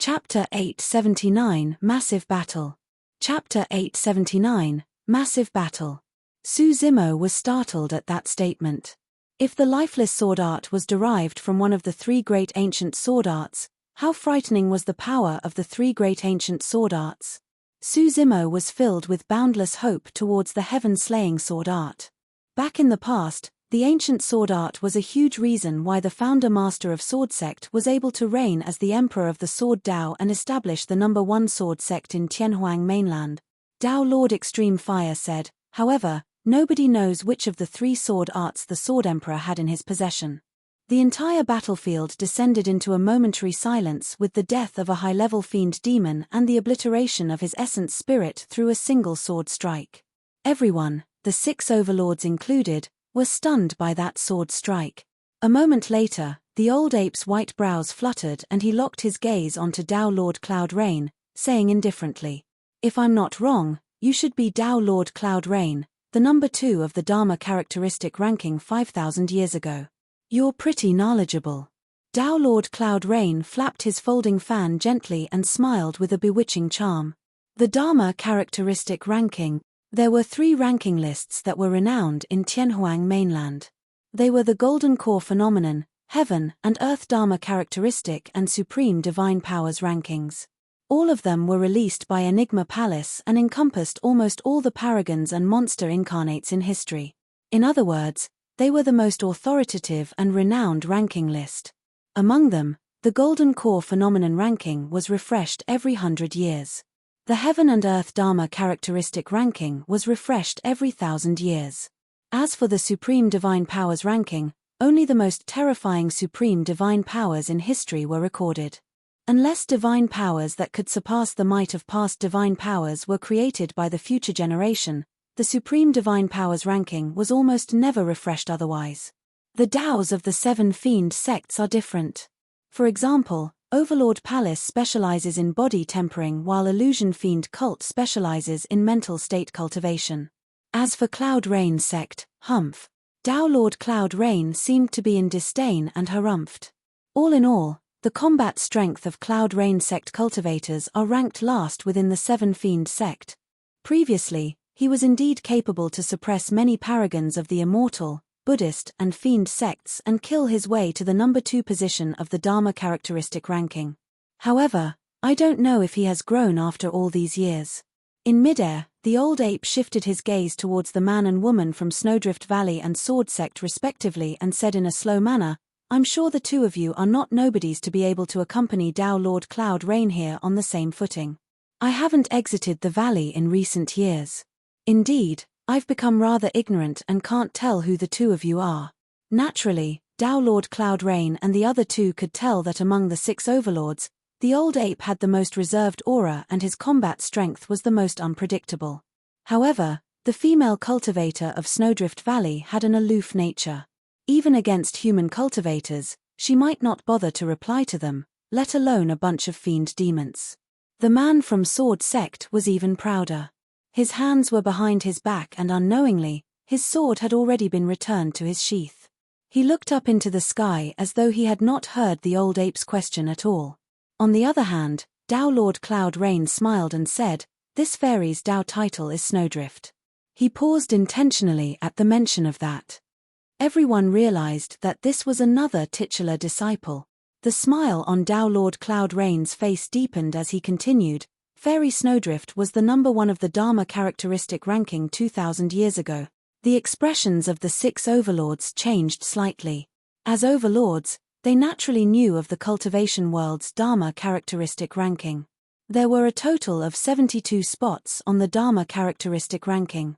Chapter 879 Massive Battle. Chapter 879 Massive Battle. Su Zimo was startled at that statement. If the lifeless sword art was derived from one of the three great ancient sword arts, how frightening was the power of the three great ancient sword arts? Su Zimo was filled with boundless hope towards the heaven-slaying sword art. Back in the past, the ancient sword art was a huge reason why the founder master of sword sect was able to reign as the emperor of the sword Dao and establish the number one sword sect in Tianhuang mainland. Dao Lord Extreme Fire said, however, nobody knows which of the three sword arts the sword emperor had in his possession. The entire battlefield descended into a momentary silence with the death of a high-level fiend demon and the obliteration of his essence spirit through a single sword strike. Everyone, the six overlords included, were stunned by that sword strike. A moment later, the old ape's white brows fluttered and he locked his gaze onto Dao Lord Cloud Rain, saying indifferently, "If I'm not wrong, you should be Dao Lord Cloud Rain, the number 2 of the Dharma characteristic ranking 5,000 years ago. You're pretty knowledgeable." Dao Lord Cloud Rain flapped his folding fan gently and smiled with a bewitching charm. The Dharma characteristic ranking. There were 3 ranking lists that were renowned in Tianhuang mainland. They were the Golden Core Phenomenon, Heaven and Earth Dharma Characteristic and Supreme Divine Powers rankings. All of them were released by Enigma Palace and encompassed almost all the paragons and monster incarnates in history. In other words, they were the most authoritative and renowned ranking list. Among them, the Golden Core Phenomenon ranking was refreshed every 100 years. The Heaven and Earth Dharma characteristic ranking was refreshed every 1,000 years. As for the Supreme Divine Powers ranking, only the most terrifying Supreme Divine Powers in history were recorded. Unless divine powers that could surpass the might of past divine powers were created by the future generation, the Supreme Divine Powers ranking was almost never refreshed otherwise. The Daos of the 7 fiend sects are different. For example, Overlord Palace specializes in body tempering while Illusion Fiend Cult specializes in mental state cultivation. As for Cloud Rain sect, Humph. Dao Lord Cloud Rain seemed to be in disdain and harumphed. All in all, the combat strength of Cloud Rain sect cultivators are ranked last within the 7 fiend sect. Previously, he was indeed capable to suppress many paragons of the Immortal, Buddhist and Fiend sects and kill his way to the number 2 position of the Dharma characteristic ranking. However, I don't know if he has grown after all these years. In midair, the old ape shifted his gaze towards the man and woman from Snowdrift Valley and Sword Sect respectively and said in a slow manner, "I'm sure the 2 of you are not nobodies to be able to accompany Dao Lord Cloud Rain here on the same footing. I haven't exited the valley in recent years. Indeed, I've become rather ignorant and can't tell who the 2 of you are." Naturally, Dao Lord Cloud Rain and the other 2 could tell that among the 6 overlords, the old ape had the most reserved aura and his combat strength was the most unpredictable. However, the female cultivator of Snowdrift Valley had an aloof nature. Even against human cultivators, she might not bother to reply to them, let alone a bunch of fiend demons. The man from Sword Sect was even prouder. His hands were behind his back and unknowingly, his sword had already been returned to his sheath. He looked up into the sky as though he had not heard the old ape's question at all. On the other hand, Dao Lord Cloud Rain smiled and said, "This fairy's Dao title is Snowdrift." He paused intentionally at the mention of that. Everyone realized that this was another titular disciple. The smile on Dao Lord Cloud Rain's face deepened as he continued, "Fairy Snowdrift was the number 1 of the Dharma characteristic ranking 2,000 years ago." The expressions of the 6 overlords changed slightly. As overlords, they naturally knew of the cultivation world's Dharma characteristic ranking. There were a total of 72 spots on the Dharma characteristic ranking.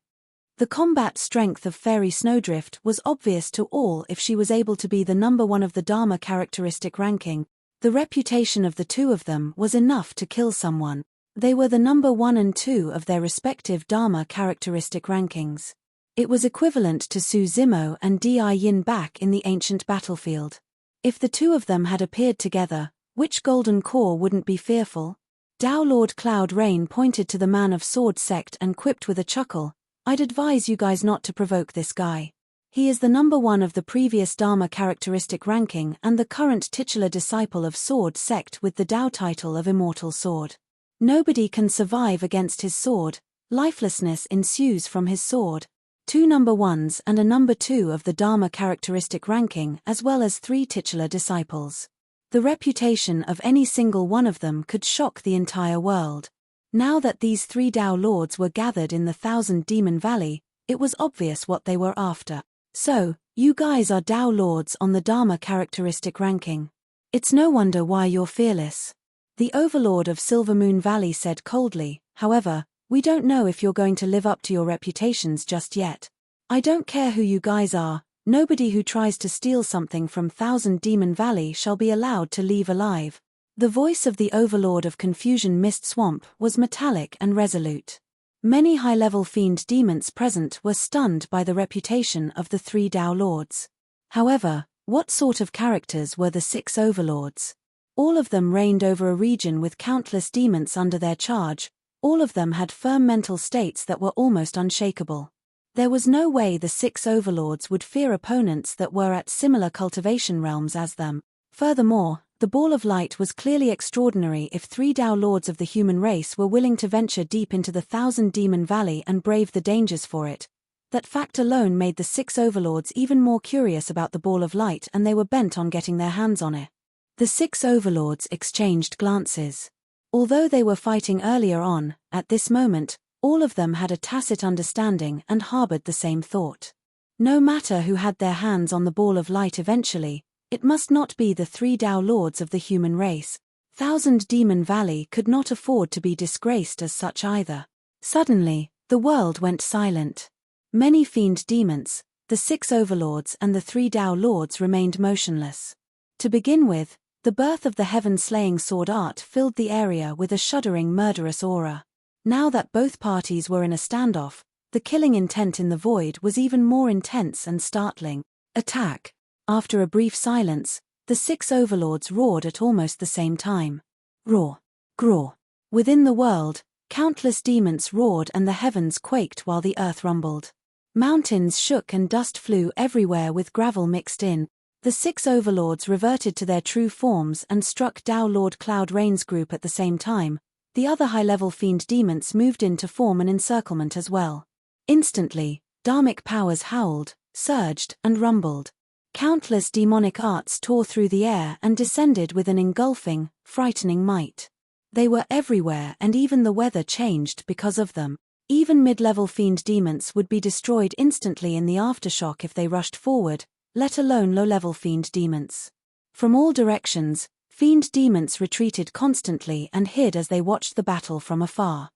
The combat strength of Fairy Snowdrift was obvious to all if she was able to be the number 1 of the Dharma characteristic ranking. The reputation of the 2 of them was enough to kill someone. They were the number 1 and 2 of their respective Dharma characteristic rankings. It was equivalent to Su Zimo and Di Yin back in the ancient battlefield. If the 2 of them had appeared together, which golden core wouldn't be fearful? Dao Lord Cloud Rain pointed to the man of Sword Sect and quipped with a chuckle, "I'd advise you guys not to provoke this guy. He is the number 1 of the previous Dharma characteristic ranking and the current titular disciple of Sword sect with the Tao title of Immortal Sword. Nobody can survive against his sword, lifelessness ensues from his sword. 2 number 1s and a number 2 of the Dharma characteristic ranking as well as 3 titular disciples. The reputation of any single one of them could shock the entire world. Now that these 3 Tao lords were gathered in the Thousand Demon Valley, it was obvious what they were after. So, you guys are Tao lords on the Dharma characteristic ranking. It's no wonder why you're fearless. The overlord of Silver Moon Valley said coldly, however, we don't know if you're going to live up to your reputations just yet. I don't care who you guys are, nobody who tries to steal something from Thousand Demon Valley shall be allowed to leave alive. The voice of the overlord of Confusion Mist Swamp was metallic and resolute. Many high-level fiend demons present were stunned by the reputation of the 3 Tao lords. However, what sort of characters were the 6 overlords? All of them reigned over a region with countless demons under their charge, all of them had firm mental states that were almost unshakable. There was no way the 6 overlords would fear opponents that were at similar cultivation realms as them. Furthermore, the Ball of Light was clearly extraordinary if 3 Tao lords of the human race were willing to venture deep into the Thousand Demon Valley and brave the dangers for it. That fact alone made the 6 overlords even more curious about the Ball of Light and they were bent on getting their hands on it. The 6 overlords exchanged glances. Although they were fighting earlier on, at this moment, all of them had a tacit understanding and harbored the same thought. No matter who had their hands on the Ball of Light eventually, it must not be the 3 Tao lords of the human race. Thousand Demon Valley could not afford to be disgraced as such either. Suddenly, the world went silent. Many fiend demons, the 6 overlords and the 3 Tao lords remained motionless. To begin with, the birth of the heaven-slaying sword art filled the area with a shuddering murderous aura. Now that both parties were in a standoff, the killing intent in the void was even more intense and startling. Attack! After a brief silence, the 6 overlords roared at almost the same time. Roar! Graw! Within the world, countless demons roared and the heavens quaked while the earth rumbled. Mountains shook and dust flew everywhere with gravel mixed in. The 6 overlords reverted to their true forms and struck Tao Lord Cloud Rain's group at the same time. The other high-level fiend demons moved in to form an encirclement as well. Instantly, dharmic powers howled, surged, and rumbled. Countless demonic arts tore through the air and descended with an engulfing, frightening might. They were everywhere and even the weather changed because of them. Even mid-level fiend demons would be destroyed instantly in the aftershock if they rushed forward, let alone low-level fiend demons. From all directions, fiend demons retreated constantly and hid as they watched the battle from afar.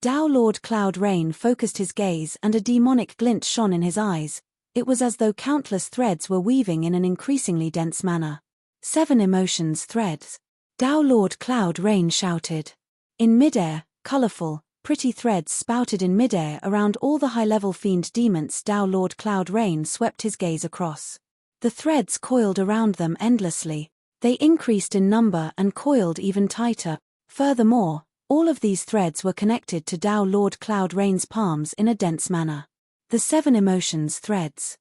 Tao Lord Cloud Rain focused his gaze and a demonic glint shone in his eyes. It was as though countless threads were weaving in an increasingly dense manner. 7 emotions threads. Tao Lord Cloud Rain shouted. In midair, colorful, pretty threads spouted in midair around all the high-level fiend demons. Tao Lord Cloud Rain swept his gaze across. The threads coiled around them endlessly. They increased in number and coiled even tighter. Furthermore, all of these threads were connected to Tao Lord Cloud Rain's palms in a dense manner. The 7 emotions threads.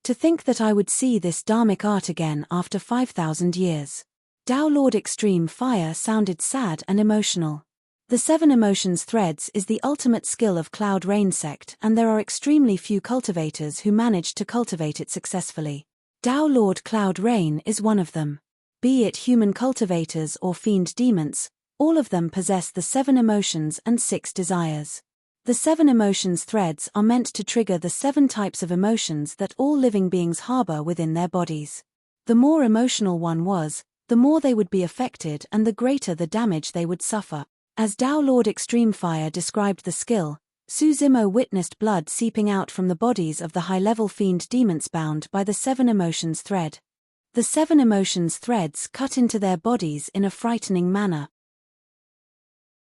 To think that I would see this dharmic art again after 5,000 years. Tao Lord Extreme Fire sounded sad and emotional. The 7 emotions threads is the ultimate skill of Cloud Rain sect and there are extremely few cultivators who manage to cultivate it successfully. Tao Lord Cloud Rain is one of them. Be it human cultivators or fiend demons, all of them possess the 7 emotions and 6 desires. The 7 emotions threads are meant to trigger the 7 types of emotions that all living beings harbor within their bodies. The more emotional one was, the more they would be affected and the greater the damage they would suffer. As Tao Lord Extreme Fire described the skill, Su Zimo witnessed blood seeping out from the bodies of the high-level fiend demons bound by the 7 emotions thread. The 7 emotions threads cut into their bodies in a frightening manner.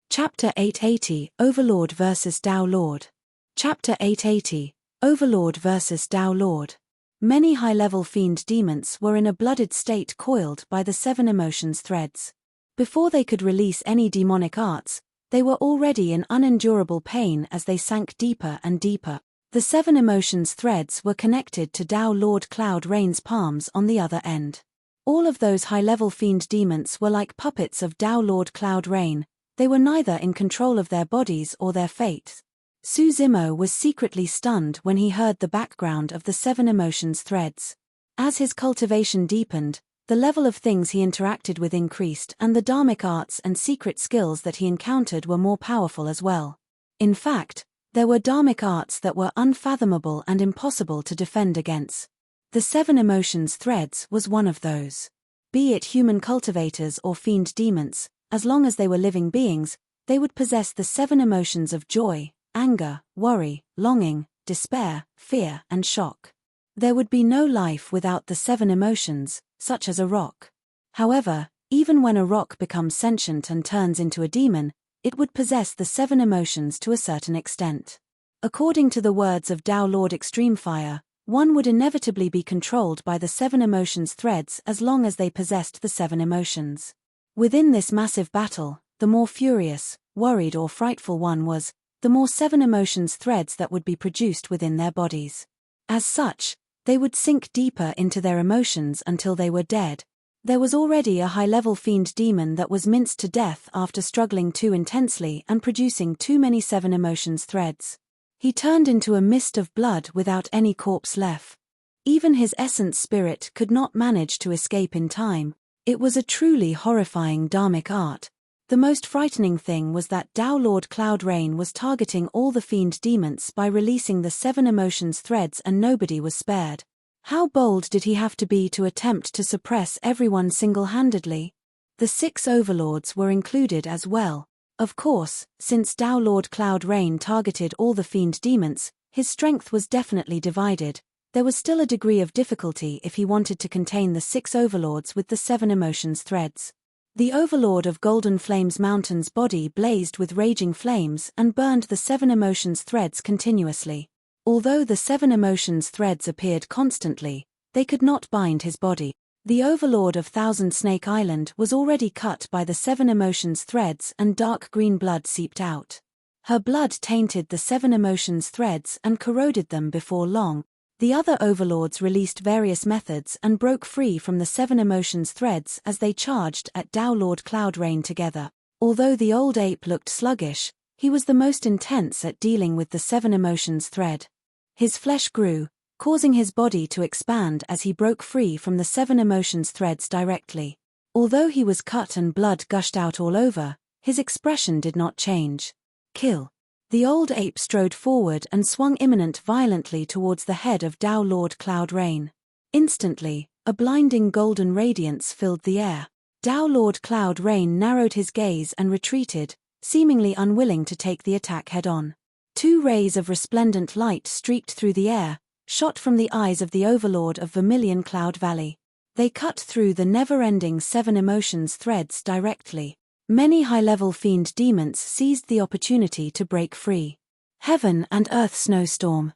Chapter 880, Overlord vs. Tao Lord. Chapter 880, Overlord vs. Tao Lord. Many high-level fiend demons were in a blooded state coiled by the 7 emotions threads. Before they could release any demonic arts, they were already in unendurable pain as they sank deeper and deeper. The 7 emotions threads were connected to Tao Lord Cloud Rain's palms on the other end. All of those high-level fiend demons were like puppets of Tao Lord Cloud Rain. They were neither in control of their bodies or their fates. Su Zimo was secretly stunned when he heard the background of the 7 emotions threads. As his cultivation deepened, the level of things he interacted with increased, and the dharmic arts and secret skills that he encountered were more powerful as well. In fact, there were dharmic arts that were unfathomable and impossible to defend against. The 7 emotions threads was one of those. Be it human cultivators or fiend demons, as long as they were living beings, they would possess the 7 emotions of joy, anger, worry, longing, despair, fear, and shock. There would be no life without the 7 emotions, such as a rock. However, even when a rock becomes sentient and turns into a demon, it would possess the 7 emotions to a certain extent. According to the words of Tao Lord Extreme Fire, one would inevitably be controlled by the 7 emotions threads as long as they possessed the 7 emotions. Within this massive battle, the more furious, worried or frightful one was, the more 7 emotions threads that would be produced within their bodies. As such, they would sink deeper into their emotions until they were dead. There was already a high-level fiend demon that was minced to death after struggling too intensely and producing too many 7 emotions threads. He turned into a mist of blood without any corpse left. Even his essence spirit could not manage to escape in time. It was a truly horrifying dharmic art. The most frightening thing was that Tao Lord Cloud Rain was targeting all the fiend demons by releasing the 7 emotions threads, and nobody was spared. How bold did he have to be to attempt to suppress everyone single-handedly? The 6 overlords were included as well. Of course, since Tao Lord Cloud Rain targeted all the fiend demons, his strength was definitely divided. There was still a degree of difficulty if he wanted to contain the 6 overlords with the 7 emotions threads. The overlord of Golden Flames Mountain's body blazed with raging flames and burned the 7 emotions threads continuously. Although the 7 emotions threads appeared constantly, they could not bind his body. The overlord of Thousand Snake Island was already cut by the 7 emotions threads, and dark green blood seeped out. Her blood tainted the 7 emotions threads and corroded them before long. The other overlords released various methods and broke free from the 7 emotions threads as they charged at Tao Lord Cloud Rain together. Although the old ape looked sluggish, he was the most intense at dealing with the 7 emotions thread. His flesh grew, causing his body to expand as he broke free from the 7 emotions threads directly. Although he was cut and blood gushed out all over, his expression did not change. Kill. The old ape strode forward and swung imminent violently towards the head of Tao Lord Cloud Rain. Instantly, a blinding golden radiance filled the air. Tao Lord Cloud Rain narrowed his gaze and retreated, seemingly unwilling to take the attack head-on. 2 rays of resplendent light streaked through the air, shot from the eyes of the overlord of Vermilion Cloud Valley. They cut through the never-ending 7 emotions threads directly. Many high-level fiend demons seized the opportunity to break free. Heaven and earth snowstorm.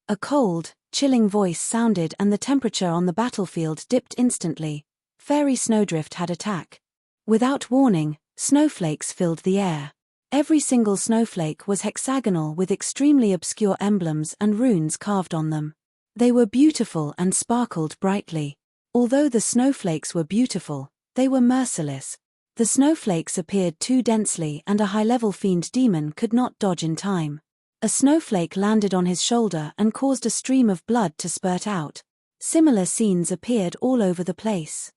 A cold, chilling voice sounded and the temperature on the battlefield dipped instantly. Fairy Snowdrift had attack. Without warning, snowflakes filled the air. Every single snowflake was hexagonal with extremely obscure emblems and runes carved on them. They were beautiful and sparkled brightly. Although the snowflakes were beautiful, they were merciless. The snowflakes appeared too densely and a high-level fiend demon could not dodge in time. A snowflake landed on his shoulder and caused a stream of blood to spurt out. Similar scenes appeared all over the place.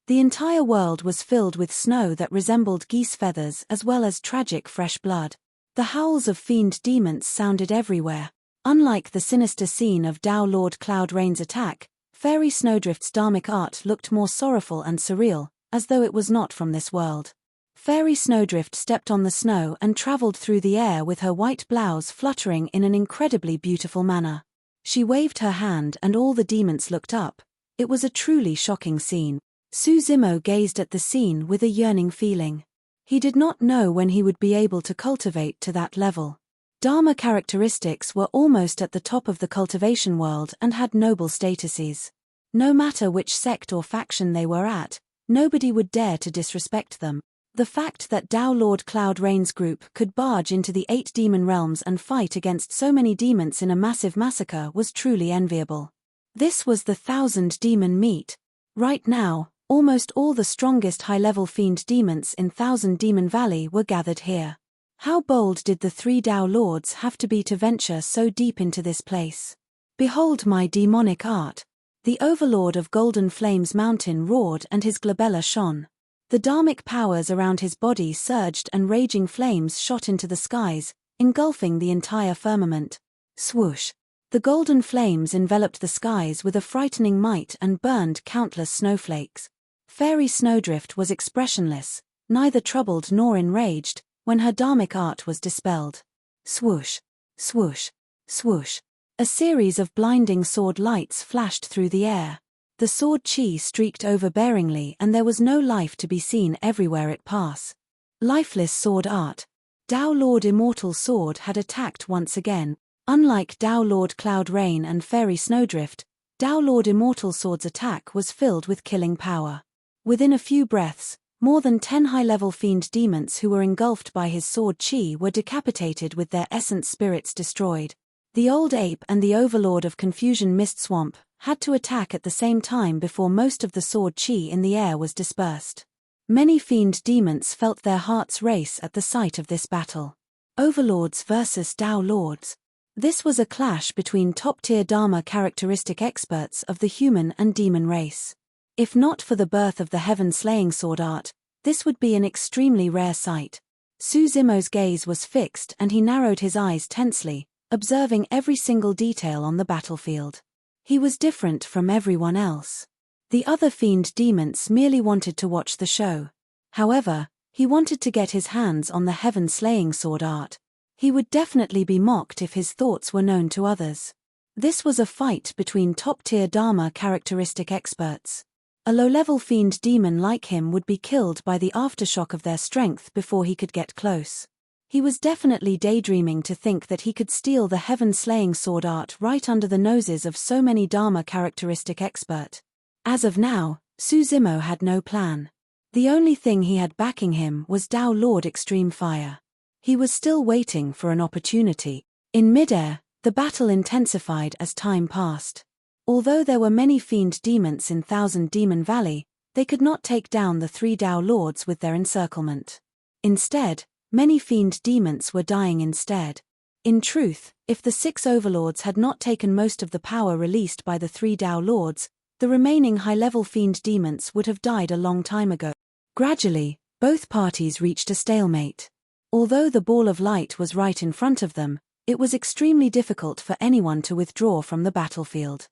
The entire world was filled with snow that resembled geese feathers as well as tragic fresh blood. The howls of fiend demons sounded everywhere. Unlike the sinister scene of Tao Lord Cloud Rain's attack, Fairy Snowdrift's dharmic art looked more sorrowful and surreal, as though it was not from this world. Fairy Snowdrift stepped on the snow and traveled through the air with her white blouse fluttering in an incredibly beautiful manner. She waved her hand and all the demons looked up. It was a truly shocking scene. Su Zimo gazed at the scene with a yearning feeling. He did not know when he would be able to cultivate to that level. Dharma characteristics were almost at the top of the cultivation world and had noble statuses. No matter which sect or faction they were at, nobody would dare to disrespect them. The fact that Tao Lord Cloud Rain's group could barge into the 8 demon realms and fight against so many demons in a massive massacre was truly enviable. This was the 1000 demon meet. Right now, almost all the strongest high-level fiend demons in 1000 Demon Valley were gathered here. How bold did the 3 Tao Lords have to be to venture so deep into this place? Behold my demonic art. The Overlord of Golden Flames Mountain roared and his glabella shone. The dharmic powers around his body surged and raging flames shot into the skies, engulfing the entire firmament. Swoosh! The golden flames enveloped the skies with a frightening might and burned countless snowflakes. Fairy Snowdrift was expressionless, neither troubled nor enraged, when her dharmic art was dispelled. Swoosh! Swoosh! Swoosh! A series of blinding sword lights flashed through the air. The sword chi streaked overbearingly and there was no life to be seen everywhere it passed. Lifeless sword art. Tao Lord Immortal Sword had attacked once again. Unlike Tao Lord Cloud Rain and Fairy Snowdrift, Tao Lord Immortal Sword's attack was filled with killing power. Within a few breaths, more than 10 high-level fiend demons who were engulfed by his sword chi were decapitated with their essence spirits destroyed. The Old Ape and the Overlord of Confusion Mist Swamp had to attack at the same time before most of the sword chi in the air was dispersed. Many fiend demons felt their hearts race at the sight of this battle. Overlords versus Tao Lords. This was a clash between top-tier Dharma characteristic experts of the human and demon race. If not for the birth of the heaven-slaying sword art, this would be an extremely rare sight. Su Zimo's gaze was fixed and he narrowed his eyes tensely, observing every single detail on the battlefield. He was different from everyone else. The other fiend demons merely wanted to watch the show. However, he wanted to get his hands on the heaven-slaying sword art. He would definitely be mocked if his thoughts were known to others. This was a fight between top-tier Dharma characteristic experts. A low-level fiend demon like him would be killed by the aftershock of their strength before he could get close. He was definitely daydreaming to think that he could steal the heaven-slaying sword art right under the noses of so many Dharma characteristic expert. As of now, Su Zimo had no plan. The only thing he had backing him was Tao Lord Extreme Fire. He was still waiting for an opportunity. In midair, the battle intensified as time passed. Although there were many fiend demons in 1000 Demon Valley, they could not take down the 3 Tao Lords with their encirclement. Instead, many fiend demons were dying instead. In truth, if the 6 overlords had not taken most of the power released by the 3 Tao Lords, the remaining high-level fiend demons would have died a long time ago. Gradually, both parties reached a stalemate. Although the ball of light was right in front of them, it was extremely difficult for anyone to withdraw from the battlefield.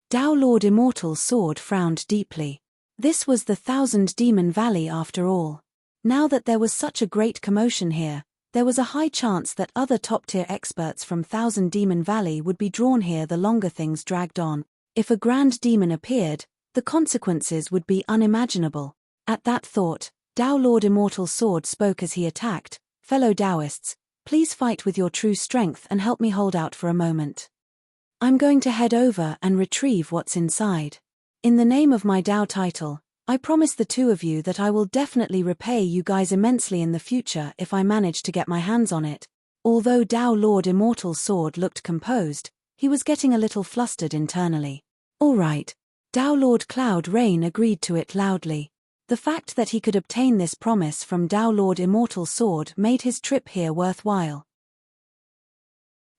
Tao Lord Immortal Sword frowned deeply. This was the 1000 Demon Valley after all. Now that there was such a great commotion here, there was a high chance that other top-tier experts from 1000 Demon Valley would be drawn here the longer things dragged on. If a grand demon appeared, the consequences would be unimaginable. At that thought, Tao Lord Immortal Sword spoke as he attacked. Fellow Taoists, please fight with your true strength and help me hold out for a moment. I'm going to head over and retrieve what's inside. In the name of my Tao title, I promise the two of you that I will definitely repay you guys immensely in the future if I manage to get my hands on it. Although Tao Lord Immortal Sword looked composed, he was getting a little flustered internally. All right. Tao Lord Cloud Rain agreed to it loudly. The fact that he could obtain this promise from Tao Lord Immortal Sword made his trip here worthwhile.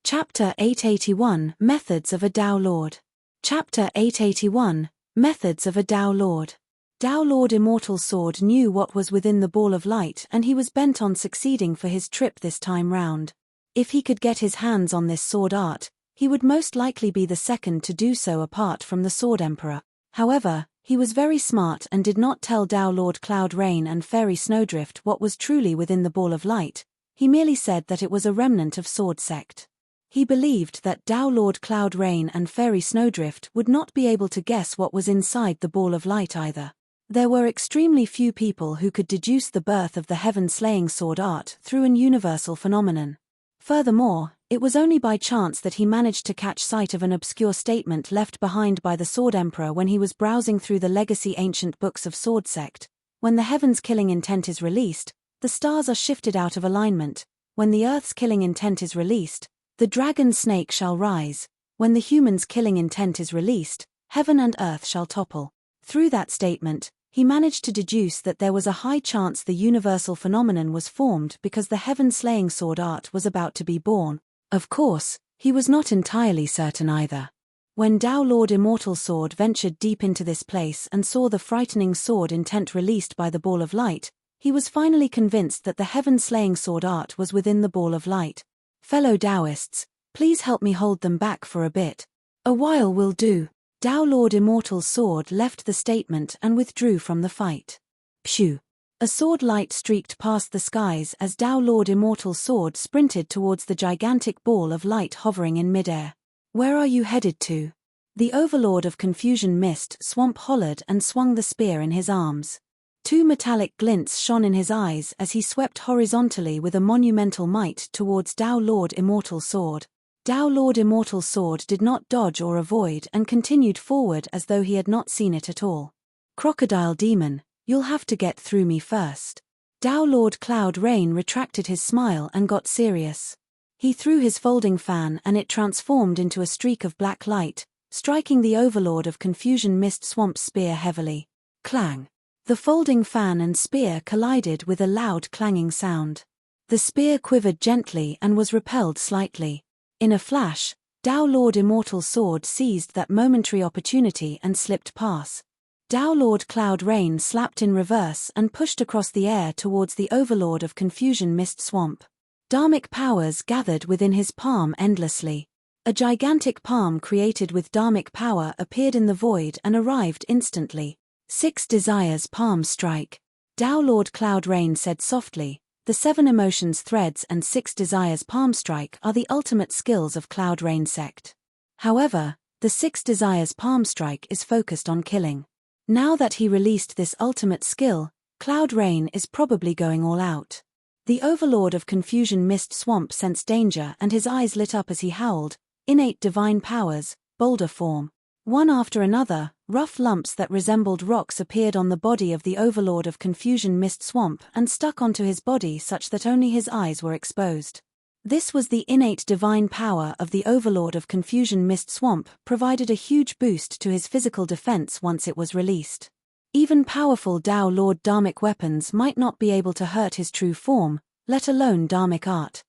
Chapter 881 Methods of a Tao Lord. Chapter 881 Methods of a Tao Lord. Tao Lord Immortal Sword knew what was within the ball of light and he was bent on succeeding for his trip this time round. If he could get his hands on this sword art, he would most likely be the second to do so apart from the Sword Emperor. However, he was very smart and did not tell Tao Lord Cloud Rain and Fairy Snowdrift what was truly within the ball of light. He merely said that it was a remnant of Sword Sect. He believed that Tao Lord Cloud Rain and Fairy Snowdrift would not be able to guess what was inside the ball of light either. There were extremely few people who could deduce the birth of the heaven-slaying sword art through an universal phenomenon. Furthermore, it was only by chance that he managed to catch sight of an obscure statement left behind by the Sword Emperor when he was browsing through the legacy ancient books of Sword Sect. When the heaven's killing intent is released, the stars are shifted out of alignment. When the earth's killing intent is released, the dragon snake shall rise. When the human's killing intent is released, heaven and earth shall topple. Through that statement, he managed to deduce that there was a high chance the universal phenomenon was formed because the heaven-slaying sword art was about to be born. Of course, he was not entirely certain either. When Tao Lord Immortal Sword ventured deep into this place and saw the frightening sword intent released by the ball of light, he was finally convinced that the heaven-slaying sword art was within the ball of light. Fellow Taoists, please help me hold them back for a bit. A while will do. Tao Lord Immortal Sword left the statement and withdrew from the fight. Phew! A sword light streaked past the skies as Tao Lord Immortal Sword sprinted towards the gigantic ball of light hovering in midair. Where are you headed to? The Overlord of Confusion Mist Swamp hollered and swung the spear in his arms. Two metallic glints shone in his eyes as he swept horizontally with a monumental might towards Tao Lord Immortal Sword. Tao Lord Immortal Sword did not dodge or avoid and continued forward as though he had not seen it at all. Crocodile Demon, you'll have to get through me first. Tao Lord Cloud Rain retracted his smile and got serious. He threw his folding fan and it transformed into a streak of black light, striking the Overlord of Confusion Mist Swamp spear heavily. Clang! The folding fan and spear collided with a loud clanging sound. The spear quivered gently and was repelled slightly. In a flash, Tao Lord Immortal Sword seized that momentary opportunity and slipped past. Tao Lord Cloud Rain slapped in reverse and pushed across the air towards the Overlord of Confusion Mist Swamp. Dharmic powers gathered within his palm endlessly. A gigantic palm created with Dharmic power appeared in the void and arrived instantly. 6 Desires Palm Strike. Tao Lord Cloud Rain said softly, the 7 Emotions Threads and 6 Desires Palm Strike are the ultimate skills of Cloud Rain sect. However, the 6 Desires Palm Strike is focused on killing. Now that he released this ultimate skill, Cloud Rain is probably going all out. The Overlord of Confusion Mist Swamp sensed danger and his eyes lit up as he howled, innate divine powers, boulder form. One after another, rough lumps that resembled rocks appeared on the body of the Overlord of Confusion Mist Swamp and stuck onto his body such that only his eyes were exposed. This was the innate divine power of the Overlord of Confusion Mist Swamp, provided a huge boost to his physical defense once it was released. Even powerful Tao Lord Dharmic weapons might not be able to hurt his true form, let alone Dharmic art.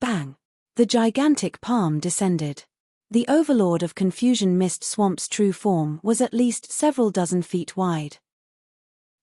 Bang! The gigantic palm descended. The Overlord of Confusion Mist Swamp's true form was at least several dozen feet wide.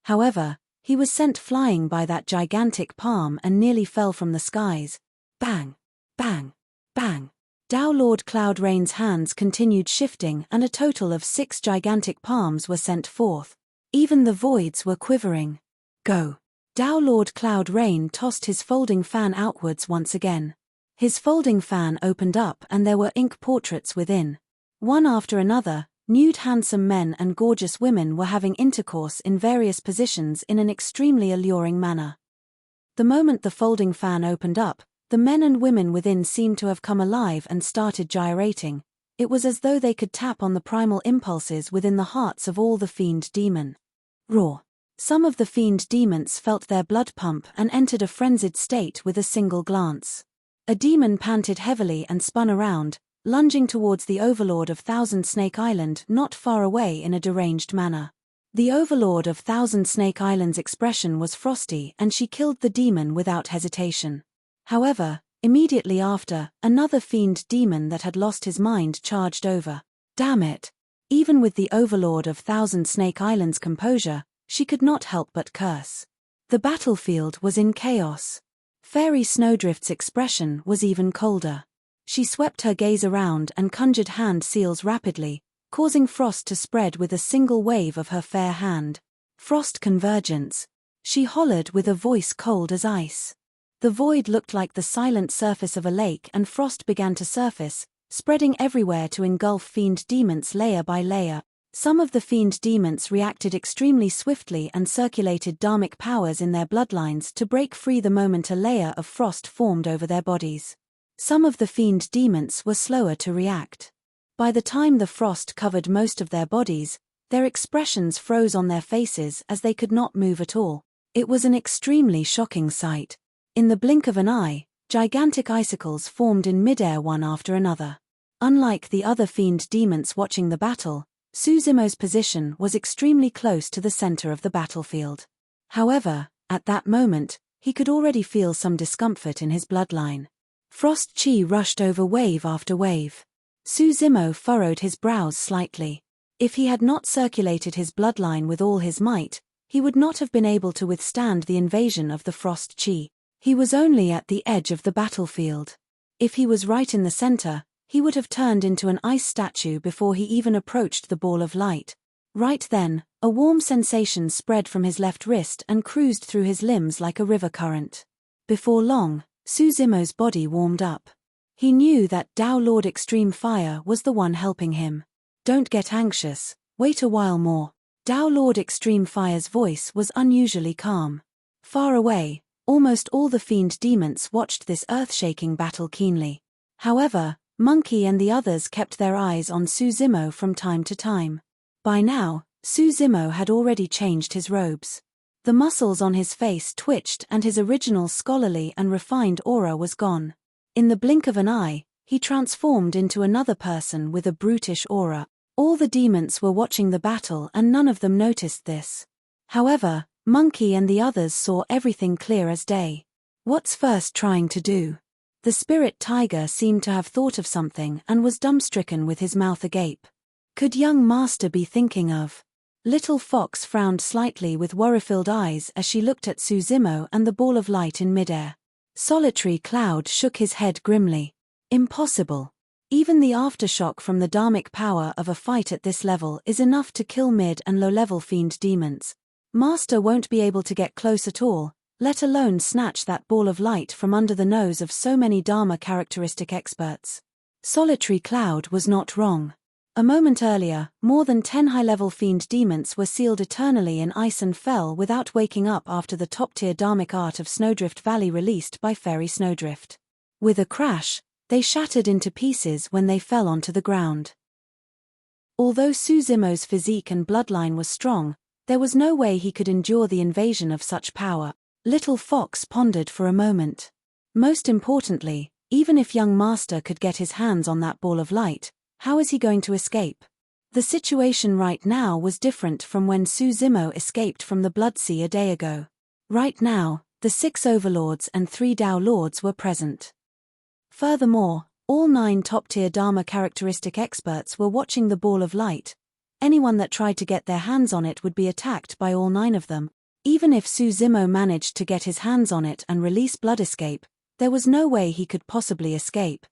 However, he was sent flying by that gigantic palm and nearly fell from the skies. Bang! Bang! Bang! Tao Lord Cloud Rain's hands continued shifting and a total of 6 gigantic palms were sent forth. Even the voids were quivering. Go! Tao Lord Cloud Rain tossed his folding fan outwards once again. His folding fan opened up and there were ink portraits within. One after another, nude handsome men and gorgeous women were having intercourse in various positions in an extremely alluring manner. The moment the folding fan opened up, the men and women within seemed to have come alive and started gyrating. It was as though they could tap on the primal impulses within the hearts of all the fiend demon. Roar! Some of the fiend demons felt their blood pump and entered a frenzied state with a single glance. A demon panted heavily and spun around, lunging towards the Overlord of Thousand Snake Island not far away in a deranged manner. The Overlord of Thousand Snake Island's expression was frosty and she killed the demon without hesitation. However, immediately after, another fiend demon that had lost his mind charged over. Damn it! Even with the Overlord of Thousand Snake Island's composure, she could not help but curse. The battlefield was in chaos. Fairy Snowdrift's expression was even colder. She swept her gaze around and conjured hand seals rapidly, causing frost to spread with a single wave of her fair hand. Frost convergence. She hollered with a voice cold as ice. The void looked like the silent surface of a lake and frost began to surface, spreading everywhere to engulf fiend demons layer by layer. Some of the fiend demons reacted extremely swiftly and circulated dharmic powers in their bloodlines to break free the moment a layer of frost formed over their bodies. Some of the fiend demons were slower to react. By the time the frost covered most of their bodies, Their expressions froze on their faces as they could not move at all. It was an extremely shocking sight. In the blink of an eye, gigantic icicles formed in midair one after another. Unlike the other fiend demons watching the battle, Suzimo's position was extremely close to the center of the battlefield. However, at that moment, he could already feel some discomfort in his bloodline. Frost chi rushed over wave after wave. Suzimo furrowed his brows slightly. If he had not circulated his bloodline with all his might, he would not have been able to withstand the invasion of the frost chi. He was only at the edge of the battlefield. If he was right in the center, he would have turned into an ice statue before he even approached the ball of light. Right then, a warm sensation spread from his left wrist and cruised through his limbs like a river current. Before long, Suzimo's body warmed up. He knew that Tao Lord Extreme Fire was the one helping him. Don't get anxious, wait a while more. Tao Lord Extreme Fire's voice was unusually calm. Far away, almost all the fiend demons watched this earth-shaking battle keenly. However, Monkey and the others kept their eyes on Suzimo from time to time. By now, Suzimo had already changed his robes. The muscles on his face twitched and his original scholarly and refined aura was gone. In the blink of an eye, he transformed into another person with a brutish aura. All the demons were watching the battle and none of them noticed this. However, Monkey and the others saw everything clear as day. What's first trying to do? The spirit tiger seemed to have thought of something and was dumbstricken with his mouth agape. Could young master be thinking of? Little Fox frowned slightly with worry-filled eyes as she looked at Suzimo and the ball of light in midair. Solitary Cloud shook his head grimly. Impossible. Even the aftershock from the dharmic power of a fight at this level is enough to kill mid- and low-level fiend demons. Master won't be able to get close at all, let alone snatch that ball of light from under the nose of so many Dharma characteristic experts. Solitary Cloud was not wrong. A moment earlier, more than 10 high-level fiend demons were sealed eternally in ice and fell without waking up after the top-tier Dharmic art of Snowdrift Valley released by Fairy Snowdrift. With a crash, they shattered into pieces when they fell onto the ground. Although Suzimo's physique and bloodline was strong, there was no way he could endure the invasion of such power. Little Fox pondered for a moment. Most importantly, even if young master could get his hands on that ball of light, how is he going to escape? The situation right now was different from when Suzimo escaped from the Blood Sea a day ago. Right now, the 6 overlords and 3 Tao lords were present. Furthermore, all 9 top-tier Dharma characteristic experts were watching the ball of light. Anyone that tried to get their hands on it would be attacked by all 9 of them. Even if Suzimo managed to get his hands on it and release Blood Escape, there was no way he could possibly escape.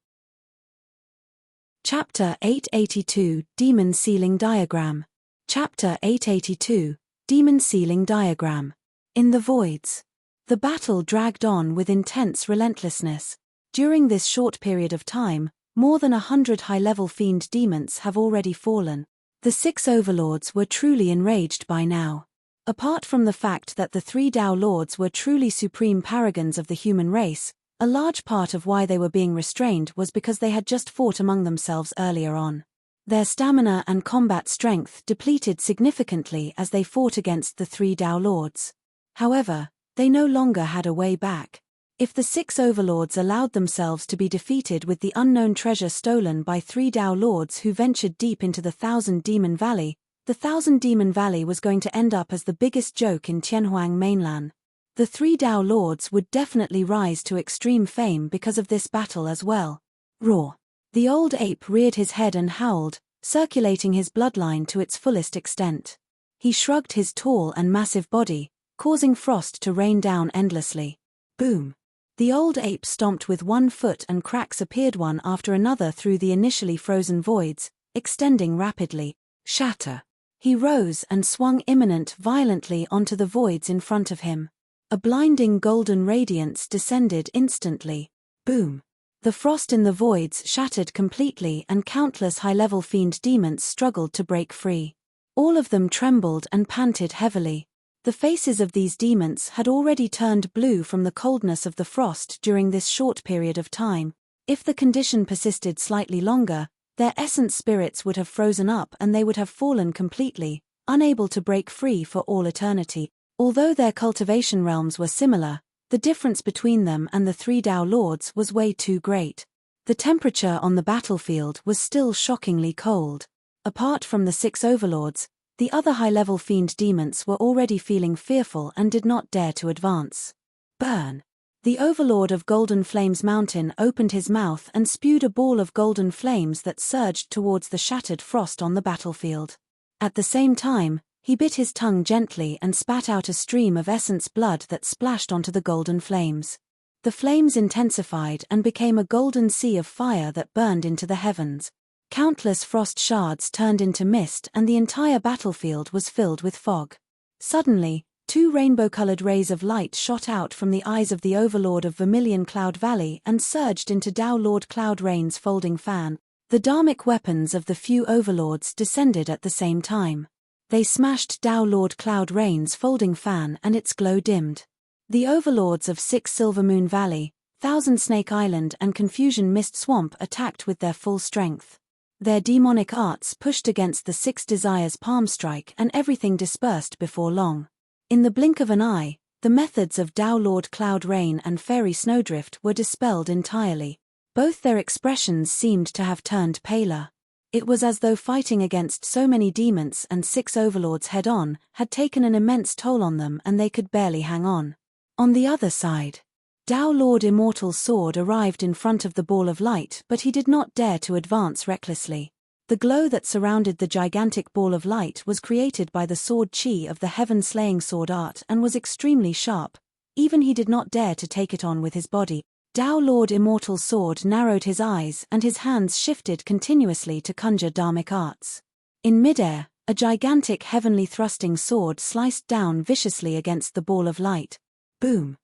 Chapter 882, Demon Sealing Diagram. Chapter 882, Demon Sealing Diagram. In the Voids. The battle dragged on with intense relentlessness. During this short period of time, more than 100 high-level fiend demons have already fallen. The 6 overlords were truly enraged by now. Apart from the fact that the 3 Tao lords were truly supreme paragons of the human race, a large part of why they were being restrained was because they had just fought among themselves earlier on. Their stamina and combat strength depleted significantly as they fought against the 3 Tao lords. However, they no longer had a way back. If the 6 overlords allowed themselves to be defeated with the unknown treasure stolen by 3 Tao lords who ventured deep into the Thousand Demon Valley, the Thousand Demon Valley was going to end up as the biggest joke in Tianhuang mainland. The 3 Tao lords would definitely rise to extreme fame because of this battle as well. Roar. The old ape reared his head and howled, circulating his bloodline to its fullest extent. He shrugged his tall and massive body, causing frost to rain down endlessly. Boom. The old ape stomped with one foot and cracks appeared one after another through the initially frozen voids, extending rapidly. Shatter. He rose and swung imminent violently onto the voids in front of him. A blinding golden radiance descended instantly. Boom. The frost in the voids shattered completely and countless high-level fiend demons struggled to break free. All of them trembled and panted heavily. The faces of these demons had already turned blue from the coldness of the frost during this short period of time. If the condition persisted slightly longer, Their essence spirits would have frozen up and they would have fallen completely, unable to break free for all eternity. Although their cultivation realms were similar, the difference between them and the 3 Tao Lords was way too great. The temperature on the battlefield was still shockingly cold. Apart from the 6 overlords, the other high-level fiend demons were already feeling fearful and did not dare to advance. Burn! The overlord of Golden Flames Mountain opened his mouth and spewed a ball of golden flames that surged towards the shattered frost on the battlefield. At the same time, he bit his tongue gently and spat out a stream of essence blood that splashed onto the golden flames. The flames intensified and became a golden sea of fire that burned into the heavens. Countless frost shards turned into mist and the entire battlefield was filled with fog. Suddenly, 2 rainbow-colored rays of light shot out from the eyes of the overlord of Vermilion Cloud Valley and surged into Tao Lord Cloud Rain's folding fan. The dharmic weapons of the few overlords descended at the same time. They smashed Tao Lord Cloud Rain's folding fan and its glow dimmed. The overlords of 6 Silver Moon Valley, Thousand Snake Island and Confusion Mist Swamp attacked with their full strength. Their demonic arts pushed against the 6 Desires Palm Strike and everything dispersed before long. In the blink of an eye, the methods of Tao Lord Cloud Rain and Fairy Snowdrift were dispelled entirely. Both their expressions seemed to have turned paler. It was as though fighting against so many demons and 6 overlords head-on had taken an immense toll on them and they could barely hang on. On the other side, Tao Lord Immortal's sword arrived in front of the ball of light, but he did not dare to advance recklessly. The glow that surrounded the gigantic ball of light was created by the sword chi of the heaven-slaying sword art and was extremely sharp. Even he did not dare to take it on with his body. Tao Lord Immortal's sword narrowed his eyes and his hands shifted continuously to conjure dharmic arts. In midair, a gigantic heavenly thrusting sword sliced down viciously against the ball of light. Boom!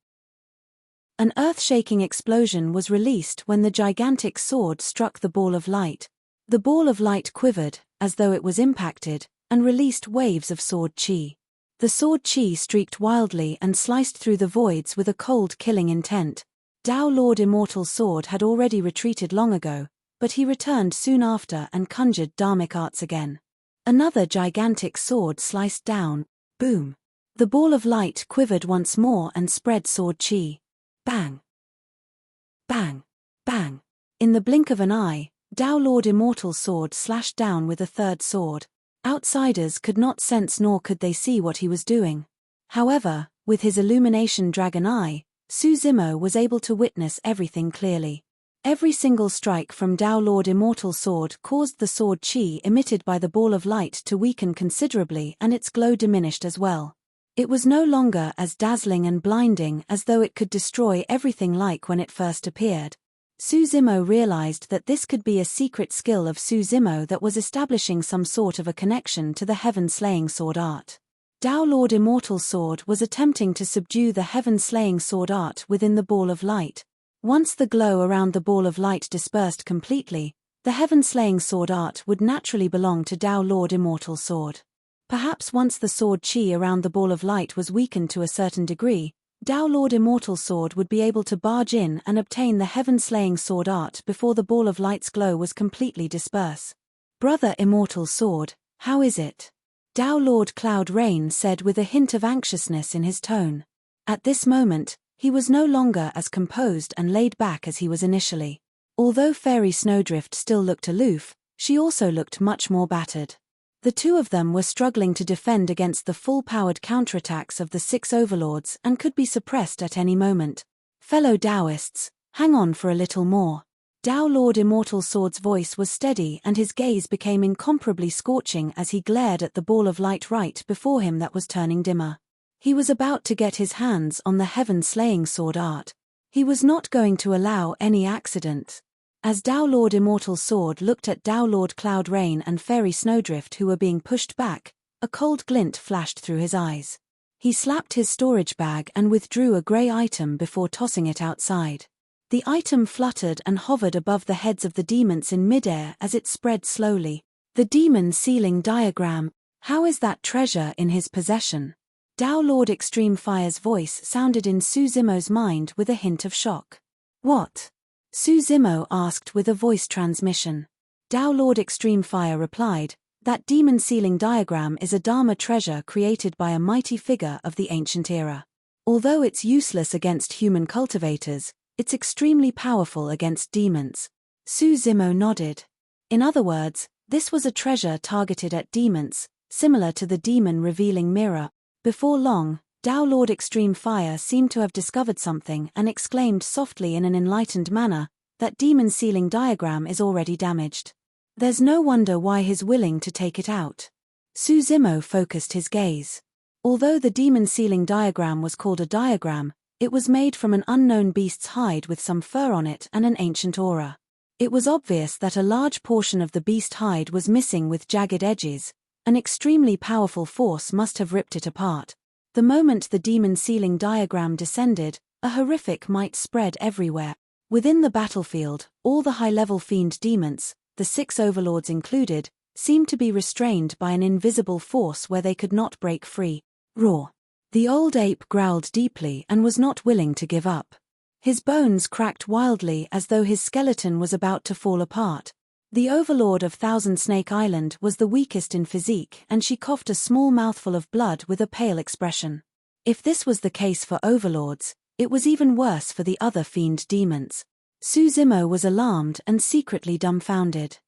An earth-shaking explosion was released when the gigantic sword struck the ball of light. The ball of light quivered, as though it was impacted, and released waves of sword chi. The sword chi streaked wildly and sliced through the voids with a cold killing intent. Tao Lord Immortal's sword had already retreated long ago, but he returned soon after and conjured dharmic arts again. Another gigantic sword sliced down. Boom! The ball of light quivered once more and spread sword chi. Bang! Bang! Bang! In the blink of an eye, Tao Lord Immortal's sword slashed down with a third sword. Outsiders could not sense nor could they see what he was doing. However, with his illumination dragon eye, Su Zimo was able to witness everything clearly. Every single strike from Tao Lord Immortal's sword caused the sword chi emitted by the ball of light to weaken considerably and its glow diminished as well. It was no longer as dazzling and blinding as though it could destroy everything like when it first appeared. Su Zimo realized that this could be a secret skill of Su Zimo that was establishing some sort of a connection to the heaven-slaying sword art. Tao Lord Immortal's sword was attempting to subdue the heaven-slaying sword art within the ball of light. Once the glow around the ball of light dispersed completely, the heaven-slaying sword art would naturally belong to Tao Lord Immortal's sword. Perhaps once the sword chi around the ball of light was weakened to a certain degree, Tao Lord Immortal's sword would be able to barge in and obtain the heaven-slaying sword art before the ball of light's glow was completely dispersed. "Brother Immortal's sword, how is it?" Tao Lord Cloud Rain said with a hint of anxiousness in his tone. At this moment, he was no longer as composed and laid back as he was initially. Although Fairy Snowdrift still looked aloof, she also looked much more battered. The two of them were struggling to defend against the full-powered counterattacks of the 6 overlords and could be suppressed at any moment. "Fellow Taoists, hang on for a little more." Tao Lord Immortal Sword's voice was steady and his gaze became incomparably scorching as he glared at the ball of light right before him that was turning dimmer. He was about to get his hands on the heaven-slaying sword art. He was not going to allow any accident. As Tao Lord Immortal's sword looked at Tao Lord Cloud Rain and Fairy Snowdrift who were being pushed back, a cold glint flashed through his eyes. He slapped his storage bag and withdrew a grey item before tossing it outside. The item fluttered and hovered above the heads of the demons in midair as it spread slowly. The demon sealing diagram. How is that treasure in his possession? Tao Lord Extreme Fire's voice sounded in Su Zimo's mind with a hint of shock. What? Su Zimo asked with a voice transmission. Tao Lord Extreme Fire replied, "That demon sealing diagram is a Dharma treasure created by a mighty figure of the ancient era. Although it's useless against human cultivators, it's extremely powerful against demons." Su Zimo nodded. In other words, this was a treasure targeted at demons, similar to the demon revealing mirror. Before long, Tao Lord Extreme Fire seemed to have discovered something and exclaimed softly in an enlightened manner, "That demon sealing diagram is already damaged. There's no wonder why he's willing to take it out." Su Zimo focused his gaze. Although the demon sealing diagram was called a diagram, it was made from an unknown beast's hide with some fur on it and an ancient aura. It was obvious that a large portion of the beast hide was missing with jagged edges. An extremely powerful force must have ripped it apart. The moment the demon sealing diagram descended, a horrific might spread everywhere. Within the battlefield, all the high-level fiend demons, the 6 overlords included, seemed to be restrained by an invisible force where they could not break free. Roar! The old ape growled deeply and was not willing to give up. His bones cracked wildly as though his skeleton was about to fall apart. The overlord of Thousand Snake Island was the weakest in physique, and she coughed a small mouthful of blood with a pale expression. If this was the case for overlords, it was even worse for the other fiend demons. Su Zimo was alarmed and secretly dumbfounded.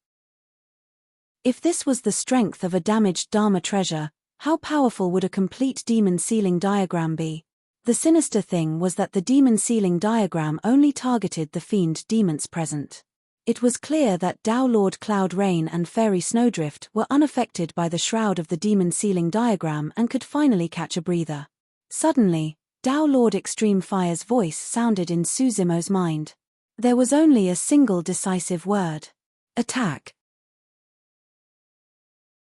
If this was the strength of a damaged Dharma treasure, how powerful would a complete demon sealing diagram be? The sinister thing was that the demon sealing diagram only targeted the fiend demons present. It was clear that Tao Lord Cloud Rain and Fairy Snowdrift were unaffected by the shroud of the demon sealing diagram and could finally catch a breather. Suddenly, Tao Lord Extreme Fire's voice sounded in Su Zimo's mind. There was only a single decisive word. Attack.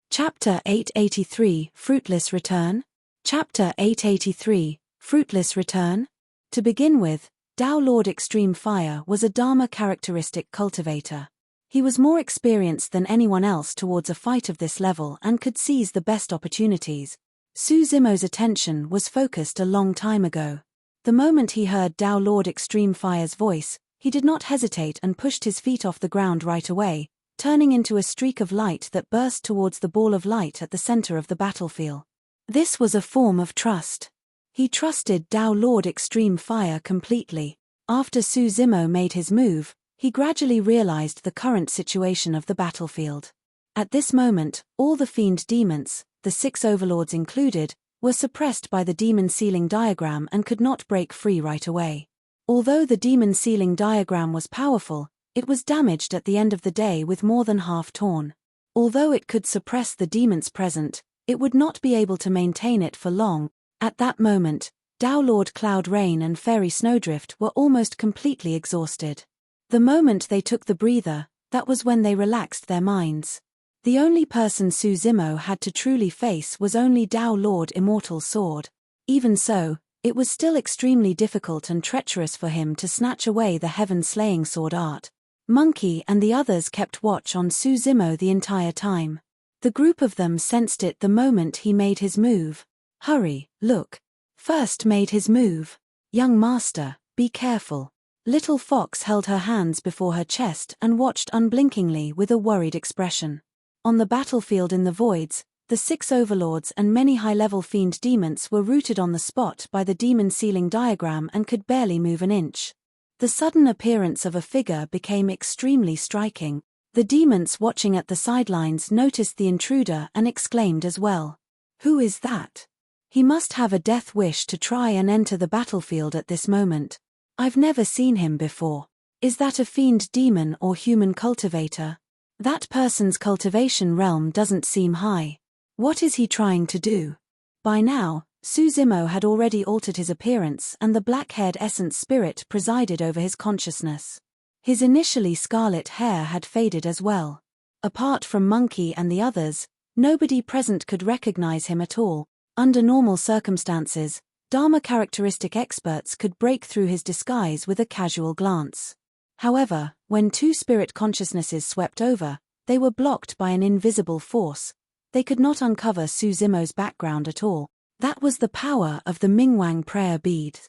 Chapter 883, Fruitless Return? Chapter 883, Fruitless Return? To begin with, Tao Lord Extreme Fire was a Dharma characteristic cultivator. He was more experienced than anyone else towards a fight of this level and could seize the best opportunities. Su Zimo's attention was focused a long time ago. The moment he heard Tao Lord Extreme Fire's voice, he did not hesitate and pushed his feet off the ground right away, turning into a streak of light that burst towards the ball of light at the center of the battlefield. This was a form of trust. He trusted Tao Lord Extreme Fire completely. After Su Zimo made his move, he gradually realized the current situation of the battlefield. At this moment, all the fiend demons, the 6 overlords included, were suppressed by the demon sealing diagram and could not break free right away. Although the demon sealing diagram was powerful, it was damaged at the end of the day with more than half torn. Although it could suppress the demons present, it would not be able to maintain it for long. At that moment, Tao Lord Cloud Rain and Fairy Snowdrift were almost completely exhausted. The moment they took the breather, that was when they relaxed their minds. The only person Su Zimo had to truly face was only Tao Lord Immortal Sword. Even so, it was still extremely difficult and treacherous for him to snatch away the heaven-slaying sword art. Monkey and the others kept watch on Su Zimo the entire time. The group of them sensed it the moment he made his move. "Hurry, look. First made his move. Young master, be careful." Little Fox held her hands before her chest and watched unblinkingly with a worried expression. On the battlefield in the voids, the 6 overlords and many high-level fiend demons were rooted on the spot by the demon sealing diagram and could barely move an inch. The sudden appearance of a figure became extremely striking. The demons watching at the sidelines noticed the intruder and exclaimed as well. "Who is that? He must have a death wish to try and enter the battlefield at this moment. I've never seen him before. Is that a fiend demon or human cultivator? That person's cultivation realm doesn't seem high. What is he trying to do?" By now, Su Zimo had already altered his appearance and the black-haired essence spirit presided over his consciousness. His initially scarlet hair had faded as well. Apart from Monkey and the others, nobody present could recognize him at all. Under normal circumstances, Dharma characteristic experts could break through his disguise with a casual glance. However, when 2 spirit consciousnesses swept over, they were blocked by an invisible force. They could not uncover Su Zimo's background at all. That was the power of the Mingwang prayer bead.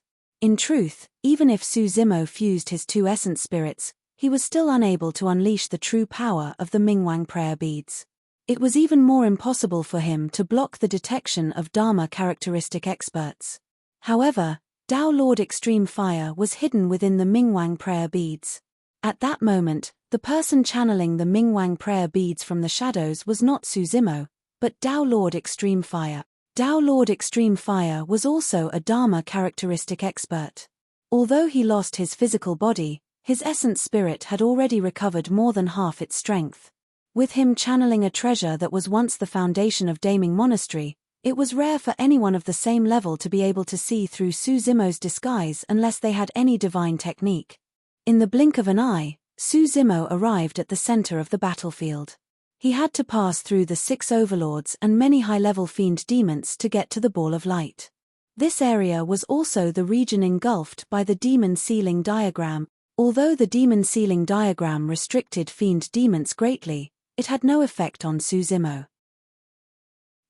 In truth, even if Su Zimo fused his 2 essence spirits, he was still unable to unleash the true power of the Mingwang prayer beads. It was even more impossible for him to block the detection of Dharma characteristic experts. However, Tao Lord Extreme Fire was hidden within the Mingwang prayer beads. At that moment, the person channeling the Mingwang prayer beads from the shadows was not Su Zimo, but Tao Lord Extreme Fire. Tao Lord Extreme Fire was also a Dharma characteristic expert. Although he lost his physical body, his essence spirit had already recovered more than half its strength. With him channeling a treasure that was once the foundation of Daming Monastery, it was rare for anyone of the same level to be able to see through Su Zimo's disguise unless they had any divine technique. In the blink of an eye, Su Zimo arrived at the center of the battlefield. He had to pass through the 6 overlords and many high-level fiend demons to get to the ball of light. This area was also the region engulfed by the demon ceiling diagram. Although the demon ceiling diagram restricted fiend demons greatly, it had no effect on Su Zimo.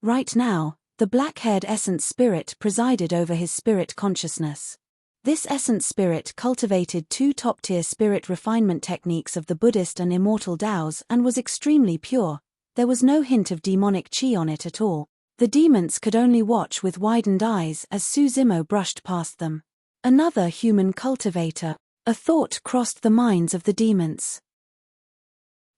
Right now, the black-haired essence spirit presided over his spirit consciousness. This essence spirit cultivated 2 top-tier spirit refinement techniques of the Buddhist and Immortal Taos and was extremely pure. There was no hint of demonic chi on it at all. The demons could only watch with widened eyes as Su Zimo brushed past them. Another human cultivator. A thought crossed the minds of the demons.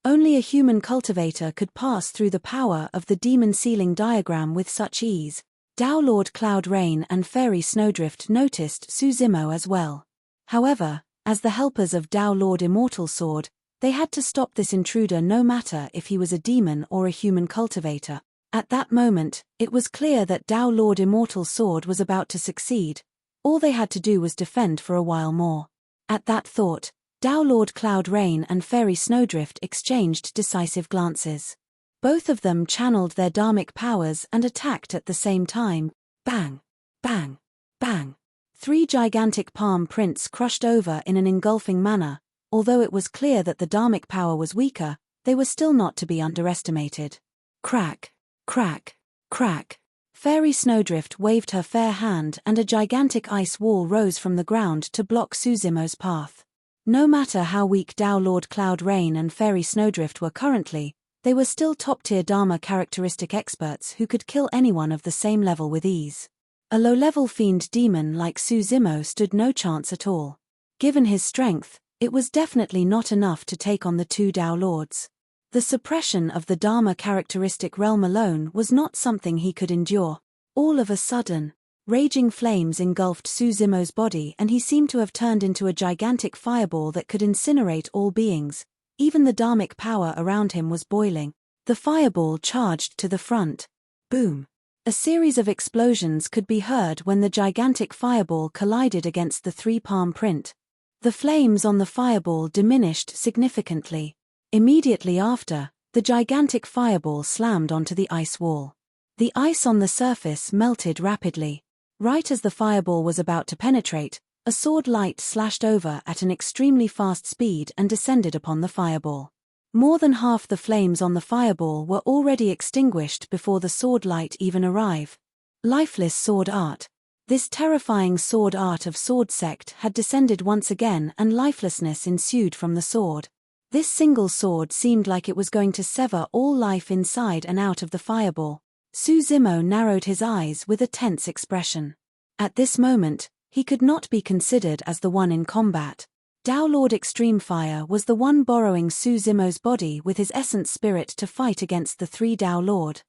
Only a human cultivator could pass through the power of the demon ceiling diagram with such ease. Tao Lord Cloud Rain and Fairy Snowdrift noticed Su Zimo as well. However, as the helpers of Tao Lord Immortal Sword, they had to stop this intruder no matter if he was a demon or a human cultivator. At that moment, it was clear that Tao Lord Immortal Sword was about to succeed. All they had to do was defend for a while more. At that thought, Tao Lord Cloud Rain and Fairy Snowdrift exchanged decisive glances. Both of them channeled their dharmic powers and attacked at the same time. Bang! Bang! Bang! 3 gigantic palm prints crushed over in an engulfing manner. Although it was clear that the dharmic power was weaker, they were still not to be underestimated. Crack! Crack! Crack! Fairy Snowdrift waved her fair hand and a gigantic ice wall rose from the ground to block Su Zimo's path. No matter how weak Tao Lord Cloud Rain and Fairy Snowdrift were currently, they were still top-tier Dharma characteristic experts who could kill anyone of the same level with ease. A low-level fiend demon like Su Zimo stood no chance at all. Given his strength, it was definitely not enough to take on the 2 Tao Lords. The suppression of the Dharma characteristic realm alone was not something he could endure. All of a sudden, raging flames engulfed Su Zimo's body and he seemed to have turned into a gigantic fireball that could incinerate all beings. Even the dharmic power around him was boiling. The fireball charged to the front. Boom! A series of explosions could be heard when the gigantic fireball collided against the 3 palm print. The flames on the fireball diminished significantly. Immediately after, the gigantic fireball slammed onto the ice wall. The ice on the surface melted rapidly. Right as the fireball was about to penetrate, a sword light slashed over at an extremely fast speed and descended upon the fireball. More than half the flames on the fireball were already extinguished before the sword light even arrived. Lifeless sword art. This terrifying sword art of sword sect had descended once again and lifelessness ensued from the sword. This single sword seemed like it was going to sever all life inside and out of the fireball. Su Zimo narrowed his eyes with a tense expression. At this moment, he could not be considered as the one in combat. Tao Lord Extreme Fire was the one borrowing Su Zimo's body with his essence spirit to fight against the 3 Tao Lord.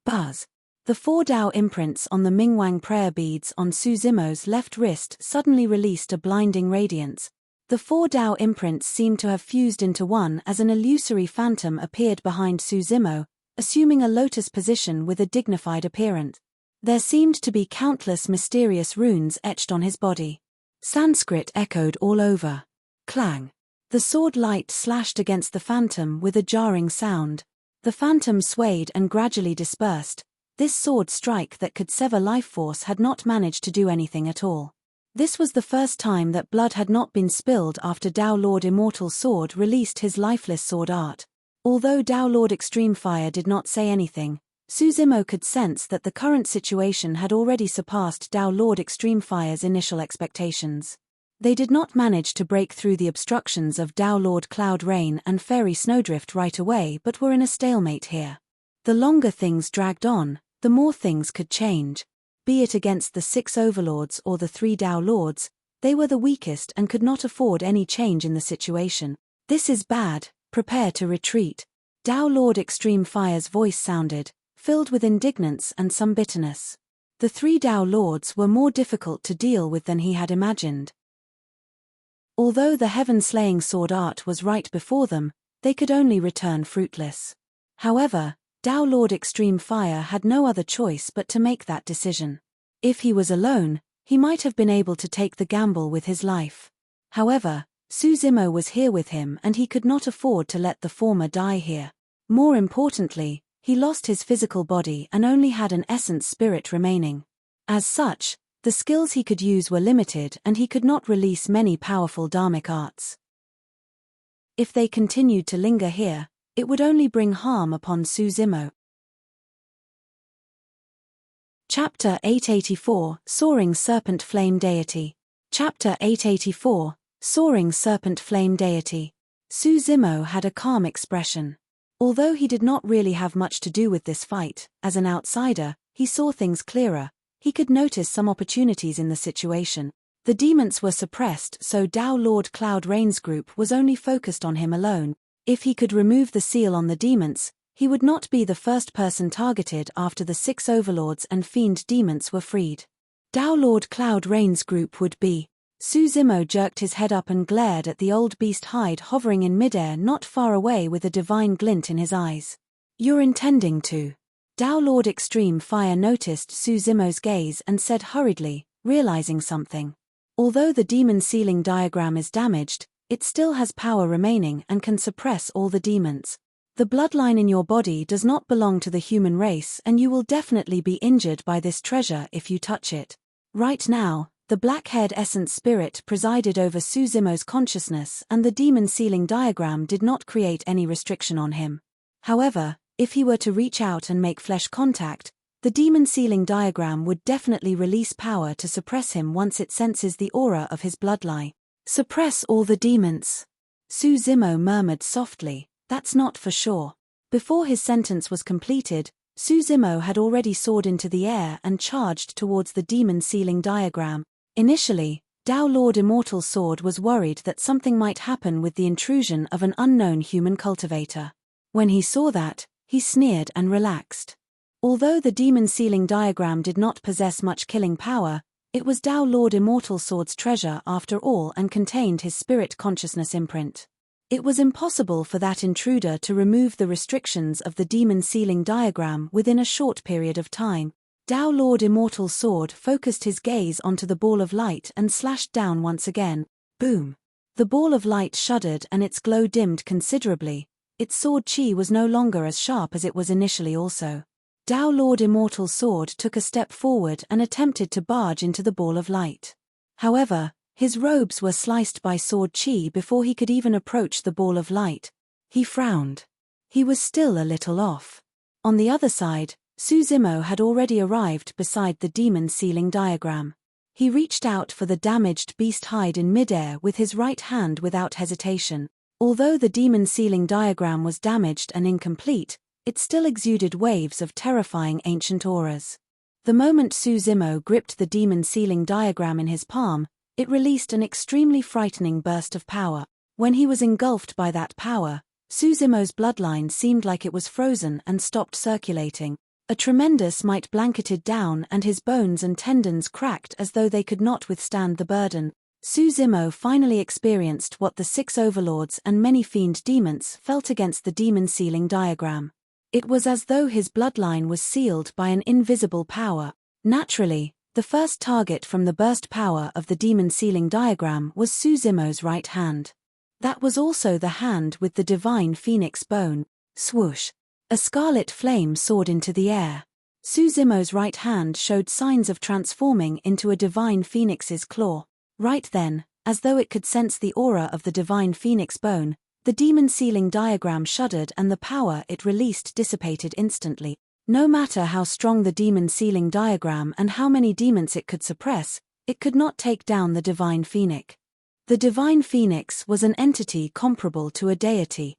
Buzz! The 4 Tao imprints on the Mingwang prayer beads on Su Zimo's left wrist suddenly released a blinding radiance. The 4 Tao imprints seemed to have fused into one as an illusory phantom appeared behind Su Zimo, assuming a lotus position with a dignified appearance. There seemed to be countless mysterious runes etched on his body. Sanskrit echoed all over. Clang! The sword light slashed against the phantom with a jarring sound. The phantom swayed and gradually dispersed. This sword strike that could sever life force had not managed to do anything at all. This was the first time that blood had not been spilled after Tao Lord Immortal Sword released his lifeless sword art. Although Tao Lord Extreme Fire did not say anything, Su Zimo could sense that the current situation had already surpassed Tao Lord Extreme Fire's initial expectations. They did not manage to break through the obstructions of Tao Lord Cloud Rain and Fairy Snowdrift right away, but were in a stalemate here. The longer things dragged on, the more things could change. Be it against the 6 overlords or the 3 Tao Lords, they were the weakest and could not afford any change in the situation. This is bad, prepare to retreat. Tao Lord Extreme Fire's voice sounded, filled with indignance and some bitterness. The 3 Tao Lords were more difficult to deal with than he had imagined. Although the heaven-slaying sword art was right before them, they could only return fruitless. However, Tao Lord Extreme Fire had no other choice but to make that decision. If he was alone, he might have been able to take the gamble with his life. However, Su Zimo was here with him and he could not afford to let the former die here. More importantly, he lost his physical body and only had an essence spirit remaining. As such, the skills he could use were limited and he could not release many powerful dharmic arts. If they continued to linger here, it would only bring harm upon Su Zimo. Chapter 884, Soaring Serpent Flame Deity. Chapter 884, Soaring Serpent Flame Deity. Su Zimo had a calm expression. Although he did not really have much to do with this fight, as an outsider, he saw things clearer. He could notice some opportunities in the situation. The demons were suppressed, so Tao Lord Cloud Rain's group was only focused on him alone. If he could remove the seal on the demons, he would not be the first person targeted after the 6 overlords and fiend demons were freed. Tao Lord Cloud Rain's group would be. Su Zimo jerked his head up and glared at the old beast hide hovering in midair not far away with a divine glint in his eyes. You're intending to. Tao Lord Extreme Fire noticed Su Zimo's gaze and said hurriedly, realizing something. Although the demon sealing diagram is damaged, it still has power remaining and can suppress all the demons. The bloodline in your body does not belong to the human race and you will definitely be injured by this treasure if you touch it. Right now, the black-haired essence spirit presided over Su Zimo's consciousness and the demon sealing diagram did not create any restriction on him. However, if he were to reach out and make flesh contact, the demon sealing diagram would definitely release power to suppress him once it senses the aura of his bloodline. Suppress all the demons. Su Zimo murmured softly, that's not for sure. Before his sentence was completed, Su Zimo had already soared into the air and charged towards the demon sealing diagram. Initially, Tao Lord Immortal's sword was worried that something might happen with the intrusion of an unknown human cultivator. When he saw that, he sneered and relaxed. Although the demon sealing diagram did not possess much killing power, it was Tao Lord Immortal Sword's treasure after all and contained his spirit consciousness imprint. It was impossible for that intruder to remove the restrictions of the demon sealing diagram within a short period of time. Tao Lord Immortal Sword focused his gaze onto the ball of light and slashed down once again. Boom! The ball of light shuddered and its glow dimmed considerably. Its sword chi was no longer as sharp as it was initially also. Tao Lord Immortal Sword took a step forward and attempted to barge into the ball of light. However, his robes were sliced by sword chi before he could even approach the ball of light. He frowned. He was still a little off. On the other side, Su Zimo had already arrived beside the demon sealing diagram. He reached out for the damaged beast hide in midair with his right hand without hesitation. Although the demon sealing diagram was damaged and incomplete, it still exuded waves of terrifying ancient auras. The moment Su Zimo gripped the demon sealing diagram in his palm, it released an extremely frightening burst of power. When he was engulfed by that power, Su Zimo's bloodline seemed like it was frozen and stopped circulating. A tremendous might blanketed down and his bones and tendons cracked as though they could not withstand the burden. Su Zimo finally experienced what the 6 overlords and many fiend demons felt against the demon sealing diagram. It was as though his bloodline was sealed by an invisible power. Naturally, the first target from the burst power of the demon sealing diagram was Su Zimo's right hand. That was also the hand with the divine phoenix bone. Swoosh! A scarlet flame soared into the air. Su Zimo's right hand showed signs of transforming into a divine phoenix's claw. Right then, as though it could sense the aura of the divine phoenix bone, the demon sealing diagram shuddered and the power it released dissipated instantly. No matter how strong the demon sealing diagram and how many demons it could suppress, it could not take down the divine phoenix. The divine phoenix was an entity comparable to a deity.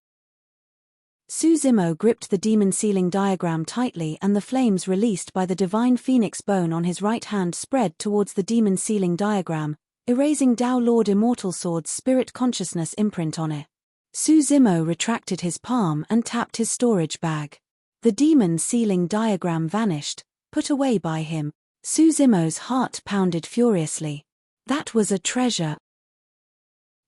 Su Zimo gripped the demon sealing diagram tightly, and the flames released by the divine phoenix bone on his right hand spread towards the demon sealing diagram, erasing Tao Lord Immortal Sword's spirit consciousness imprint on it. Su Zimo retracted his palm and tapped his storage bag. The demon sealing diagram vanished, put away by him. Su Zimo's heart pounded furiously. That was a treasure.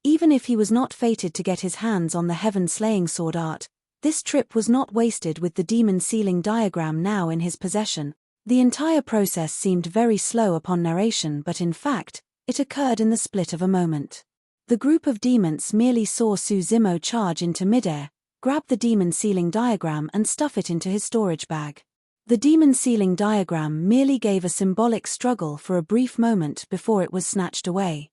Even if he was not fated to get his hands on the heaven-slaying sword art, this trip was not wasted with the demon sealing diagram now in his possession. The entire process seemed very slow upon narration, but in fact, it occurred in the split of a moment. The group of demons merely saw Su Zimo charge into midair, grab the demon sealing diagram and stuff it into his storage bag. The demon sealing diagram merely gave a symbolic struggle for a brief moment before it was snatched away.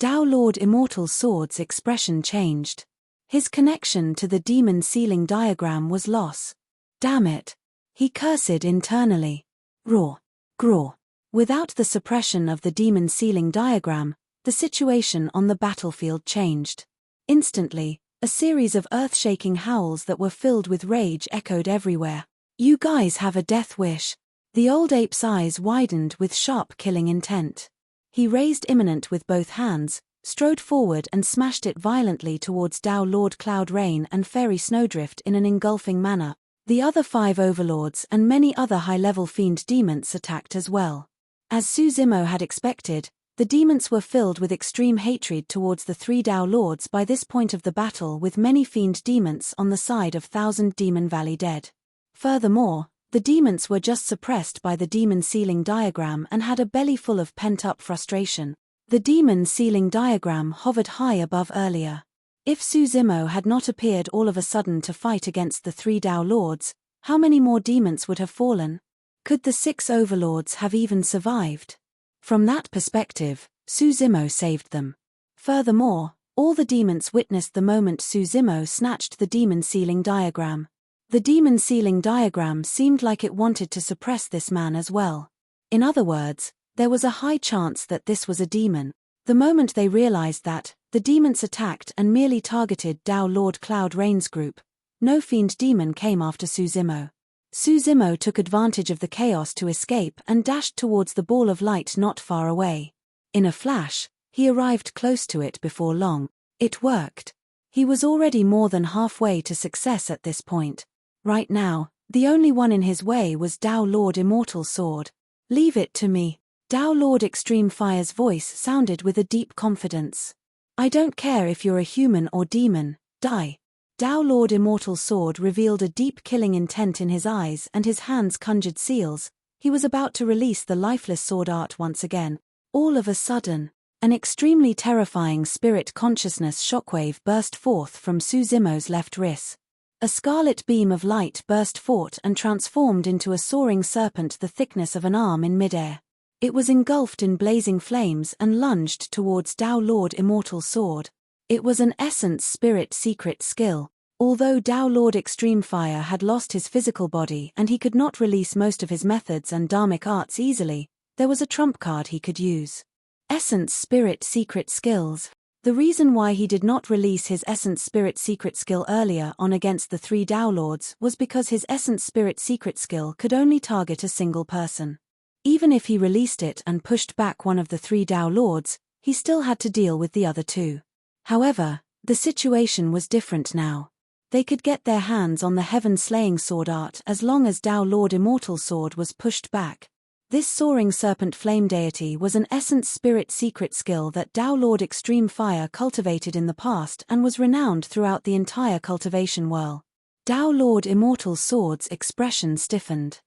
Tao Lord Immortal Sword's expression changed. His connection to the demon sealing diagram was lost. Damn it! He cursed internally. Roar. Graw. Without the suppression of the demon sealing diagram, the situation on the battlefield changed. Instantly, a series of earth-shaking howls that were filled with rage echoed everywhere. You guys have a death wish. The old ape's eyes widened with sharp killing intent. He raised Imminent with both hands, strode forward and smashed it violently towards Tao Lord Cloud Rain and Fairy Snowdrift in an engulfing manner. The other 5 overlords and many other high-level fiend demons attacked as well. As Su Zimo had expected, the demons were filled with extreme hatred towards the 3 Tao Lords by this point of the battle, with many fiend demons on the side of Thousand Demon Valley dead. Furthermore, the demons were just suppressed by the demon sealing diagram and had a belly full of pent-up frustration. The demon sealing diagram hovered high above earlier. If Su Zimo had not appeared all of a sudden to fight against the 3 Tao Lords, how many more demons would have fallen? Could the 6 overlords have even survived? From that perspective, Su Zimo saved them. Furthermore, all the demons witnessed the moment Su Zimo snatched the demon sealing diagram. The demon sealing diagram seemed like it wanted to suppress this man as well. In other words, there was a high chance that this was a demon. The moment they realized that, the demons attacked and merely targeted Tao Lord Cloud Rain's group. No fiend demon came after Su Zimo. Su Zimo took advantage of the chaos to escape and dashed towards the ball of light not far away. In a flash, he arrived close to it before long. It worked. He was already more than halfway to success at this point. Right now, the only one in his way was Tao Lord Immortal Sword. Leave it to me. Tao Lord Extreme Fire's voice sounded with a deep confidence. I don't care if you're a human or demon, die. Tao Lord Immortal Sword revealed a deep killing intent in his eyes and his hands conjured seals. He was about to release the lifeless sword art once again. All of a sudden, an extremely terrifying spirit consciousness shockwave burst forth from Su Zimo's left wrist. A scarlet beam of light burst forth and transformed into a soaring serpent the thickness of an arm in midair. It was engulfed in blazing flames and lunged towards Tao Lord Immortal Sword. It was an Essence Spirit secret skill. Although Tao Lord Extreme Fire had lost his physical body and he could not release most of his methods and dharmic arts easily, there was a trump card he could use. Essence Spirit secret skills. The reason why he did not release his Essence Spirit secret skill earlier on against the 3 Tao Lords was because his Essence Spirit secret skill could only target a single person. Even if he released it and pushed back one of the 3 Tao Lords, he still had to deal with the other 2. However, the situation was different now. They could get their hands on the heaven-slaying sword art as long as Tao Lord Immortal Sword was pushed back. This soaring serpent flame deity was an Essence Spirit secret skill that Tao Lord Extreme Fire cultivated in the past and was renowned throughout the entire cultivation world. Tao Lord Immortal Sword's expression stiffened.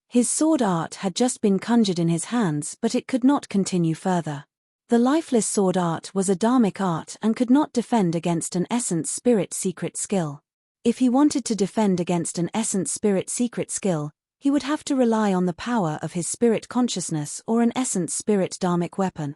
His sword art had just been conjured in his hands, but it could not continue further. The lifeless sword art was a dharmic art and could not defend against an Essence Spirit secret skill. If he wanted to defend against an Essence Spirit secret skill, he would have to rely on the power of his spirit consciousness or an Essence Spirit dharmic weapon.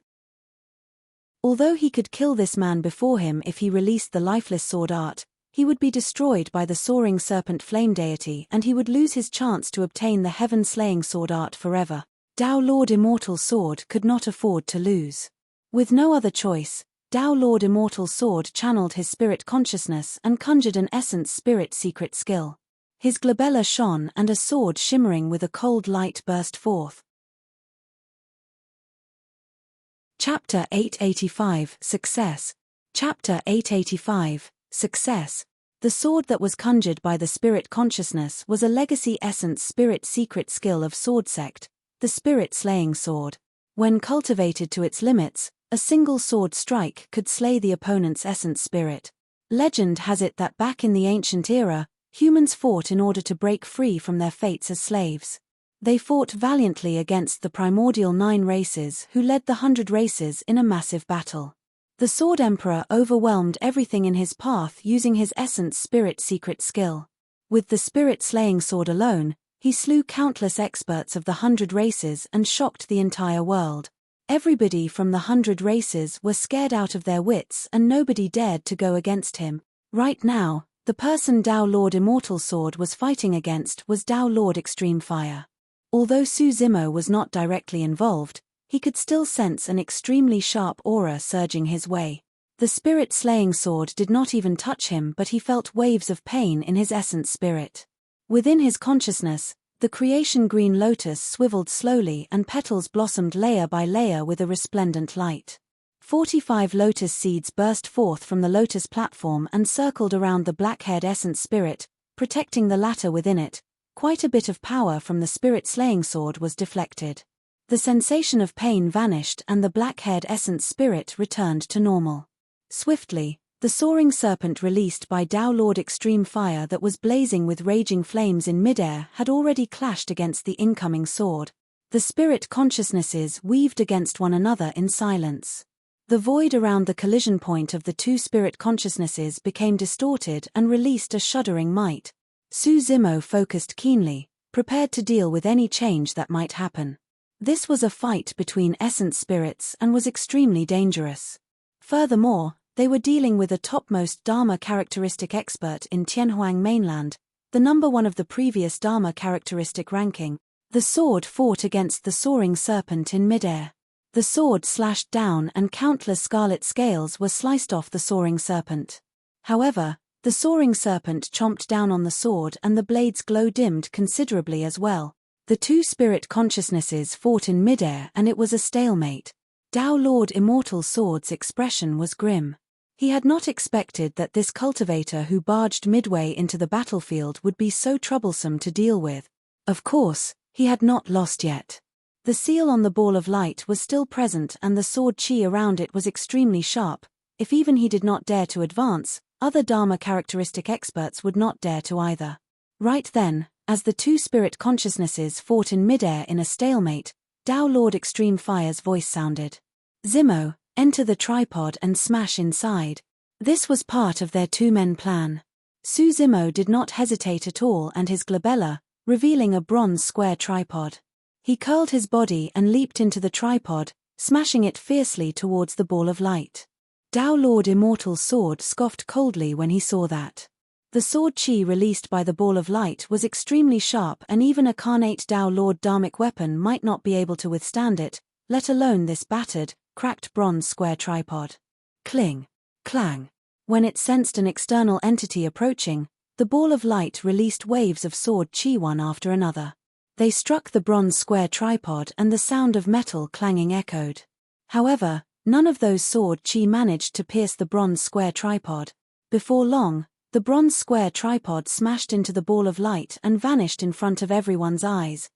Although he could kill this man before him if he released the lifeless sword art, he would be destroyed by the soaring serpent flame deity and he would lose his chance to obtain the heaven-slaying sword art forever. Tao Lord Immortal Sword could not afford to lose. With no other choice, Tao Lord Immortal Sword channeled his spirit consciousness and conjured an essence spirit secret skill. His glabella shone and a sword shimmering with a cold light burst forth. Chapter 885 Success. Chapter 885 Success. The sword that was conjured by the spirit consciousness was a legacy essence spirit secret skill of sword sect, the spirit slaying sword. When cultivated to its limits, a single sword strike could slay the opponent's essence spirit. Legend has it that back in the ancient era, humans fought in order to break free from their fates as slaves. They fought valiantly against the primordial 9 races who led the 100 races in a massive battle. The Sword Emperor overwhelmed everything in his path using his essence spirit secret skill. With the spirit slaying sword alone, he slew countless experts of the 100 races and shocked the entire world. Everybody from the 100 races were scared out of their wits and nobody dared to go against him. Right now, the person Tao Lord Immortal Sword was fighting against was Tao Lord Extreme Fire. Although Su Zimo was not directly involved, he could still sense an extremely sharp aura surging his way. The spirit-slaying sword did not even touch him, but he felt waves of pain in his essence spirit. Within his consciousness, the creation green lotus swiveled slowly and petals blossomed layer by layer with a resplendent light. 45 lotus seeds burst forth from the lotus platform and circled around the black-haired essence spirit, protecting the latter within it. Quite a bit of power from the spirit-slaying sword was deflected. The sensation of pain vanished and the black-haired essence spirit returned to normal. Swiftly, the soaring serpent released by Tao Lord Extreme Fire that was blazing with raging flames in midair had already clashed against the incoming sword. The spirit consciousnesses weaved against one another in silence. The void around the collision point of the two spirit consciousnesses became distorted and released a shuddering might. Su Zimo focused keenly, prepared to deal with any change that might happen. This was a fight between essence spirits and was extremely dangerous. Furthermore, they were dealing with a topmost Dharma characteristic expert in Tianhuang mainland, the number 1 of the previous Dharma characteristic ranking. The sword fought against the soaring serpent in midair. The sword slashed down and countless scarlet scales were sliced off the soaring serpent. However, the soaring serpent chomped down on the sword and the blade's glow dimmed considerably as well. The two spirit consciousnesses fought in midair and it was a stalemate. Tao Lord Immortal Sword's expression was grim. He had not expected that this cultivator who barged midway into the battlefield would be so troublesome to deal with. Of course, he had not lost yet. The seal on the ball of light was still present and the sword chi around it was extremely sharp. If even he did not dare to advance, other Dharma characteristic experts would not dare to either. Right then, as the two spirit consciousnesses fought in midair in a stalemate, Tao Lord Extreme Fire's voice sounded. Zimo, enter the tripod and smash inside. This was part of their two-men plan. Su Zimo did not hesitate at all and his glabella, revealing a bronze square tripod. He curled his body and leaped into the tripod, smashing it fiercely towards the ball of light. Tao Lord Immortal Sword scoffed coldly when he saw that. The sword chi released by the ball of light was extremely sharp and even a carnate Tao Lord Dharmic weapon might not be able to withstand it, let alone this battered, cracked bronze square tripod. Cling. Clang. When it sensed an external entity approaching, the ball of light released waves of sword chi one after another. They struck the bronze square tripod and the sound of metal clanging echoed. However, none of those sword chi managed to pierce the bronze square tripod. Before long, the bronze square tripod smashed into the ball of light and vanished in front of everyone's eyes.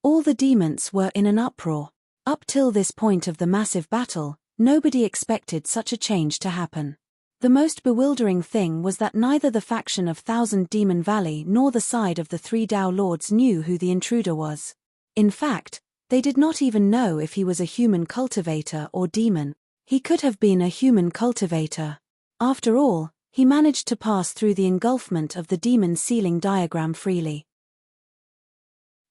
All the demons were in an uproar. Up till this point of the massive battle, nobody expected such a change to happen. The most bewildering thing was that neither the faction of Thousand Demon Valley nor the side of the three Tao Lords knew who the intruder was. In fact, they did not even know if he was a human cultivator or demon. He could have been a human cultivator. After all, he managed to pass through the engulfment of the demon ceiling diagram freely.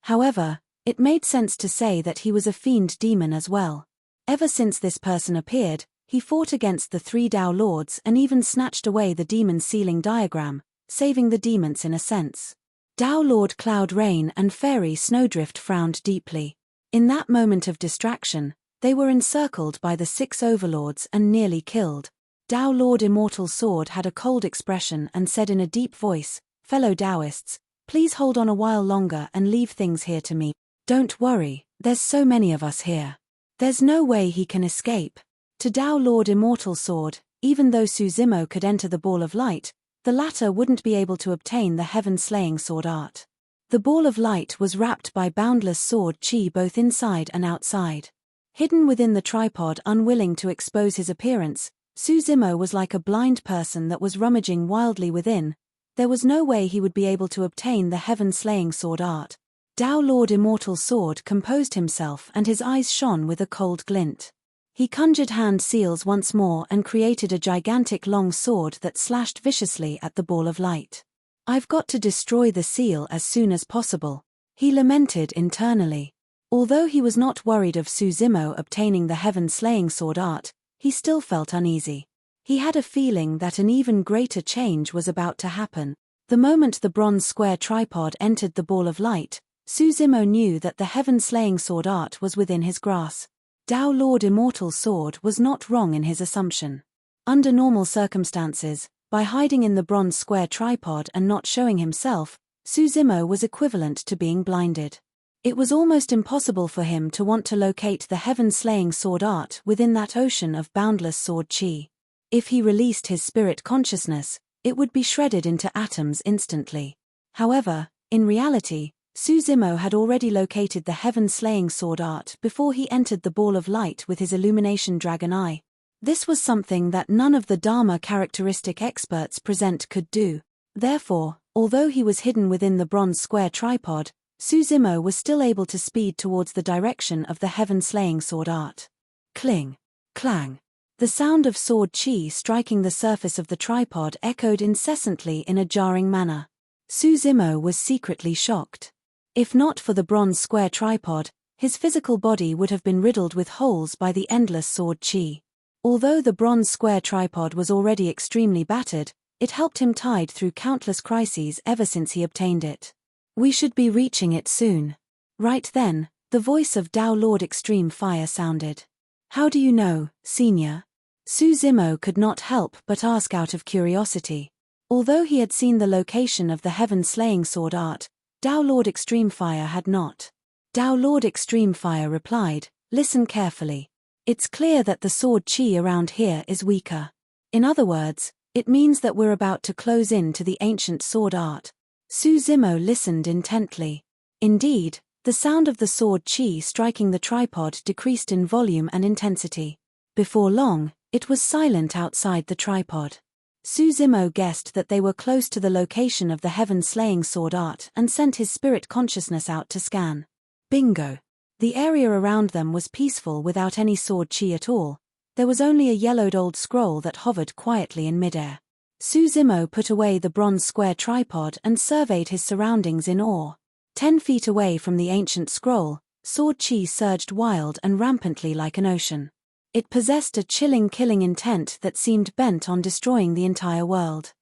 However, it made sense to say that he was a fiend demon as well. Ever since this person appeared, he fought against the three Tao Lords and even snatched away the demon ceiling diagram, saving the demons in a sense. Tao Lord Cloud Rain and Fairy Snowdrift frowned deeply. In that moment of distraction, They were encircled by the 6 overlords and nearly killed. Dao Lord Immortal Sword had a cold expression and said in a deep voice, "Fellow Taoists, please hold on a while longer and leave things here to me. Don't worry, there's so many of us here. There's no way he can escape." To Dao Lord Immortal Sword, even though Su Zimo could enter the Ball of Light, the latter wouldn't be able to obtain the heaven-slaying sword art. The Ball of Light was wrapped by boundless sword chi both inside and outside. Hidden within the tripod, unwilling to expose his appearance, Su Zimo was like a blind person that was rummaging wildly within. There was no way he would be able to obtain the heaven-slaying sword art. Dao Lord Immortal Sword composed himself and his eyes shone with a cold glint. He conjured hand seals once more and created a gigantic long sword that slashed viciously at the Ball of Light. "I've got to destroy the seal as soon as possible," he lamented internally. Although he was not worried of Su Zimo obtaining the heaven-slaying sword art, he still felt uneasy. He had a feeling that an even greater change was about to happen. The moment the bronze square tripod entered the Ball of Light, Su Zimo knew that the heaven-slaying sword art was within his grasp. Dao Lord Immortal Sword was not wrong in his assumption. Under normal circumstances, by hiding in the bronze square tripod and not showing himself, Su Zimo was equivalent to being blinded. It was almost impossible for him to want to locate the heaven-slaying sword art within that ocean of boundless sword chi. If he released his spirit consciousness, it would be shredded into atoms instantly. However, in reality, Su Zimo had already located the heaven-slaying sword art before he entered the Ball of Light with his illumination dragon eye. This was something that none of the Dharma characteristic experts present could do. Therefore, although he was hidden within the bronze square tripod, Su Zimo was still able to speed towards the direction of the heaven-slaying sword art. Cling! Clang! The sound of sword chi striking the surface of the tripod echoed incessantly in a jarring manner. Su Zimo was secretly shocked. If not for the bronze square tripod, his physical body would have been riddled with holes by the endless sword chi. Although the bronze square tripod was already extremely battered, it helped him tide through countless crises ever since he obtained it. "We should be reaching it soon." Right then, the voice of Dao Lord Extreme Fire sounded. "How do you know, Senior?" Su Zimo could not help but ask out of curiosity. Although he had seen the location of the heaven-slaying sword art, Dao Lord Extreme Fire had not. Dao Lord Extreme Fire replied, "Listen carefully. It's clear that the sword chi around here is weaker. In other words, it means that we're about to close in to the ancient sword art." Su Zimo listened intently. Indeed, the sound of the sword chi striking the tripod decreased in volume and intensity. Before long, it was silent outside the tripod. Su Zimo guessed that they were close to the location of the heaven-slaying sword art and sent his spirit consciousness out to scan. Bingo! The area around them was peaceful without any sword chi at all. There was only a yellowed old scroll that hovered quietly in midair. Su Zimo put away the bronze square tripod and surveyed his surroundings in awe. 10 feet away from the ancient scroll, sword chi surged wild and rampantly like an ocean. It possessed a chilling killing intent that seemed bent on destroying the entire world.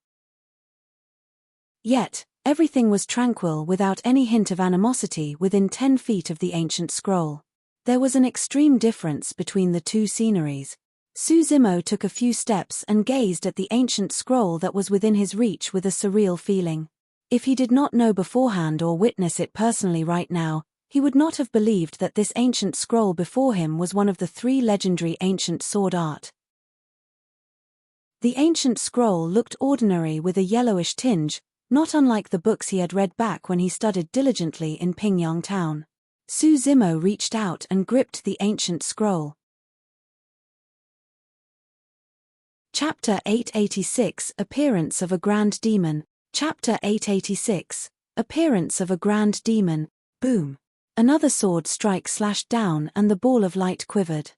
Yet, everything was tranquil without any hint of animosity within 10 feet of the ancient scroll. There was an extreme difference between the two sceneries. Su Zimo took a few steps and gazed at the ancient scroll that was within his reach with a surreal feeling. If he did not know beforehand or witness it personally right now, he would not have believed that this ancient scroll before him was one of the 3 legendary ancient sword art. The ancient scroll looked ordinary with a yellowish tinge, not unlike the books he had read back when he studied diligently in Pingyang town. Su Zimo reached out and gripped the ancient scroll. Chapter 886 Appearance of a Grand Demon. Chapter 886 Appearance of a Grand Demon. Boom! Another sword strike slashed down and the Ball of Light quivered.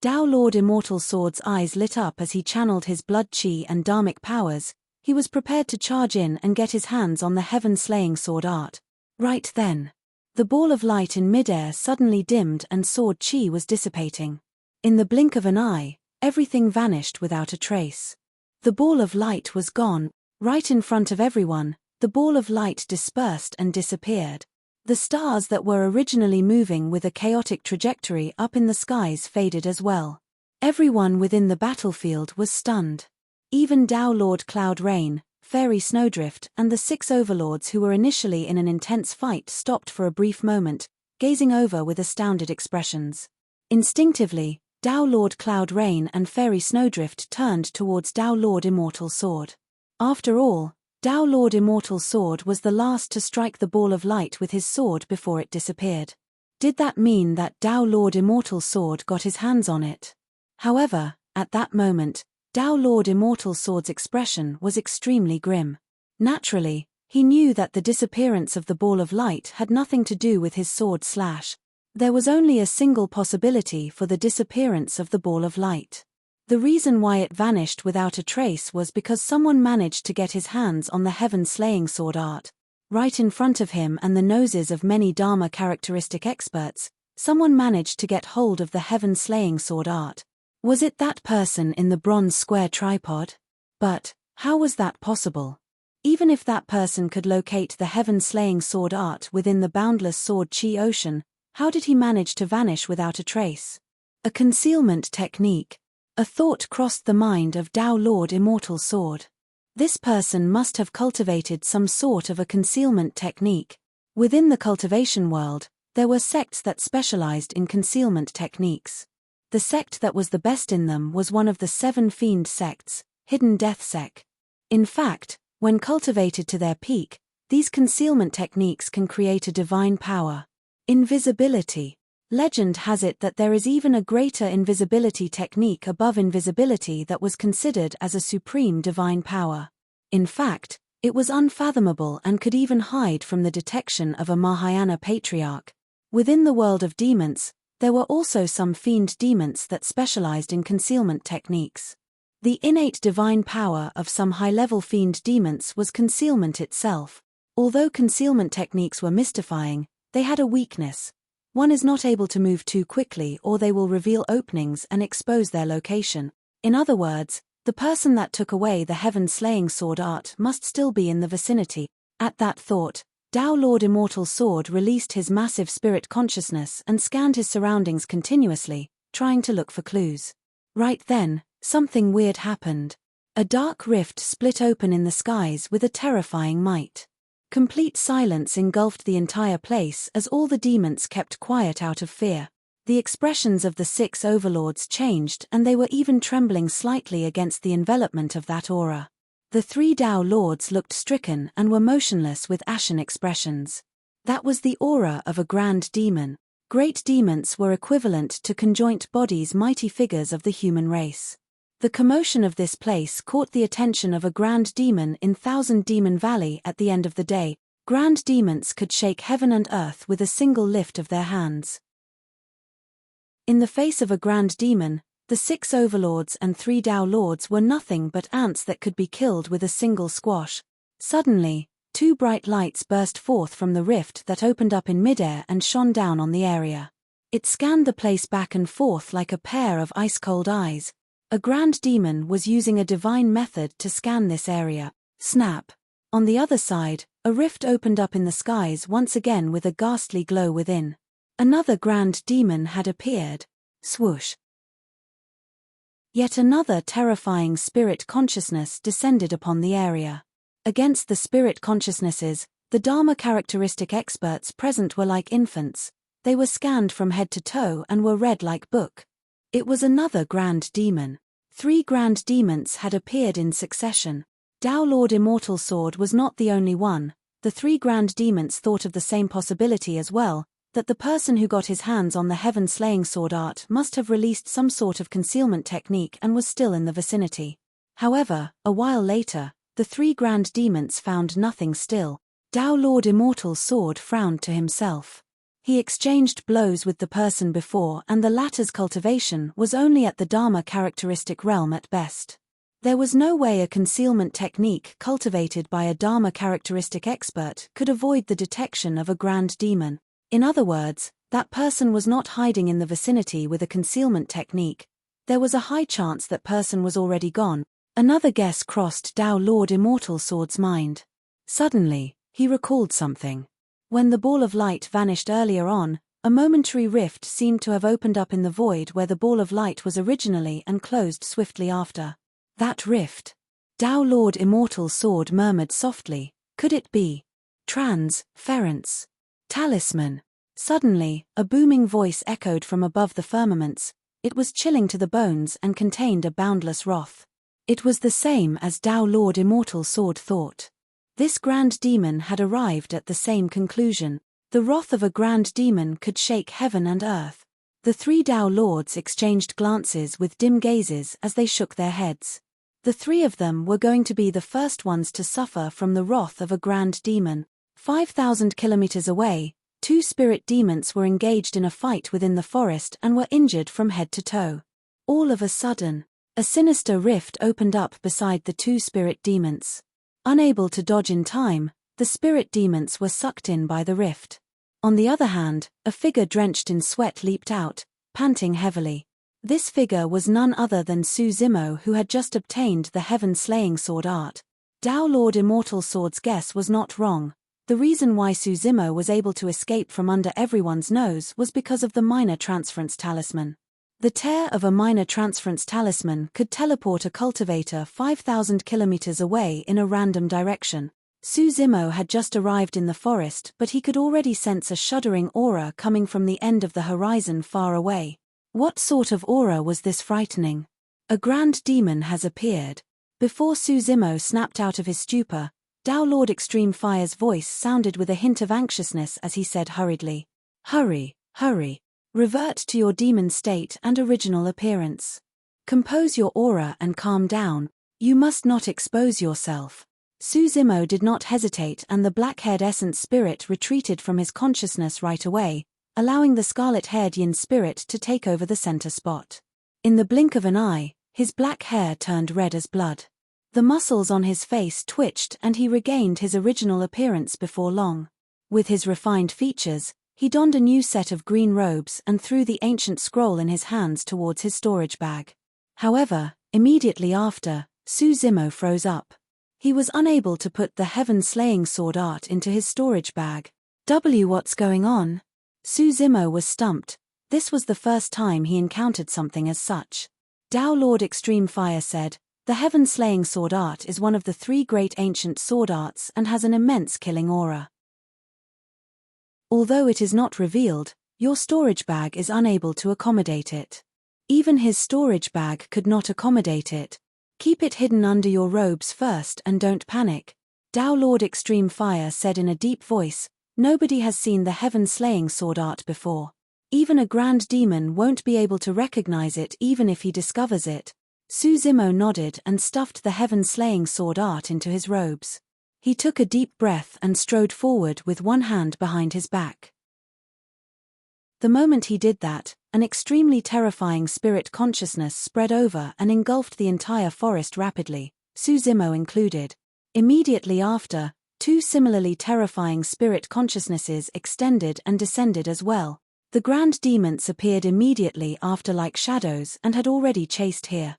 Dao Lord Immortal Sword's eyes lit up as he channeled his blood chi and dharmic powers. He was prepared to charge in and get his hands on the heaven-slaying sword art. Right then, the Ball of Light in midair suddenly dimmed and sword chi was dissipating. In the blink of an eye, everything vanished without a trace. The Ball of Light was gone. Right in front of everyone, the Ball of Light dispersed and disappeared. The stars that were originally moving with a chaotic trajectory up in the skies faded as well. Everyone within the battlefield was stunned. Even Tao Lord Cloud Rain, Fairy Snowdrift, and the 6 overlords who were initially in an intense fight stopped for a brief moment, gazing over with astounded expressions. Instinctively, Tao Lord Cloud Rain and Fairy Snowdrift turned towards Tao Lord Immortal Sword. After all, Tao Lord Immortal Sword was the last to strike the ball of light with his sword before it disappeared. Did that mean that Tao Lord Immortal Sword got his hands on it? However, at that moment, Tao Lord Immortal Sword's expression was extremely grim. Naturally, he knew that the disappearance of the ball of light had nothing to do with his sword slash. There was only a single possibility for the disappearance of the ball of light. The reason why it vanished without a trace was because someone managed to get his hands on the heaven-slaying sword art. Right in front of him and the noses of many Dharma characteristic experts, someone managed to get hold of the heaven-slaying sword art. Was it that person in the bronze square tripod? But, how was that possible? Even if that person could locate the heaven-slaying sword art within the boundless sword chi ocean, how did he manage to vanish without a trace? A concealment technique. A thought crossed the mind of Tao Lord Immortal Sword. This person must have cultivated some sort of a concealment technique. Within the cultivation world, there were sects that specialized in concealment techniques. The sect that was the best in them was one of the 7 fiend sects, Hidden Death Sect. In fact, when cultivated to their peak, these concealment techniques can create a divine power. Invisibility. Legend has it that there is even a greater invisibility technique above invisibility that was considered as a supreme divine power. In fact, it was unfathomable and could even hide from the detection of a Mahayana patriarch. Within the world of demons, there were also some fiend demons that specialized in concealment techniques. The innate divine power of some high-level fiend demons was concealment itself. Although concealment techniques were mystifying, they had a weakness. One is not able to move too quickly or they will reveal openings and expose their location. In other words, the person that took away the heaven-slaying sword art must still be in the vicinity. At that thought, Tao Lord Immortal Sword released his massive spirit consciousness and scanned his surroundings continuously, trying to look for clues. Right then, something weird happened. A dark rift split open in the skies with a terrifying might. Complete silence engulfed the entire place as all the demons kept quiet out of fear. The expressions of the 6 overlords changed and they were even trembling slightly against the envelopment of that aura. The 3 Tao lords looked stricken and were motionless with ashen expressions. That was the aura of a grand demon. Great demons were equivalent to conjoint bodies, mighty figures of the human race. The commotion of this place caught the attention of a grand demon in Thousand Demon Valley. At the end of the day, grand demons could shake heaven and earth with a single lift of their hands. In the face of a grand demon, the 6 overlords and 3 Tao lords were nothing but ants that could be killed with a single squash. Suddenly, 2 bright lights burst forth from the rift that opened up in midair and shone down on the area. It scanned the place back and forth like a pair of ice-cold eyes. A grand demon was using a divine method to scan this area. Snap! On the other side, a rift opened up in the skies once again with a ghastly glow within. Another grand demon had appeared. Swoosh! Yet another terrifying spirit consciousness descended upon the area. Against the spirit consciousnesses, the Dharma characteristic experts present were like infants. They were scanned from head to toe and were read like book. It was another grand demon. 3 grand demons had appeared in succession. Tao Lord Immortal Sword was not the only one. The 3 grand demons thought of the same possibility as well, that the person who got his hands on the heaven-slaying sword art must have released some sort of concealment technique and was still in the vicinity. However, a while later, the 3 grand demons found nothing still. Tao Lord Immortal Sword frowned to himself. He exchanged blows with the person before and the latter's cultivation was only at the Dharma characteristic realm at best. There was no way a concealment technique cultivated by a Dharma characteristic expert could avoid the detection of a grand demon. In other words, that person was not hiding in the vicinity with a concealment technique. There was a high chance that person was already gone. Another guess crossed Tao Lord Immortal Sword's mind. Suddenly, he recalled something. When the ball of light vanished earlier on, a momentary rift seemed to have opened up in the void where the ball of light was originally and closed swiftly after. That rift. Tao Lord Immortal Sword murmured softly, could it be? Transference. Talisman. Suddenly, a booming voice echoed from above the firmaments. It was chilling to the bones and contained a boundless wrath. It was the same as Tao Lord Immortal Sword thought. This grand demon had arrived at the same conclusion. The wrath of a grand demon could shake heaven and earth. The three Tao Lords exchanged glances with dim gazes as they shook their heads. The three of them were going to be the first ones to suffer from the wrath of a grand demon. 5,000 kilometers away, two spirit demons were engaged in a fight within the forest and were injured from head to toe. All of a sudden, a sinister rift opened up beside the two spirit demons. Unable to dodge in time, the spirit demons were sucked in by the rift. On the other hand, a figure drenched in sweat leaped out, panting heavily. This figure was none other than Su Zimo, who had just obtained the heaven-slaying sword art. Tao Lord Immortal Sword's guess was not wrong. The reason why Su Zimo was able to escape from under everyone's nose was because of the minor transference talisman. The tear of a minor transference talisman could teleport a cultivator 5,000 kilometers away in a random direction. Su Zimo had just arrived in the forest, but he could already sense a shuddering aura coming from the end of the horizon far away. What sort of aura was this frightening? A grand demon has appeared. Before Su Zimo snapped out of his stupor, Tao Lord Extreme Fire's voice sounded with a hint of anxiousness as he said hurriedly, "Hurry, hurry. Revert to your demon state and original appearance. Compose your aura and calm down. You must not expose yourself." Su Zimo did not hesitate, and the black-haired essence spirit retreated from his consciousness right away, allowing the scarlet-haired yin spirit to take over the center spot. In the blink of an eye, his black hair turned red as blood. The muscles on his face twitched and he regained his original appearance before long. With his refined features, he donned a new set of green robes and threw the ancient scroll in his hands towards his storage bag. However, immediately after, Su Zimo froze up. He was unable to put the heaven-slaying sword art into his storage bag. What's going on? Su Zimo was stumped. This was the first time he encountered something as such. Tao Lord Extreme Fire said, "The heaven-slaying sword art is one of the three great ancient sword arts and has an immense killing aura. Although it is not revealed, your storage bag is unable to accommodate it." Even his storage bag could not accommodate it. "Keep it hidden under your robes first and don't panic," Tao Lord Extreme Fire said in a deep voice. "Nobody has seen the heaven-slaying sword art before. Even a grand demon won't be able to recognize it even if he discovers it." Su Zimo nodded and stuffed the heaven-slaying sword art into his robes. He took a deep breath and strode forward with one hand behind his back. The moment he did that, an extremely terrifying spirit consciousness spread over and engulfed the entire forest rapidly, Su Zimo included. Immediately after, two similarly terrifying spirit consciousnesses extended and descended as well. The grand demons appeared immediately after like shadows and had already chased here.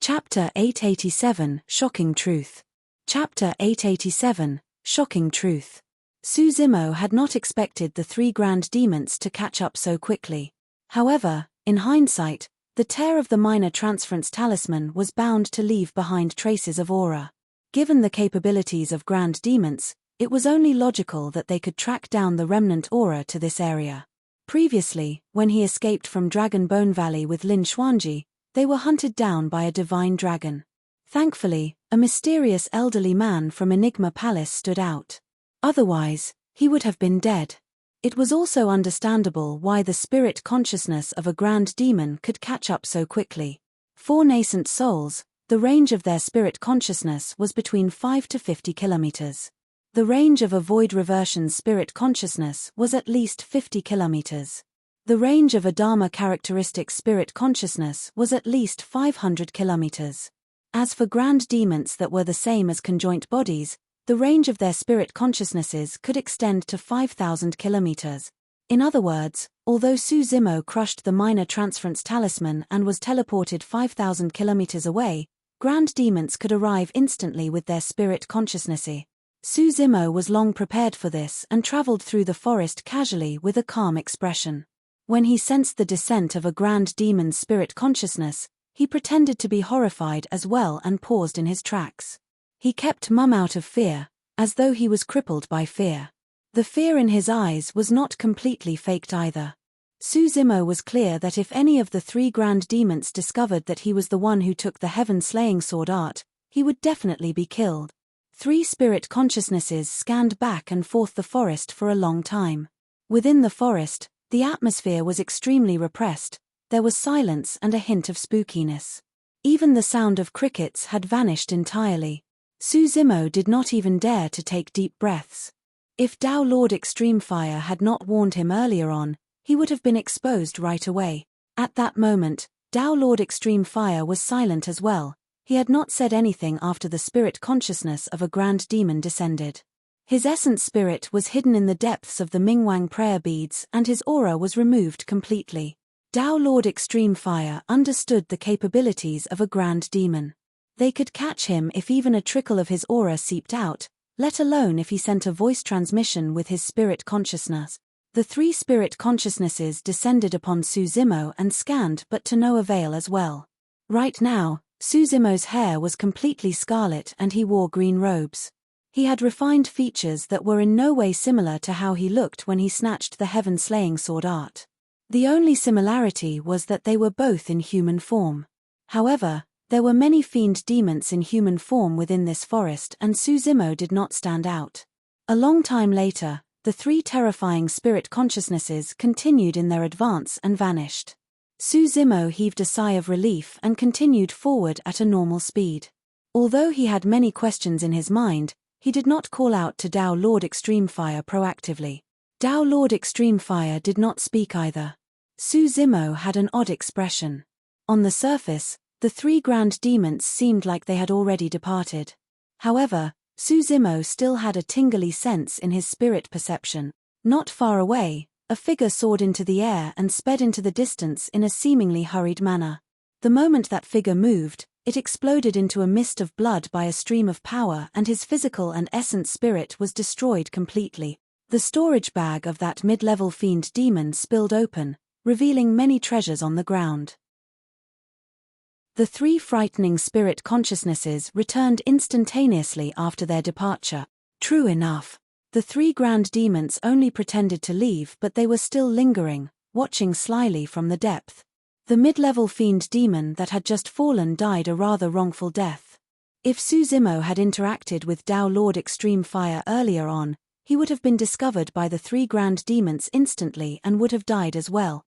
Chapter 887, Shocking Truth. Chapter 887, Shocking Truth. Su Zimo had not expected the three grand demons to catch up so quickly. However, in hindsight, the tear of the minor transference talisman was bound to leave behind traces of aura. Given the capabilities of grand demons, it was only logical that they could track down the remnant aura to this area. Previously, when he escaped from Dragon Bone Valley with Lin Xuanji, they were hunted down by a divine dragon. Thankfully, a mysterious elderly man from Enigma Palace stood out. Otherwise, he would have been dead. It was also understandable why the spirit consciousness of a grand demon could catch up so quickly. For nascent souls, the range of their spirit consciousness was between 5 to 50 kilometers. The range of a void reversion's spirit consciousness was at least 50 kilometers. The range of a Dharma characteristic spirit consciousness was at least 500 kilometers. As for grand demons that were the same as conjoint bodies, the range of their spirit consciousnesses could extend to 5,000 kilometers. In other words, although Su Zimo crushed the minor transference talisman and was teleported 5,000 kilometers away, grand demons could arrive instantly with their spirit consciousnesses. Su Zimo was long prepared for this and traveled through the forest casually with a calm expression. When he sensed the descent of a grand demon's spirit consciousness, he pretended to be horrified as well and paused in his tracks. He kept mum out of fear, as though he was crippled by fear. The fear in his eyes was not completely faked either. Su Zimo was clear that if any of the 3 grand demons discovered that he was the one who took the heaven-slaying sword art, he would definitely be killed. 3 spirit consciousnesses scanned back and forth the forest for a long time. Within the forest, the atmosphere was extremely repressed. There was silence and a hint of spookiness. Even the sound of crickets had vanished entirely. Su Zimo did not even dare to take deep breaths. If Dao Lord Extreme Fire had not warned him earlier on, he would have been exposed right away. At that moment, Dao Lord Extreme Fire was silent as well. He had not said anything after the spirit consciousness of a grand demon descended. His essence spirit was hidden in the depths of the Mingwang prayer beads and his aura was removed completely. Dao Lord Extreme Fire understood the capabilities of a grand demon. They could catch him if even a trickle of his aura seeped out, let alone if he sent a voice transmission with his spirit consciousness. The 3 spirit consciousnesses descended upon Su Zimo and scanned but to no avail as well. Right now, Su Zimo's hair was completely scarlet and he wore green robes. He had refined features that were in no way similar to how he looked when he snatched the heaven-slaying sword art. The only similarity was that they were both in human form. However, there were many fiend demons in human form within this forest and Su Zimo did not stand out. A long time later, the 3 terrifying spirit consciousnesses continued in their advance and vanished. Su Zimo heaved a sigh of relief and continued forward at a normal speed. Although he had many questions in his mind, he did not call out to Dao Lord Extreme Fire proactively. Dao Lord Extreme Fire did not speak either. Su Zimo had an odd expression. On the surface, the 3 grand demons seemed like they had already departed. However, Su Zimo still had a tingly sense in his spirit perception. Not far away, a figure soared into the air and sped into the distance in a seemingly hurried manner. The moment that figure moved, it exploded into a mist of blood by a stream of power and his physical and essence spirit was destroyed completely. The storage bag of that mid-level fiend demon spilled open, revealing many treasures on the ground. The 3 frightening spirit consciousnesses returned instantaneously after their departure. True enough, the 3 grand demons only pretended to leave but they were still lingering, watching slyly from the depth. The mid-level fiend demon that had just fallen died a rather wrongful death. If Su Zimo had interacted with Dao Lord Extreme Fire earlier on, he would have been discovered by the 3 grand demons instantly and would have died as well.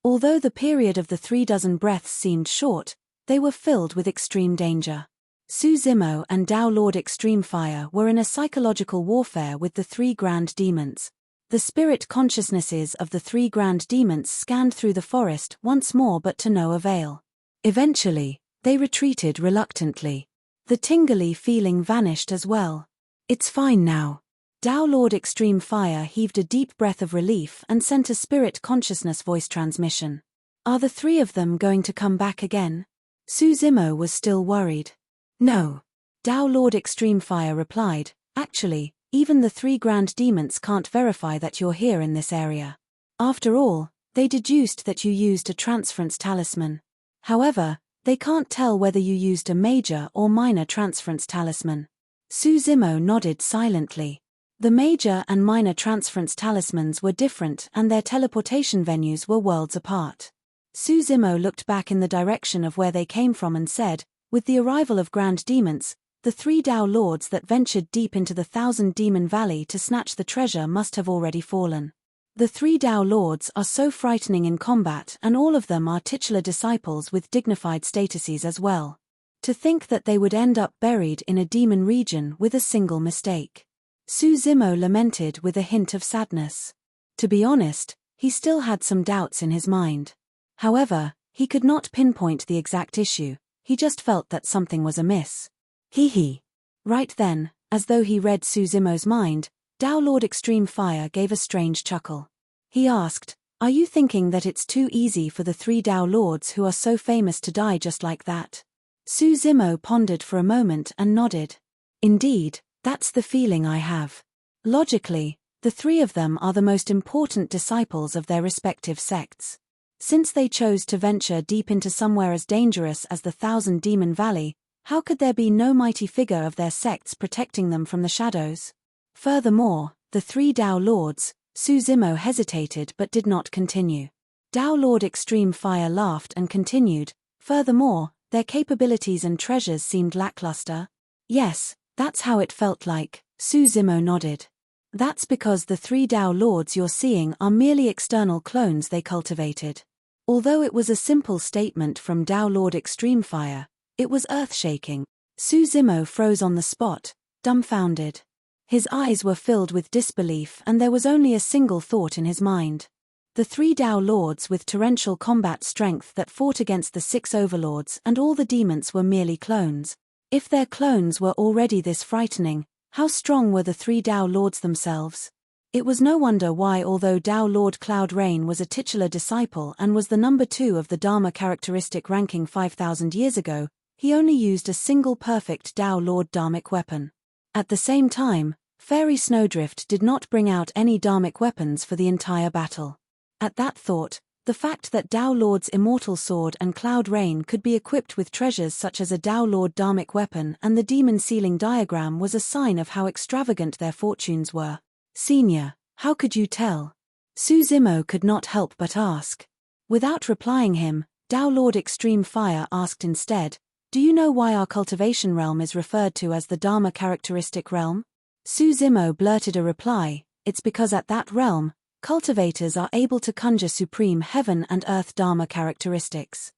Although the period of the 36 breaths seemed short, they were filled with extreme danger. Su Zimo and Dao Lord Extreme Fire were in a psychological warfare with the 3 grand demons. The spirit consciousnesses of the 3 grand demons scanned through the forest once more but to no avail. Eventually, they retreated reluctantly. The tingly feeling vanished as well. It's fine now. Dao Lord Extreme Fire heaved a deep breath of relief and sent a spirit consciousness voice transmission. Are the 3 of them going to come back again? Su Zimo was still worried. No. Dao Lord Extreme Fire replied, actually, even the 3 grand demons can't verify that you're here in this area. After all, they deduced that you used a transference talisman. However, they can't tell whether you used a major or minor transference talisman. Su Zimo nodded silently. The major and minor transference talismans were different and their teleportation venues were worlds apart. Su Zimo looked back in the direction of where they came from and said, with the arrival of grand demons, the 3 Dao Lords that ventured deep into the 1000 Demon Valley to snatch the treasure must have already fallen. The 3 Dao Lords are so frightening in combat and all of them are titular disciples with dignified statuses as well. To think that they would end up buried in a demon region with a single mistake. Su Zimo lamented with a hint of sadness. To be honest, he still had some doubts in his mind. However, he could not pinpoint the exact issue, he just felt that something was amiss. Hee. Right then, as though he read Su Zimo's mind, Dao Lord Extreme Fire gave a strange chuckle. He asked, are you thinking that it's too easy for the 3 Dao Lords who are so famous to die just like that? Su Zimo pondered for a moment and nodded. Indeed, that's the feeling I have. Logically, the three of them are the most important disciples of their respective sects. Since they chose to venture deep into somewhere as dangerous as the Thousand Demon Valley, how could there be no mighty figure of their sects protecting them from the shadows? Furthermore, the three Tao Lords, Su Zimo hesitated but did not continue. Tao Lord Extreme Fire laughed and continued, furthermore, their capabilities and treasures seemed lackluster. Yes, that's how it felt like, Su Zimo nodded. That's because the three Tao Lords you're seeing are merely external clones they cultivated. Although it was a simple statement from Tao Lord Extreme Fire, it was earth-shaking. Su Zimo froze on the spot, dumbfounded. His eyes were filled with disbelief and there was only a single thought in his mind. The three Tao Lords with torrential combat strength that fought against the six overlords and all the demons were merely clones. If their clones were already this frightening, how strong were the three Tao Lords themselves? It was no wonder why, although Tao Lord Cloud Rain was a titular disciple and was the number 2 of the Dharma characteristic ranking 5,000 years ago, he only used a single perfect Tao Lord Dharmic weapon. At the same time, Fairy Snowdrift did not bring out any Dharmic weapons for the entire battle. At that thought, the fact that Tao Lord's Immortal Sword and Cloud Rain could be equipped with treasures such as a Tao Lord Dharmic weapon and the demon sealing diagram was a sign of how extravagant their fortunes were. Senior, how could you tell? Su Zimo could not help but ask. Without replying him, Tao Lord Extreme Fire asked instead, do you know why our cultivation realm is referred to as the Dharma characteristic realm? Su Zimo blurted a reply, it's because at that realm, cultivators are able to conjure supreme heaven and earth Dharma characteristics.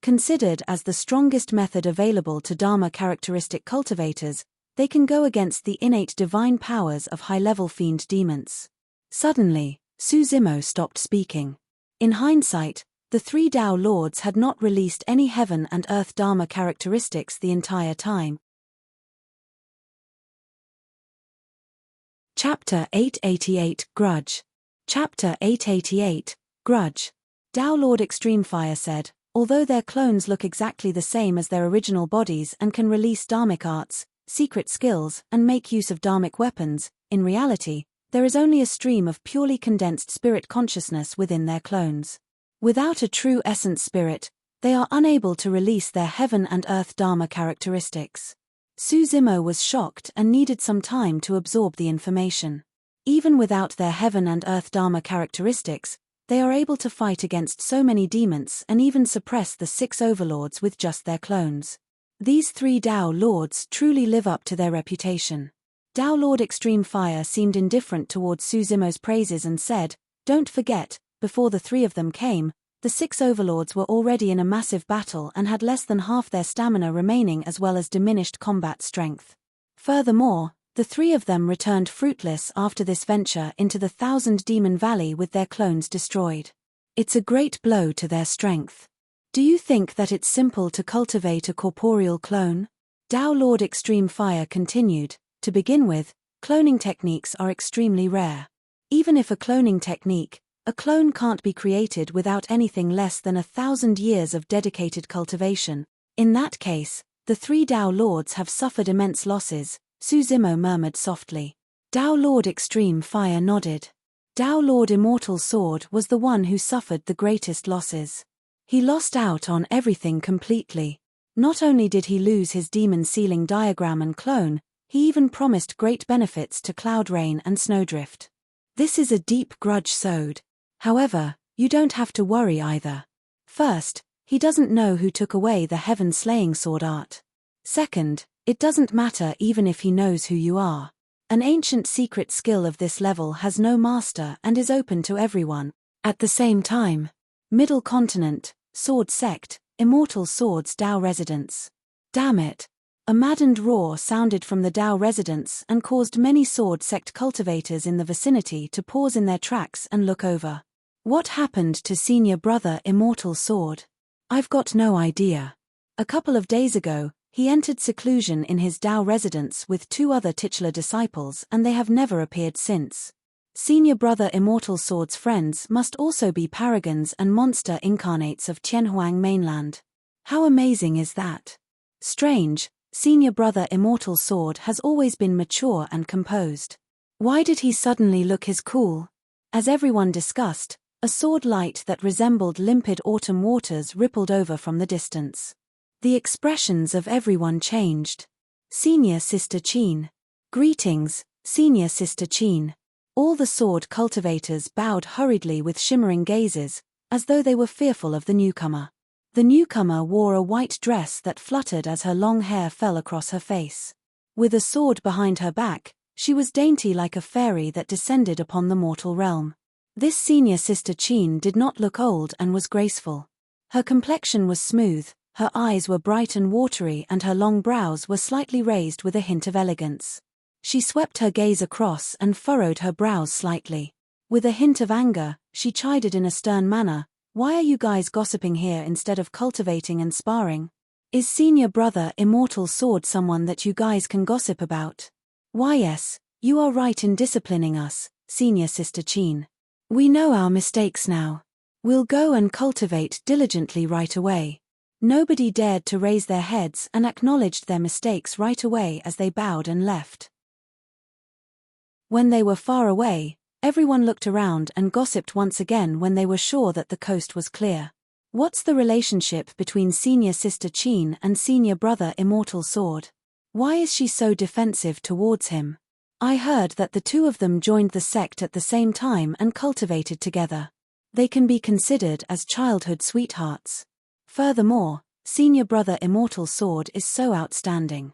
Considered as the strongest method available to Dharma characteristic cultivators, they can go against the innate divine powers of high-level fiend demons. Suddenly, Su Zimo stopped speaking. In hindsight, the three Tao Lords had not released any heaven and earth Dharma characteristics the entire time. Chapter 888, Grudge. Chapter 888, Grudge. Tao Lord Extreme Fire said, although their clones look exactly the same as their original bodies and can release Dharmic arts, secret skills, and make use of Dharmic weapons, in reality, there is only a stream of purely condensed spirit consciousness within their clones. Without a true essence spirit, they are unable to release their heaven and earth Dharma characteristics. Su Zimo was shocked and needed some time to absorb the information. Even without their heaven and earth Dharma characteristics, they are able to fight against so many demons and even suppress the 6 overlords with just their clones. These 3 Tao Lords truly live up to their reputation. Tao Lord Extreme Fire seemed indifferent towards Su Zimo's praises and said, don't forget, before the 3 of them came, the 6 overlords were already in a massive battle and had less than half their stamina remaining as well as diminished combat strength. Furthermore, the 3 of them returned fruitless after this venture into the Thousand Demon Valley with their clones destroyed. It's a great blow to their strength. Do you think that it's simple to cultivate a corporeal clone? Tao Lord Extreme Fire continued, to begin with, cloning techniques are extremely rare. Even if a cloning technique, a clone can't be created without anything less than 1,000 years of dedicated cultivation. In that case, the 3 Tao Lords have suffered immense losses, Su Zimo murmured softly. Tao Lord Extreme Fire nodded. Tao Lord Immortal Sword was the one who suffered the greatest losses. He lost out on everything completely. Not only did he lose his demon sealing diagram and clone, he even promised great benefits to Cloud Rain and Snowdrift. This is a deep grudge sowed. However, you don't have to worry either. First, he doesn't know who took away the heaven-slaying sword art. Second, it doesn't matter even if he knows who you are. An ancient secret skill of this level has no master and is open to everyone. At the same time, Middle Continent, Sword Sect, Immortal Swords Tao Residence. Damn it. A maddened roar sounded from the Tao residence and caused many Sword Sect cultivators in the vicinity to pause in their tracks and look over. What happened to senior brother Immortal Sword? I've got no idea. A couple of days ago, he entered seclusion in his Tao residence with 2 other titular disciples and they have never appeared since. Senior brother Immortal Sword's friends must also be paragons and monster incarnates of Tianhuang mainland. How amazing is that? Strange, Senior brother Immortal Sword has always been mature and composed. Why did he suddenly look his cool? As everyone discussed, a sword light that resembled limpid autumn waters rippled over from the distance. The expressions of everyone changed. Senior Sister Chin. Greetings, Senior Sister Chin. All the sword cultivators bowed hurriedly with shimmering gazes, as though they were fearful of the newcomer. The newcomer wore a white dress that fluttered as her long hair fell across her face. With a sword behind her back, she was dainty like a fairy that descended upon the mortal realm. This Senior Sister Chin did not look old and was graceful. Her complexion was smooth, her eyes were bright and watery, and her long brows were slightly raised with a hint of elegance. She swept her gaze across and furrowed her brows slightly. With a hint of anger, she chided in a stern manner, "Why are you guys gossiping here instead of cultivating and sparring? Is Senior Brother Immortal Sword someone that you guys can gossip about?" "Why yes, you are right in disciplining us, Senior Sister Chin. We know our mistakes now. We'll go and cultivate diligently right away." Nobody dared to raise their heads and acknowledged their mistakes right away as they bowed and left. When they were far away, everyone looked around and gossiped once again when they were sure that the coast was clear. What's the relationship between Senior Sister Chin and Senior Brother Immortal Sword? Why is she so defensive towards him? I heard that the two of them joined the sect at the same time and cultivated together. They can be considered as childhood sweethearts. Furthermore, Senior Brother Immortal Sword is so outstanding.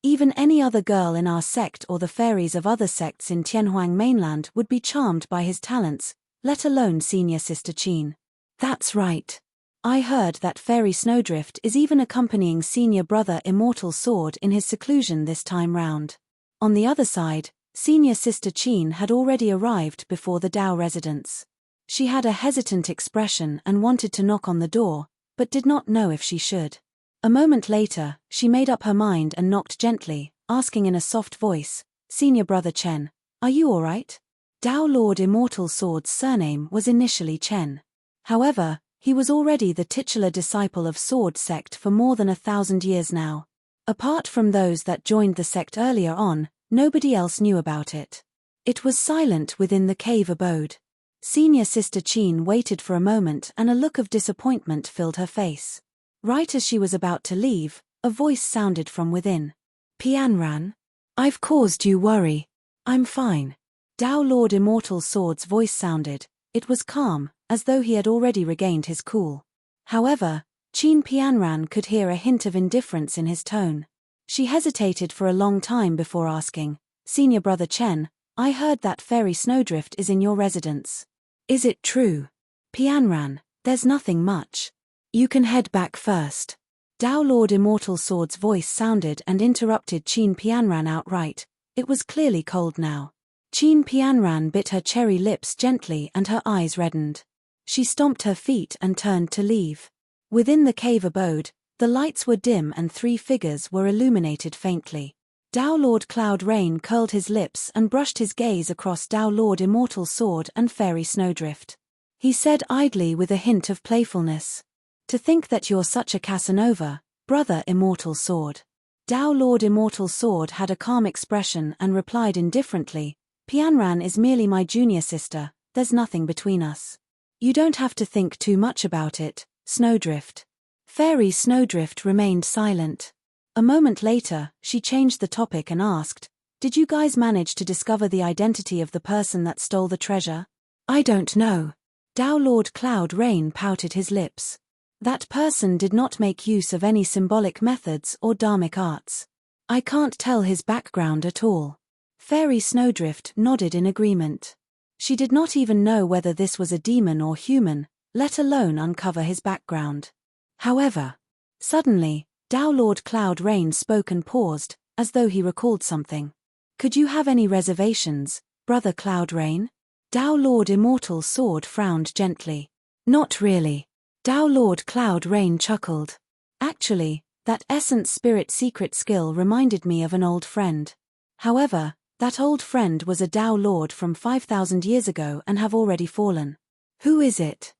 Even any other girl in our sect or the fairies of other sects in Tianhuang mainland would be charmed by his talents, let alone Senior Sister Chin. That's right. I heard that Fairy Snowdrift is even accompanying Senior Brother Immortal Sword in his seclusion this time round. On the other side, Senior Sister Chin had already arrived before the Dao residence. She had a hesitant expression and wanted to knock on the door, but did not know if she should. A moment later, she made up her mind and knocked gently, asking in a soft voice, "Senior Brother Chen, are you all right?" Dao Lord Immortal Sword's surname was initially Chen. However, he was already the titular disciple of Sword Sect for more than 1,000 years now. Apart from those that joined the sect earlier on, nobody else knew about it. It was silent within the cave abode. Senior Sister Chin waited for a moment and a look of disappointment filled her face. Right as she was about to leave, a voice sounded from within. "Pianran? I've caused you worry. I'm fine." Dao Lord Immortal Sword's voice sounded. It was calm, as though he had already regained his cool. However, Chin Pianran could hear a hint of indifference in his tone. She hesitated for a long time before asking, "Senior Brother Chen, I heard that Fairy Snowdrift is in your residence. Is it true?" "Pianran, there's nothing much. You can head back first." Dao Lord Immortal Sword's voice sounded and interrupted Chin Pianran outright. It was clearly cold now. Chin Pianran bit her cherry lips gently and her eyes reddened. She stomped her feet and turned to leave. Within the cave abode, the lights were dim and 3 figures were illuminated faintly. Dao Lord Cloud Rain curled his lips and brushed his gaze across Dao Lord Immortal Sword and Fairy Snowdrift. He said idly with a hint of playfulness, "To think that you're such a Casanova, Brother Immortal Sword." Dao Lord Immortal Sword had a calm expression and replied indifferently, "Pianran is merely my junior sister, there's nothing between us. You don't have to think too much about it, Snowdrift." Fairy Snowdrift remained silent. A moment later, she changed the topic and asked, "Did you guys manage to discover the identity of the person that stole the treasure?" "I don't know." Dao Lord Cloud Rain pouted his lips. "That person did not make use of any symbolic methods or dharmic arts. I can't tell his background at all." Fairy Snowdrift nodded in agreement. She did not even know whether this was a demon or human, let alone uncover his background. However, suddenly, Dao Lord Cloud Rain spoke and paused, as though he recalled something. "Could you have any reservations, Brother Cloud Rain?" Dao Lord Immortal Sword frowned gently. "Not really." Dao Lord Cloud Rain chuckled. "Actually, that Essence Spirit secret skill reminded me of an old friend. However, that old friend was a Dao Lord from 5,000 years ago and have already fallen." "Who is it?"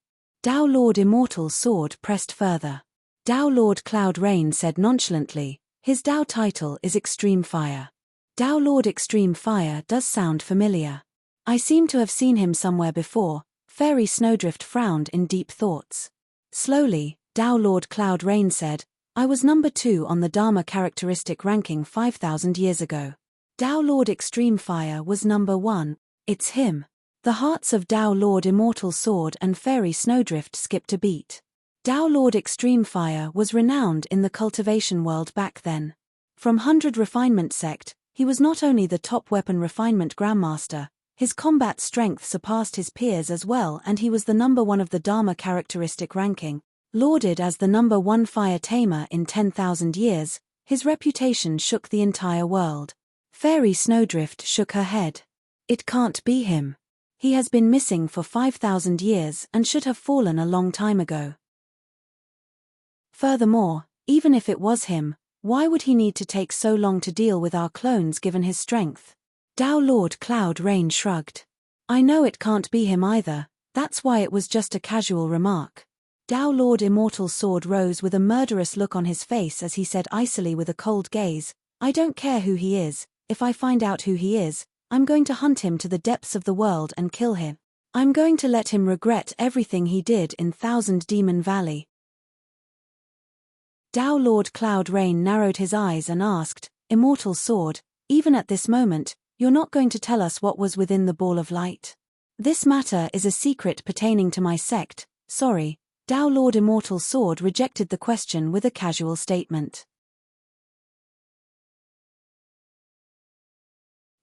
Dao Lord Immortal Sword pressed further. Tao Lord Cloud Rain said nonchalantly, his Tao title is Extreme Fire. Tao Lord Extreme Fire does sound familiar. I seem to have seen him somewhere before. Fairy Snowdrift frowned in deep thoughts. Slowly, Tao Lord Cloud Rain said, I was number 2 on the Dharma characteristic ranking 5,000 years ago. Tao Lord Extreme Fire was number 1. It's him. The hearts of Tao Lord Immortal Sword and Fairy Snowdrift skipped a beat. Tao Lord Extreme Fire was renowned in the cultivation world back then. From 100 Refinement Sect, he was not only the top weapon refinement grandmaster, his combat strength surpassed his peers as well, and he was the number 1 of the Dharma characteristic ranking. Lauded as the number 1 fire tamer in 10,000 years, his reputation shook the entire world. Fairy Snowdrift shook her head. It can't be him. He has been missing for 5,000 years and should have fallen a long time ago. Furthermore, even if it was him, why would he need to take so long to deal with our clones given his strength? Tao Lord Cloud Rain shrugged. I know it can't be him either, that's why it was just a casual remark. Tao Lord Immortal Sword rose with a murderous look on his face as he said icily with a cold gaze, I don't care who he is, if I find out who he is, I'm going to hunt him to the depths of the world and kill him. I'm going to let him regret everything he did in Thousand Demon Valley. Tao Lord Cloud Rain narrowed his eyes and asked, Immortal Sword, even at this moment, you're not going to tell us what was within the ball of light? This matter is a secret pertaining to my sect, sorry. Tao Lord Immortal Sword rejected the question with a casual statement.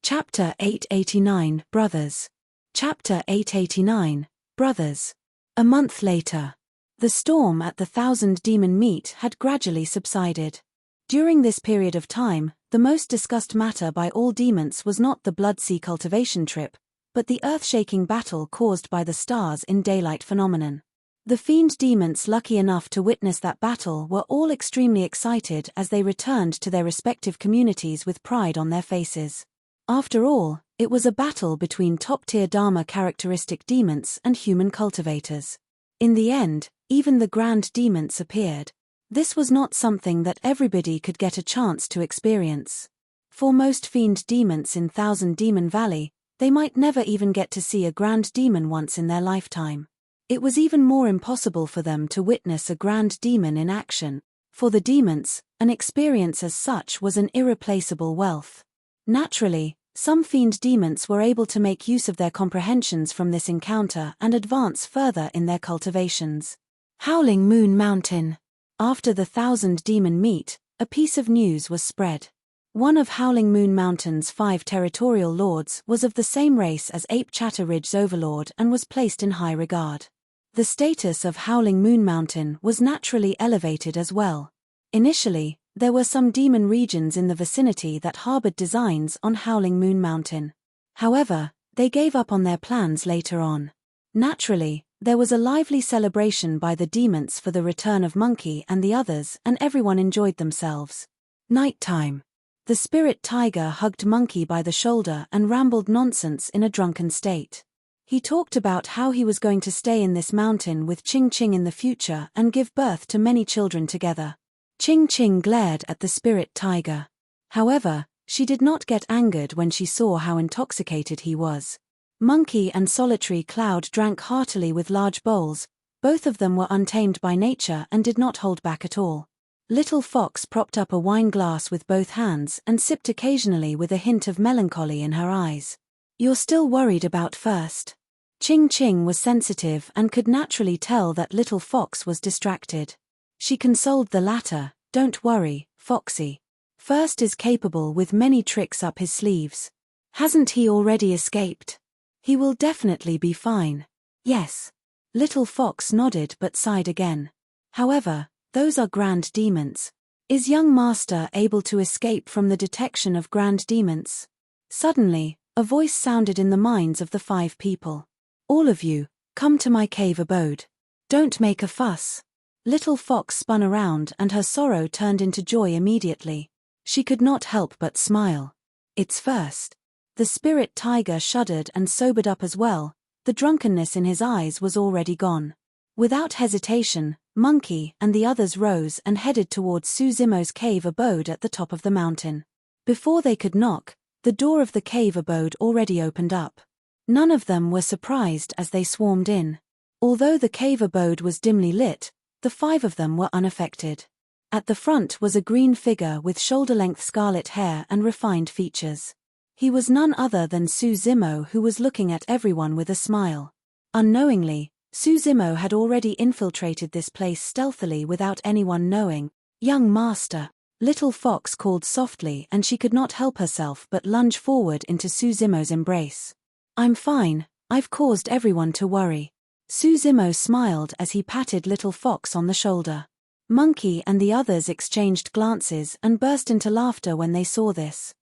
Chapter 889, Brothers. Chapter 889, Brothers. A month later. The storm at the Thousand Demon Meet had gradually subsided. During this period of time, the most discussed matter by all demons was not the Bloodsea cultivation trip, but the earth-shaking battle caused by the stars in daylight phenomenon. The fiend demons lucky enough to witness that battle were all extremely excited as they returned to their respective communities with pride on their faces. After all, it was a battle between top-tier Dharma characteristic demons and human cultivators. In the end, even the grand demons appeared. This was not something that everybody could get a chance to experience. For most fiend demons in Thousand Demon Valley, they might never even get to see a grand demon once in their lifetime. It was even more impossible for them to witness a grand demon in action. For the demons, an experience as such was an irreplaceable wealth. Naturally, some fiend demons were able to make use of their comprehensions from this encounter and advance further in their cultivations. Howling Moon Mountain. After the Thousand Demon Meet, a piece of news was spread. One of Howling Moon Mountain's 5 territorial lords was of the same race as Ape Chatter Ridge's overlord and was placed in high regard. The status of Howling Moon Mountain was naturally elevated as well. Initially, there were some demon regions in the vicinity that harbored designs on Howling Moon Mountain. However, they gave up on their plans later on. Naturally, there was a lively celebration by the demons for the return of Monkey and the others, and everyone enjoyed themselves. Nighttime. The spirit tiger hugged Monkey by the shoulder and rambled nonsense in a drunken state. He talked about how he was going to stay in this mountain with Ching Ching in the future and give birth to many children together. Ching Ching glared at the spirit tiger. However, she did not get angered when she saw how intoxicated he was. Monkey and Solitary Cloud drank heartily with large bowls. Both of them were untamed by nature and did not hold back at all. Little Fox propped up a wine glass with both hands and sipped occasionally with a hint of melancholy in her eyes. You're still worried about First. Ching Ching was sensitive and could naturally tell that Little Fox was distracted. She consoled the latter, don't worry, Foxy. First is capable with many tricks up his sleeves. Hasn't he already escaped? He will definitely be fine. Yes. Little Fox nodded but sighed again. However, those are grand demons. Is young master able to escape from the detection of grand demons? Suddenly, a voice sounded in the minds of the 5 people. All of you, come to my cave abode. Don't make a fuss. Little Fox spun around and her sorrow turned into joy immediately. She could not help but smile. It's First. The spirit tiger shuddered and sobered up as well. The drunkenness in his eyes was already gone. Without hesitation, Monkey and the others rose and headed towards Suzimo's cave abode at the top of the mountain. Before they could knock, the door of the cave abode already opened up. None of them were surprised as they swarmed in. Although the cave abode was dimly lit, the 5 of them were unaffected. At the front was a green figure with shoulder-length scarlet hair and refined features. He was none other than Suzimo, who was looking at everyone with a smile. Unknowingly, Suzimo had already infiltrated this place stealthily without anyone knowing. "Young master," Little Fox called softly, and she could not help herself but lunge forward into Suzimo's embrace. "I'm fine, I've caused everyone to worry." Suzimo smiled as he patted Little Fox on the shoulder. Monkey and the others exchanged glances and burst into laughter when they saw this.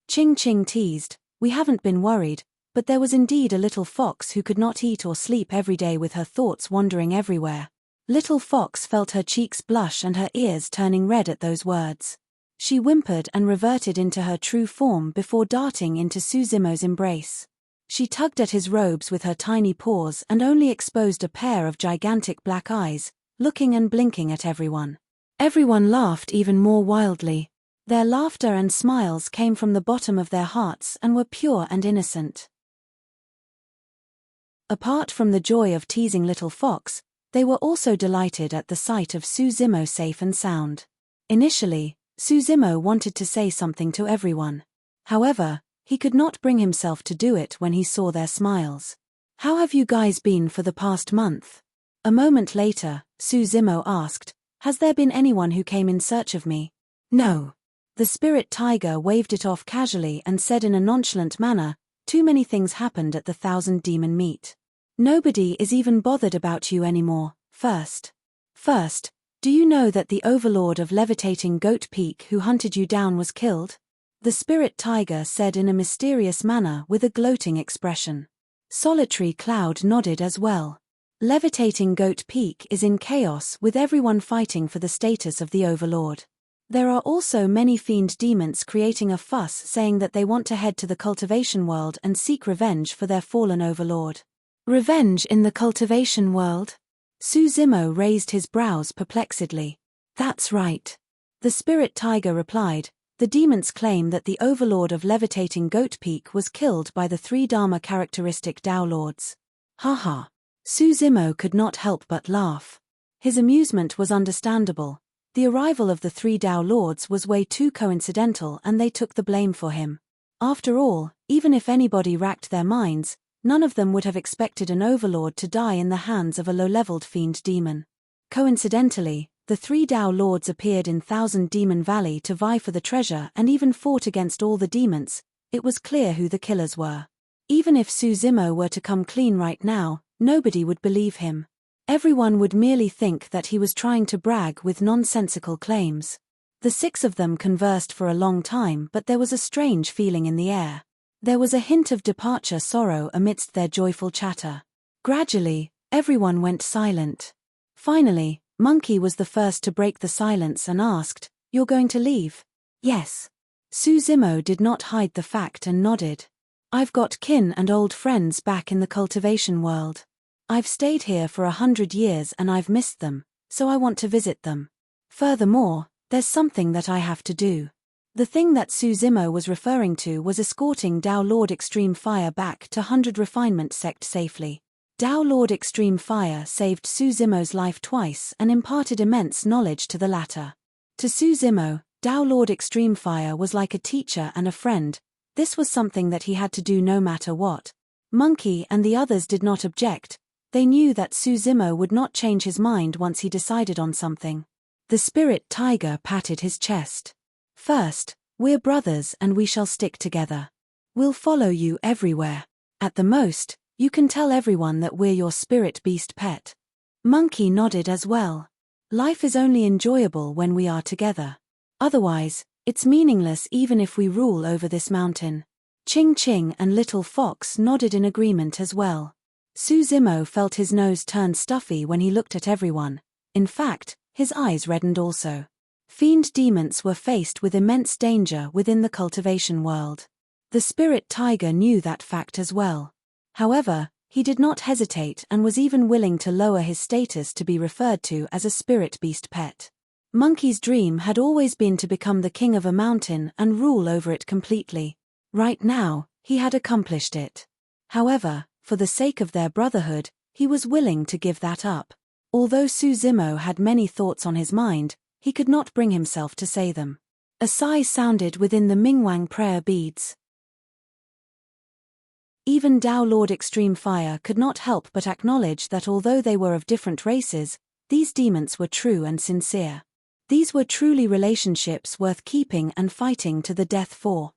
Ching Ching teased, "We haven't been worried, but there was indeed a little fox who could not eat or sleep every day with her thoughts wandering everywhere." Little Fox felt her cheeks blush and her ears turning red at those words. She whimpered and reverted into her true form before darting into Suzimo's embrace. She tugged at his robes with her tiny paws and only exposed a pair of gigantic black eyes, looking and blinking at everyone. Everyone laughed even more wildly. Their laughter and smiles came from the bottom of their hearts and were pure and innocent. Apart from the joy of teasing Little Fox, they were also delighted at the sight of Suzimo safe and sound. Initially, Suzimo wanted to say something to everyone. However, he could not bring himself to do it when he saw their smiles. "How have you guys been for the past month?" A moment later, Suzimo asked, "Has there been anyone who came in search of me?" "No." The spirit tiger waved it off casually and said in a nonchalant manner, "Too many things happened at the 1,000 Demon Meet. Nobody is even bothered about you anymore. First, do you know that the overlord of Levitating Goat Peak who hunted you down was killed?" The spirit tiger said in a mysterious manner with a gloating expression. Solitary Cloud nodded as well. Levitating Goat Peak is in chaos with everyone fighting for the status of the overlord. There are also many fiend demons creating a fuss saying that they want to head to the cultivation world and seek revenge for their fallen overlord. Revenge in the cultivation world? Suzimo raised his brows perplexedly. "That's right." The spirit tiger replied, "The demons claim that the overlord of Levitating Goat Peak was killed by the 3 Dharma characteristic Tao Lords." Haha. Suzimo could not help but laugh. His amusement was understandable. The arrival of the 3 Tao Lords was way too coincidental and they took the blame for him. After all, even if anybody racked their minds, none of them would have expected an overlord to die in the hands of a low-leveled fiend demon. Coincidentally, the 3 Tao Lords appeared in 1,000 Demon Valley to vie for the treasure and even fought against all the demons. It was clear who the killers were. Even if Suzimo were to come clean right now, nobody would believe him. Everyone would merely think that he was trying to brag with nonsensical claims. The 6 of them conversed for a long time, but there was a strange feeling in the air. There was a hint of departure sorrow amidst their joyful chatter. Gradually, everyone went silent. Finally, Monkey was the first to break the silence and asked, "You're going to leave?" "Yes." Suzimo did not hide the fact and nodded. "I've got kin and old friends back in the cultivation world. I've stayed here for 100 years and I've missed them, so I want to visit them. Furthermore, there's something that I have to do." The thing that Suzimo was referring to was escorting Tao Lord Extreme Fire back to 100 Refinement Sect safely. Tao Lord Extreme Fire saved Suzimo's life twice and imparted immense knowledge to the latter. To Suzimo, Tao Lord Extreme Fire was like a teacher and a friend. This was something that he had to do no matter what. Monkey and the others did not object. They knew that Suzimo would not change his mind once he decided on something. The spirit tiger patted his chest. "First, we're brothers and we shall stick together. We'll follow you everywhere. At the most, you can tell everyone that we're your spirit beast pet." Monkey nodded as well. "Life is only enjoyable when we are together. Otherwise, it's meaningless even if we rule over this mountain." Ching Ching and Little Fox nodded in agreement as well. Suzimo felt his nose turn stuffy when he looked at everyone. In fact, his eyes reddened also. Fiend demons were faced with immense danger within the cultivation world. The spirit tiger knew that fact as well. However, He did not hesitate and was even willing to lower his status to be referred to as a spirit beast pet. Monkey's dream had always been to become the king of a mountain and rule over it completely. Right now, he had accomplished it. However, for the sake of their brotherhood, he was willing to give that up. Although Suzimo had many thoughts on his mind, he could not bring himself to say them. A sigh sounded within the Mingwang prayer beads. Even Tao Lord Extreme Fire could not help but acknowledge that although they were of different races, these demons were true and sincere. These were truly relationships worth keeping and fighting to the death for.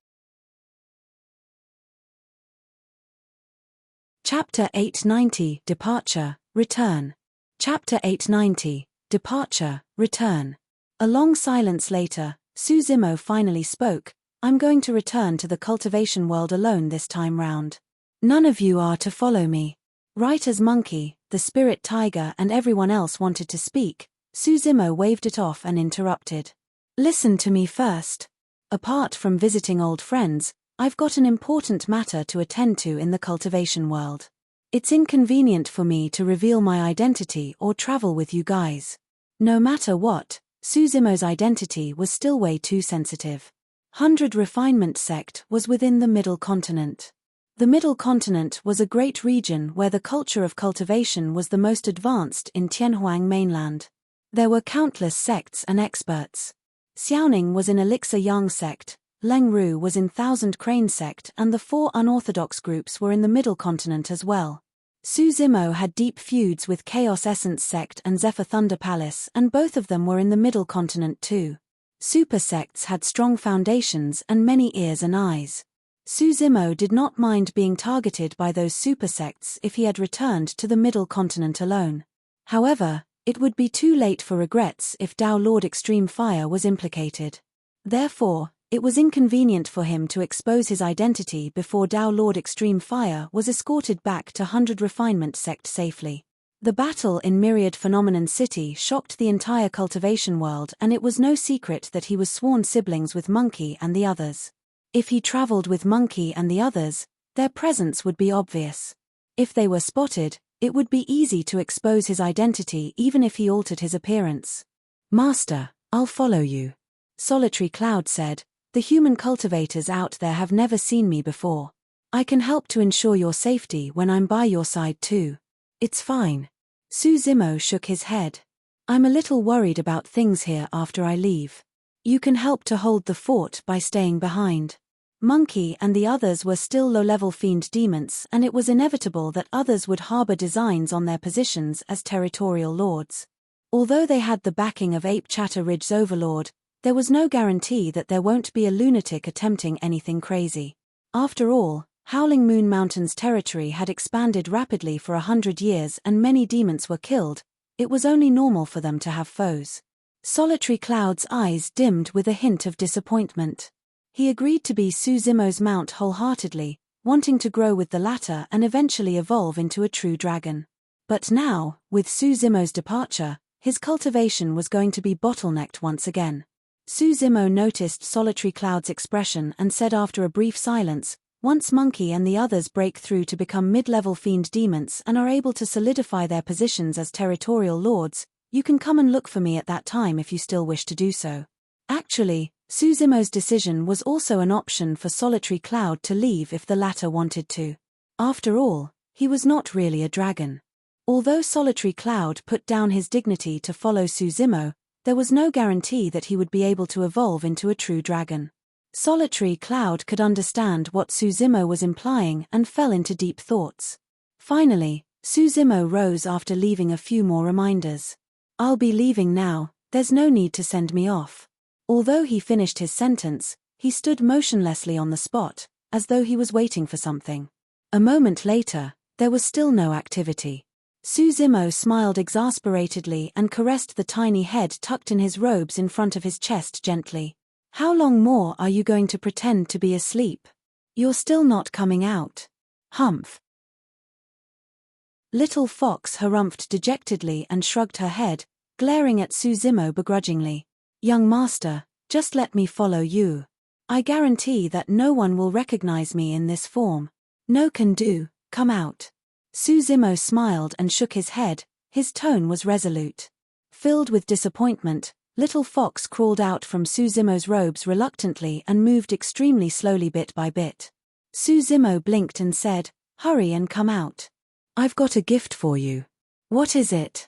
Chapter 890, Departure, Return. Chapter 890, Departure, Return. A long silence later, Suzimo finally spoke. I'm going to return to the cultivation world alone this time round. None of you are to follow me. Right as Monkey, the spirit tiger and everyone else wanted to speak, Suzimo waved it off and interrupted. Listen to me first. Apart from visiting old friends, I've got an important matter to attend to in the cultivation world. It's inconvenient for me to reveal my identity or travel with you guys. No matter what, Suzimo's identity was still way too sensitive. 100 Refinement Sect was within the Middle Continent. The Middle Continent was a great region where the culture of cultivation was the most advanced in Tianhuang mainland. There were countless sects and experts. Xiaoning was in Elixir Yang sect, Lengru was in Thousand Crane sect, and the 4 unorthodox groups were in the Middle Continent as well. Suzimo had deep feuds with Chaos Essence sect and Zephyr Thunder Palace, and both of them were in the Middle Continent too. Super sects had strong foundations and many ears and eyes. Suzimo did not mind being targeted by those super sects if he had returned to the Middle Continent alone. However, it would be too late for regrets if Tao Lord Extreme Fire was implicated. Therefore, it was inconvenient for him to expose his identity before Tao Lord Extreme Fire was escorted back to 100 Refinement Sect safely. The battle in Myriad Phenomenon City shocked the entire cultivation world, and it was no secret that he was sworn siblings with Monkey and the others. If he traveled with Monkey and the others, their presence would be obvious. If they were spotted, it would be easy to expose his identity even if he altered his appearance. Master, I'll follow you. Solitary Cloud said, the human cultivators out there have never seen me before. I can help to ensure your safety when I'm by your side too. It's fine. Suzimo shook his head. I'm a little worried about things here after I leave. You can help to hold the fort by staying behind. Monkey and the others were still low-level fiend demons, and it was inevitable that others would harbor designs on their positions as territorial lords. Although they had the backing of Ape Chatter Ridge's overlord, there was no guarantee that there won't be a lunatic attempting anything crazy. After all, Howling Moon Mountain's territory had expanded rapidly for 100 years and many demons were killed. It was only normal for them to have foes. Solitary Cloud's eyes dimmed with a hint of disappointment. He agreed to be Suzimo's mount wholeheartedly, wanting to grow with the latter and eventually evolve into a true dragon. But now, with Suzimo's departure, his cultivation was going to be bottlenecked once again. Suzimo noticed Solitary Cloud's expression and said after a brief silence, once Monkey and the others break through to become mid-level fiend demons and are able to solidify their positions as territorial lords, you can come and look for me at that time if you still wish to do so. Actually, Suzimo's decision was also an option for Solitary Cloud to leave if the latter wanted to. After all, he was not really a dragon. Although Solitary Cloud put down his dignity to follow Suzimo, there was no guarantee that he would be able to evolve into a true dragon. Solitary Cloud could understand what Suzimo was implying and fell into deep thoughts. Finally, Suzimo rose after leaving a few more reminders. I'll be leaving now, there's no need to send me off. Although he finished his sentence, he stood motionlessly on the spot, as though he was waiting for something. A moment later, there was still no activity. Suzimo smiled exasperatedly and caressed the tiny head tucked in his robes in front of his chest gently. How long more are you going to pretend to be asleep? You're still not coming out. Humph. Little Fox harumphed dejectedly and shrugged her head, glaring at Suzimo begrudgingly. Young master, just let me follow you. I guarantee that no one will recognize me in this form. No can do, come out. Suzimo smiled and shook his head, his tone was resolute. Filled with disappointment, Little Fox crawled out from Suzimo's robes reluctantly and moved extremely slowly bit by bit. Suzimo blinked and said, "Hurry and come out. I've got a gift for you." "What is it?"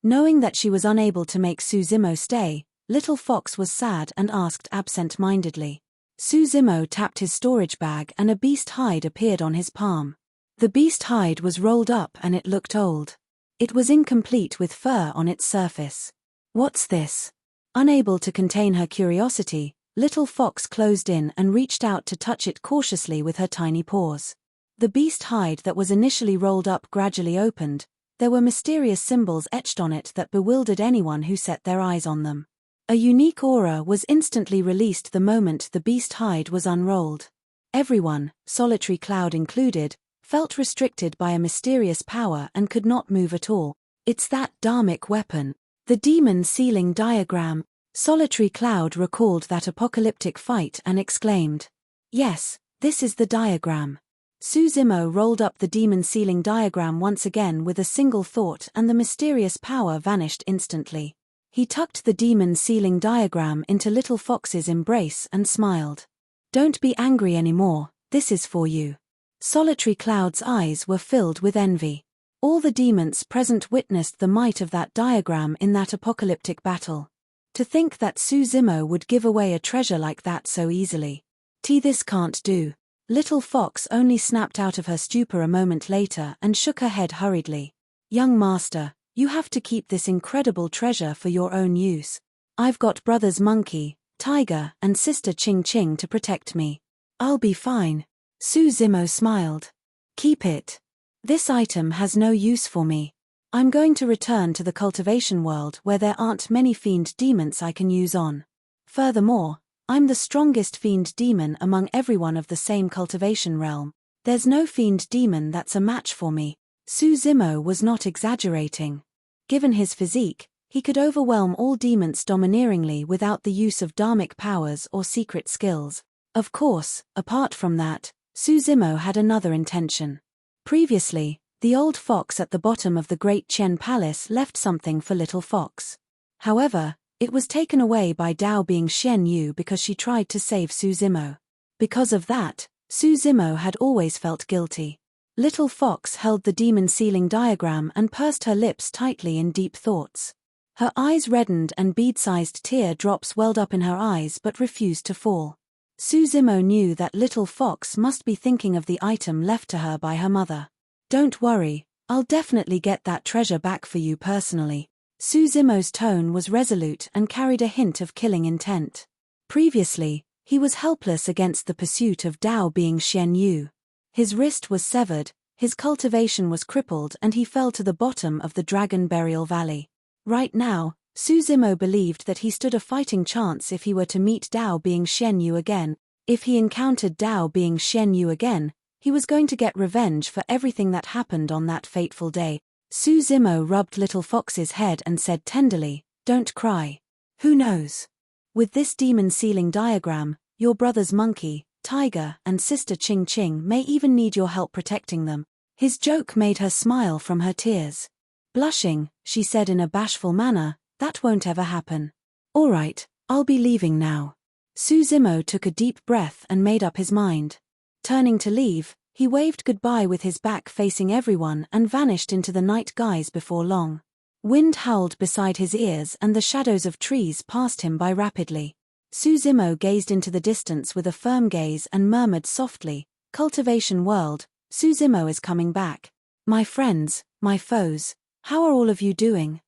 Knowing that she was unable to make Suzimo stay, Little Fox was sad and asked absent-mindedly. Suzimo tapped his storage bag and a beast hide appeared on his palm. The beast hide was rolled up and it looked old. It was incomplete with fur on its surface. "What's this?" Unable to contain her curiosity, Little Fox closed in and reached out to touch it cautiously with her tiny paws. The beast hide that was initially rolled up gradually opened. There were mysterious symbols etched on it that bewildered anyone who set their eyes on them. A unique aura was instantly released the moment the beast hide was unrolled. Everyone, Solitary Cloud included, felt restricted by a mysterious power and could not move at all. "It's that dharmic weapon. The demon sealing diagram." Solitary Cloud recalled that apocalyptic fight and exclaimed, "Yes, this is the diagram." Suzimo rolled up the demon sealing diagram once again with a single thought and the mysterious power vanished instantly. He tucked the demon sealing diagram into Little Fox's embrace and smiled. "Don't be angry anymore, this is for you." Solitary Cloud's eyes were filled with envy. All the demons present witnessed the might of that diagram in that apocalyptic battle. To think that Suzimo would give away a treasure like that so easily. This can't do." Little Fox only snapped out of her stupor a moment later and shook her head hurriedly. "Young master, you have to keep this incredible treasure for your own use. I've got brothers Monkey, Tiger, and sister Ching Ching to protect me. I'll be fine." Suzimo smiled. "Keep it. This item has no use for me. I'm going to return to the cultivation world where there aren't many fiend demons I can use on. Furthermore, I'm the strongest fiend demon among everyone of the same cultivation realm. There's no fiend demon that's a match for me." Suzimo was not exaggerating. Given his physique, he could overwhelm all demons domineeringly without the use of dharmic powers or secret skills. Of course, apart from that, Suzimo had another intention. Previously, the old fox at the bottom of the Great Qian Palace left something for Little Fox. However, it was taken away by Dao Bing Xian Yu because she tried to save Suzimo. Because of that, Suzimo had always felt guilty. Little Fox held the demon sealing diagram and pursed her lips tightly in deep thoughts. Her eyes reddened and bead-sized tear drops welled up in her eyes but refused to fall. Suzimo knew that Little Fox must be thinking of the item left to her by her mother. "Don't worry, I'll definitely get that treasure back for you personally." Suzimo's tone was resolute and carried a hint of killing intent. Previously, he was helpless against the pursuit of Dao Bing Xian Yu. His wrist was severed, his cultivation was crippled and he fell to the bottom of the Dragon Burial Valley. Right now, Suzimo believed that he stood a fighting chance if he were to meet Dao Bing Xian Yu again. If he encountered Dao Bing Xian Yu again, he was going to get revenge for everything that happened on that fateful day. Suzimo rubbed Little Fox's head and said tenderly, "Don't cry. Who knows? With this demon sealing diagram, your brothers Monkey, Tiger, and sister Ching Ching may even need your help protecting them." His joke made her smile from her tears. Blushing, she said in a bashful manner, "That won't ever happen." "All right, I'll be leaving now." Suzimo took a deep breath and made up his mind. Turning to leave, he waved goodbye with his back facing everyone and vanished into the night skies before long. Wind howled beside his ears and the shadows of trees passed him by rapidly. Suzimo gazed into the distance with a firm gaze and murmured softly, "Cultivation world, Suzimo is coming back. My friends, my foes, how are all of you doing?"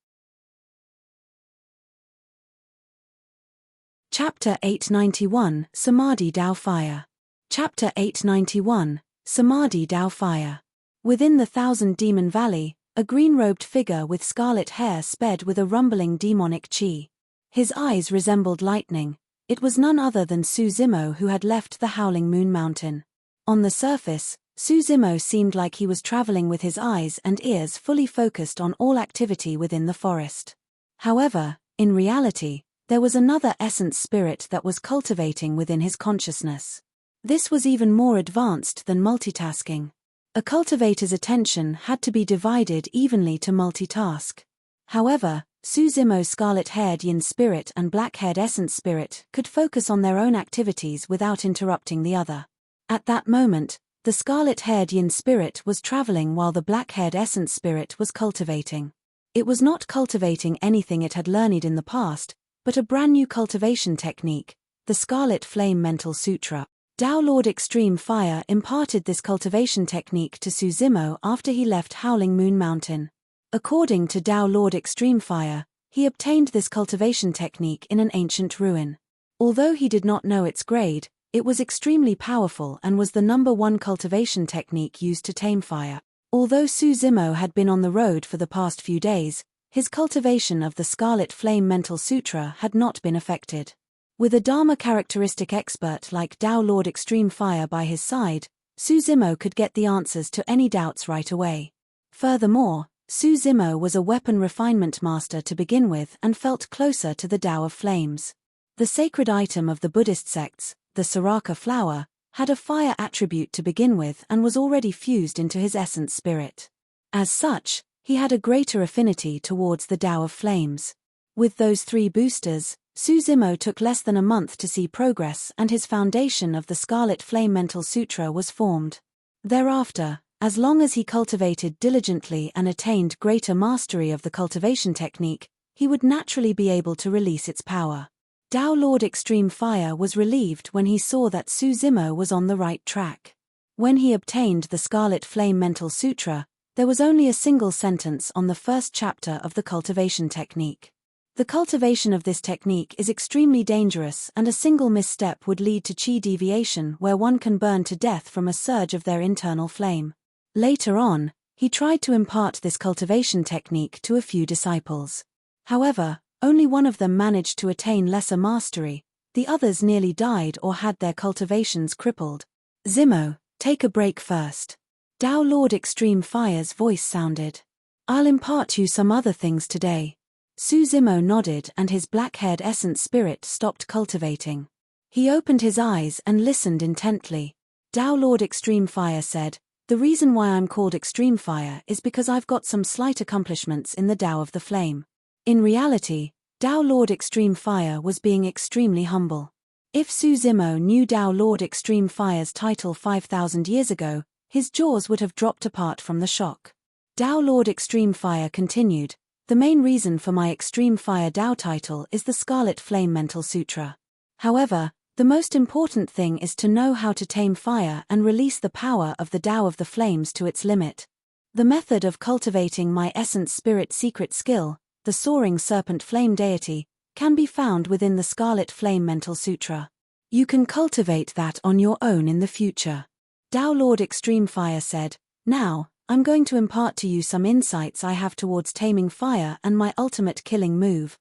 Chapter 891, Samadhi Dao Fire. Chapter 891, Samadhi Dao Fire. Within the Thousand Demon Valley, a green-robed figure with scarlet hair sped with a rumbling demonic chi. His eyes resembled lightning. It was none other than Suzimo who had left the Howling Moon Mountain. On the surface, Suzimo seemed like he was traveling with his eyes and ears fully focused on all activity within the forest. However, in reality, there was another essence spirit that was cultivating within his consciousness. This was even more advanced than multitasking. A cultivator's attention had to be divided evenly to multitask. However, Su Zimo's scarlet-haired yin spirit and black-haired essence spirit could focus on their own activities without interrupting the other. At that moment, the scarlet-haired yin spirit was traveling while the black-haired essence spirit was cultivating. It was not cultivating anything it had learned in the past, but a brand new cultivation technique, the Scarlet Flame Mental Sutra. Tao Lord Extreme Fire imparted this cultivation technique to Su Zimo after he left Howling Moon Mountain. According to Tao Lord Extreme Fire, he obtained this cultivation technique in an ancient ruin. Although he did not know its grade, it was extremely powerful and was the #1 cultivation technique used to tame fire. Although Su Zimo had been on the road for the past few days, his cultivation of the Scarlet Flame Mental Sutra had not been affected. With a Dharma characteristic expert like Tao Lord Extreme Fire by his side, Su Zimo could get the answers to any doubts right away. Furthermore, Su Zimo was a weapon refinement master to begin with and felt closer to the Tao of Flames. The sacred item of the Buddhist sects, the Saraka flower, had a fire attribute to begin with and was already fused into his essence spirit. As such, he had a greater affinity towards the Tao of Flames. With those 3 boosters, Su Zimo took less than a month to see progress and his foundation of the Scarlet Flame Mental Sutra was formed. Thereafter, as long as he cultivated diligently and attained greater mastery of the cultivation technique, he would naturally be able to release its power. Tao Lord Extreme Fire was relieved when he saw that Su Zimo was on the right track. When he obtained the Scarlet Flame Mental Sutra, there was only a single sentence on the first chapter of the cultivation technique. The cultivation of this technique is extremely dangerous and a single misstep would lead to chi deviation where one can burn to death from a surge of their internal flame. Later on, he tried to impart this cultivation technique to a few disciples. However, only one of them managed to attain lesser mastery, the others nearly died or had their cultivations crippled. Zimo, take a break first. Tao Lord Extreme Fire's voice sounded. I'll impart you some other things today. Su Zimo nodded and his black-haired essence spirit stopped cultivating. He opened his eyes and listened intently. Tao Lord Extreme Fire said, the reason why I'm called Extreme Fire is because I've got some slight accomplishments in the Tao of the Flame. In reality, Tao Lord Extreme Fire was being extremely humble. If Su Zimo knew Tao Lord Extreme Fire's title 5,000 years ago, his jaws would have dropped apart from the shock. Tao Lord Extreme Fire continued, the main reason for my Extreme Fire Tao title is the Scarlet Flame Mental Sutra. However, the most important thing is to know how to tame fire and release the power of the Tao of the Flames to its limit. The method of cultivating my essence spirit secret skill, the Soaring Serpent Flame Deity, can be found within the Scarlet Flame Mental Sutra. You can cultivate that on your own in the future. Tao Lord Extreme Fire said, now, I'm going to impart to you some insights I have towards taming fire and my ultimate killing move.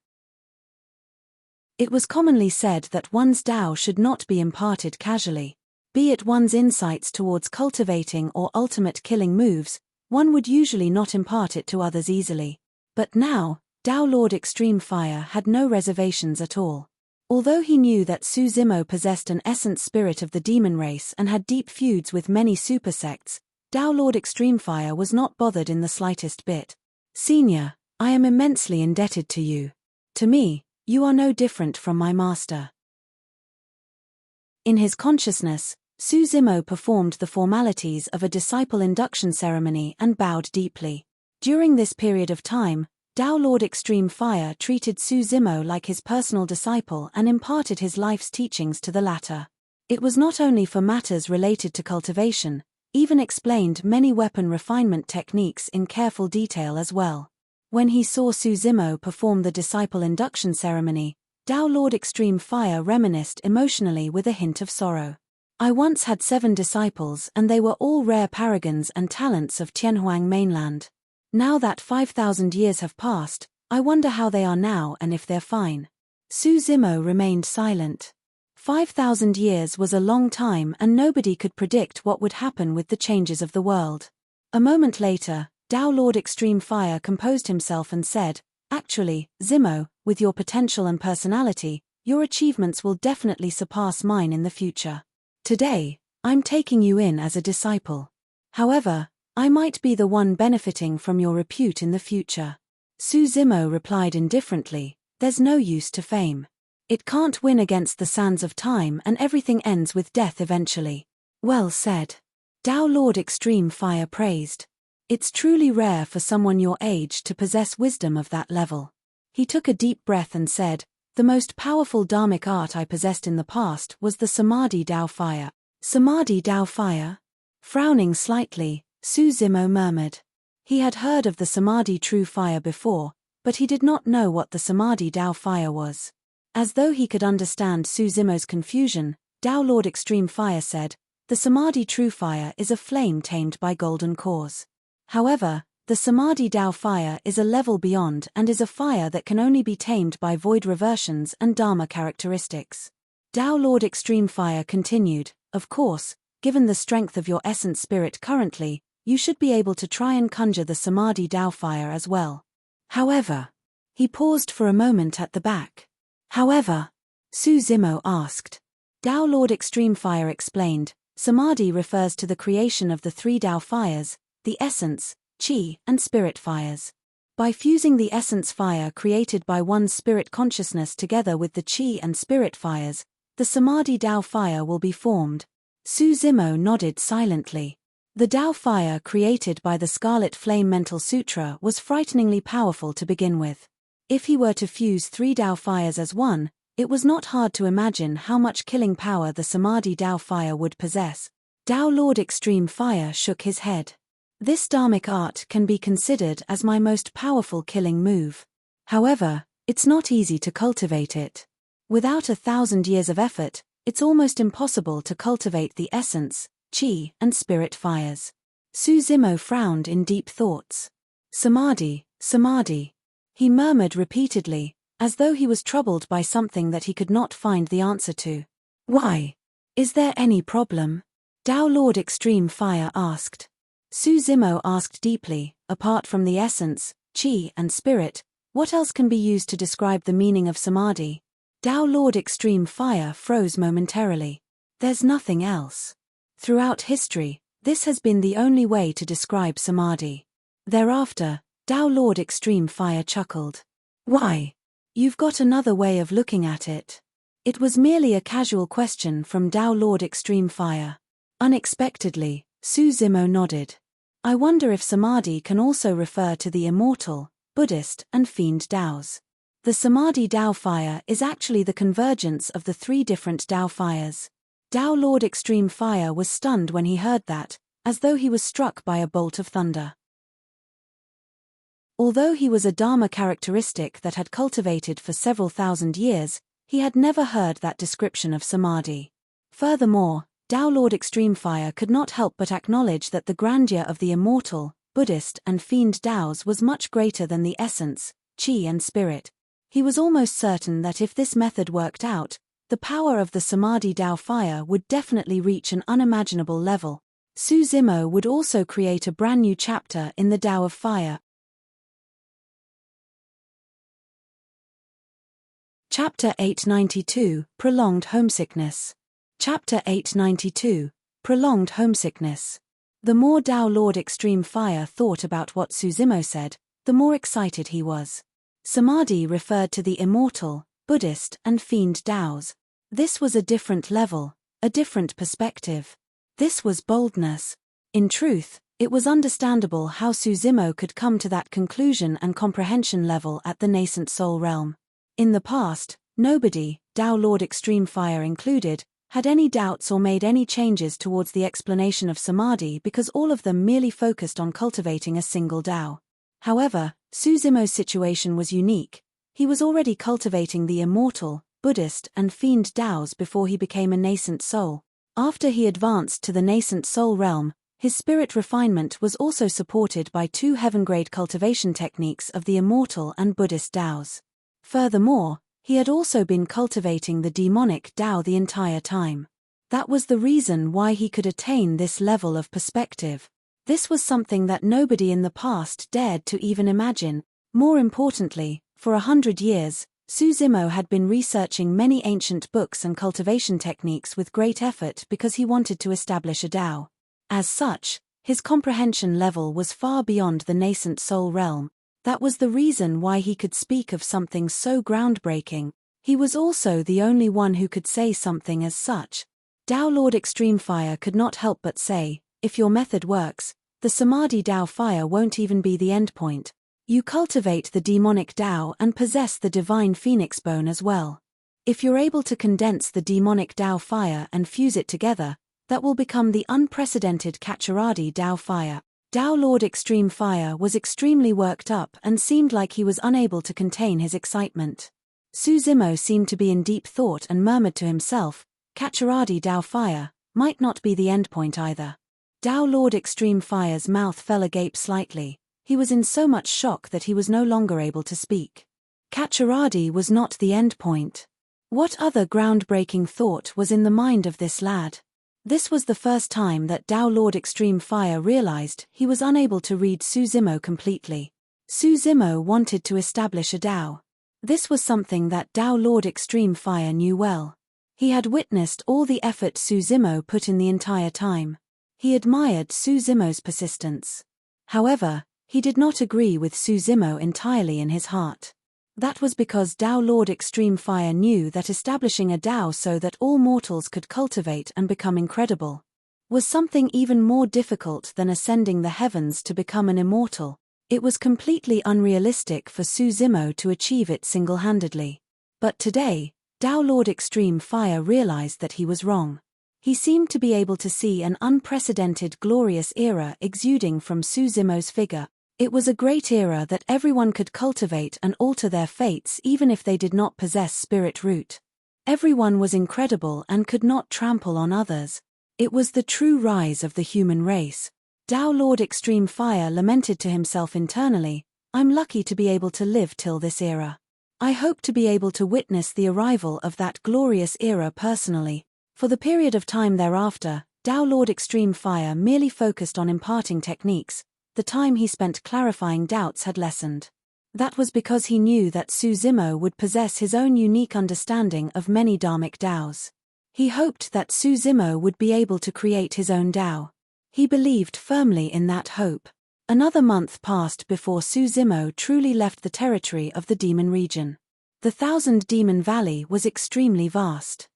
It was commonly said that one's Tao should not be imparted casually. Be it one's insights towards cultivating or ultimate killing moves, one would usually not impart it to others easily. But now, Tao Lord Extreme Fire had no reservations at all. Although he knew that Su Zimo possessed an essence spirit of the demon race and had deep feuds with many super sects, Tao Lord Extreme Fire was not bothered in the slightest bit. Senior, I am immensely indebted to you. To me, you are no different from my master. In his consciousness, Su Zimo performed the formalities of a disciple induction ceremony and bowed deeply. During this period of time, Tao Lord Extreme Fire treated Su Zimo like his personal disciple and imparted his life's teachings to the latter. It was not only for matters related to cultivation, even explained many weapon refinement techniques in careful detail as well. When he saw Su Zimo perform the disciple induction ceremony, Tao Lord Extreme Fire reminisced emotionally with a hint of sorrow. I once had 7 disciples and they were all rare paragons and talents of Tianhuang mainland. Now that 5,000 years have passed, I wonder how they are now and if they're fine. Su Zimo remained silent. 5,000 years was a long time and nobody could predict what would happen with the changes of the world. A moment later, Tao Lord Extreme Fire composed himself and said, actually, Zimo, with your potential and personality, your achievements will definitely surpass mine in the future. Today, I'm taking you in as a disciple. However, I might be the one benefiting from your repute in the future. Su Zimo replied indifferently, there's no use to fame. It can't win against the sands of time and everything ends with death eventually. Well said. Dao Lord Extreme Fire praised. It's truly rare for someone your age to possess wisdom of that level. He took a deep breath and said, the most powerful dharmic art I possessed in the past was the Samadhi Dao Fire. Samadhi Dao Fire? Frowning slightly, Su Zimo murmured. He had heard of the Samadhi True Fire before, but he did not know what the Samadhi Dao Fire was. As though he could understand Su Zimo's confusion, Dao Lord Extreme Fire said, the Samadhi True Fire is a flame tamed by golden cores. However, the Samadhi Dao Fire is a level beyond and is a fire that can only be tamed by void reversions and Dharma characteristics. Dao Lord Extreme Fire continued, of course, given the strength of your essence spirit currently, you should be able to try and conjure the Samadhi Dao Fire as well. However, he paused for a moment at the back. However, Su Zimo asked. Dao Lord Extreme Fire explained, Samadhi refers to the creation of the three Dao fires, the essence, Qi, and spirit fires. By fusing the essence fire created by one's spirit consciousness together with the Qi and spirit fires, the Samadhi Dao Fire will be formed. Su Zimo nodded silently. The Dao Fire created by the Scarlet Flame Mental Sutra was frighteningly powerful to begin with. If he were to fuse three Dao fires as one, it was not hard to imagine how much killing power the Samadhi Dao Fire would possess. Dao Lord Extreme Fire shook his head. This dharmic art can be considered as my most powerful killing move. However, it's not easy to cultivate it. Without 1,000 years of effort, it's almost impossible to cultivate the essence, Qi, and spirit fires. Su Zimo frowned in deep thoughts. Samadhi, Samadhi. He murmured repeatedly, as though he was troubled by something that he could not find the answer to. Why? Is there any problem? Dao Lord Extreme Fire asked. Su Zimo asked deeply, apart from the essence, Qi, and spirit, what else can be used to describe the meaning of Samadhi? Dao Lord Extreme Fire froze momentarily. There's nothing else. Throughout history, this has been the only way to describe Samadhi. Thereafter, Dao Lord Extreme Fire chuckled. Why? You've got another way of looking at it. It was merely a casual question from Dao Lord Extreme Fire. Unexpectedly, Su Zimo nodded. I wonder if Samadhi can also refer to the Immortal, Buddhist, and Fiend Daos. The Samadhi Dao Fire is actually the convergence of the three different Dao fires. Dao Lord Extreme Fire was stunned when he heard that, as though he was struck by a bolt of thunder. Although he was a Dharma characteristic that had cultivated for several thousand years, he had never heard that description of Samadhi. Furthermore, Dao Lord Extreme Fire could not help but acknowledge that the grandeur of the Immortal, Buddhist, and Fiend Daos was much greater than the essence, Qi, and spirit. He was almost certain that if this method worked out, the power of the Samadhi Dao Fire would definitely reach an unimaginable level. Su Zimo would also create a brand new chapter in the Dao of Fire. Chapter 892, Prolonged Homesickness. Chapter 892, Prolonged Homesickness. The more Dao Lord Extreme Fire thought about what Su Zimo said, the more excited he was. Samadhi referred to the Immortal, Buddhist, and Fiend Daos. This was a different level, a different perspective. This was boldness. In truth, it was understandable how Su Zimo could come to that conclusion and comprehension level at the nascent soul realm. In the past, nobody, Dao Lord Extreme Fire included, had any doubts or made any changes towards the explanation of Samadhi because all of them merely focused on cultivating a single Dao. However, Su Zimo's situation was unique. He was already cultivating the Immortal, Buddhist, and Fiend Daos before he became a nascent soul. After he advanced to the nascent soul realm, his spirit refinement was also supported by two heaven-grade cultivation techniques of the Immortal and Buddhist Daos. Furthermore, he had also been cultivating the demonic Dao the entire time. That was the reason why he could attain this level of perspective. This was something that nobody in the past dared to even imagine. More importantly, for 100 years, Su Zimo had been researching many ancient books and cultivation techniques with great effort because he wanted to establish a Dao. As such, His comprehension level was far beyond the nascent soul realm. That was the reason why he could speak of something so groundbreaking. He was also the only one who could say something as such. Tao Lord Extreme Fire could not help but say, if your method works, the Samadhi Tao fire won't even be the endpoint. You cultivate the demonic Tao and possess the divine phoenix bone as well. If you're able to condense the demonic Tao fire and fuse it together, that will become the unprecedented Kacharadi Tao fire. Tao Lord Extreme Fire was extremely worked up and seemed like he was unable to contain his excitement. Su Zimo seemed to be in deep thought and murmured to himself, Kacharadi Tao fire might not be the endpoint either. Tao Lord Extreme Fire's mouth fell agape slightly. He was in so much shock that he was no longer able to speak. Kacharadi was not the endpoint. What other groundbreaking thought was in the mind of this lad? This was the first time that Tao Lord Extreme Fire realized he was unable to read Su Zimo completely. Su Zimo wanted to establish a Tao. This was something that Tao Lord Extreme Fire knew well. He had witnessed all the effort Su Zimo put in the entire time. He admired Su Zimo's persistence. However, he did not agree with Su Zimo entirely in his heart. That was because Tao Lord Extreme Fire knew that establishing a Tao so that all mortals could cultivate and become incredible was something even more difficult than ascending the heavens to become an immortal. It was completely unrealistic for Su Zimo to achieve it single-handedly. But today, Tao Lord Extreme Fire realized that he was wrong. He seemed to be able to see an unprecedented glorious era exuding from Su Zimo's figure. It was a great era that everyone could cultivate and alter their fates even if they did not possess spirit root. Everyone was incredible and could not trample on others. It was the true rise of the human race. Tao Lord Extreme Fire lamented to himself internally, I'm lucky to be able to live till this era. I hope to be able to witness the arrival of that glorious era personally. For the period of time thereafter, Tao Lord Extreme Fire merely focused on imparting techniques. The time he spent clarifying doubts had lessened. That was because he knew that Su Zimo would possess his own unique understanding of many Dharmic Taos. He hoped that Su Zimo would be able to create his own Tao. He believed firmly in that hope. Another month passed before Su Zimo truly left the territory of the demon region. The 1,000 Demon Valley was extremely vast.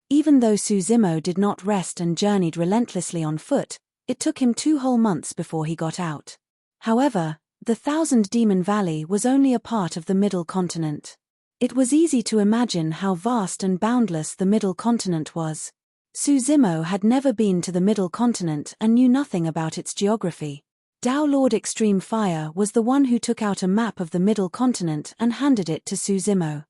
Even though Su Zimo did not rest and journeyed relentlessly on foot, it took him 2 whole months before he got out. However, the 1,000 Demon Valley was only a part of the Middle Continent. It was easy to imagine how vast and boundless the Middle Continent was. Su Zimo had never been to the Middle Continent and knew nothing about its geography. Tao Lord Extreme Fire was the one who took out a map of the Middle Continent and handed it to Su Zimo.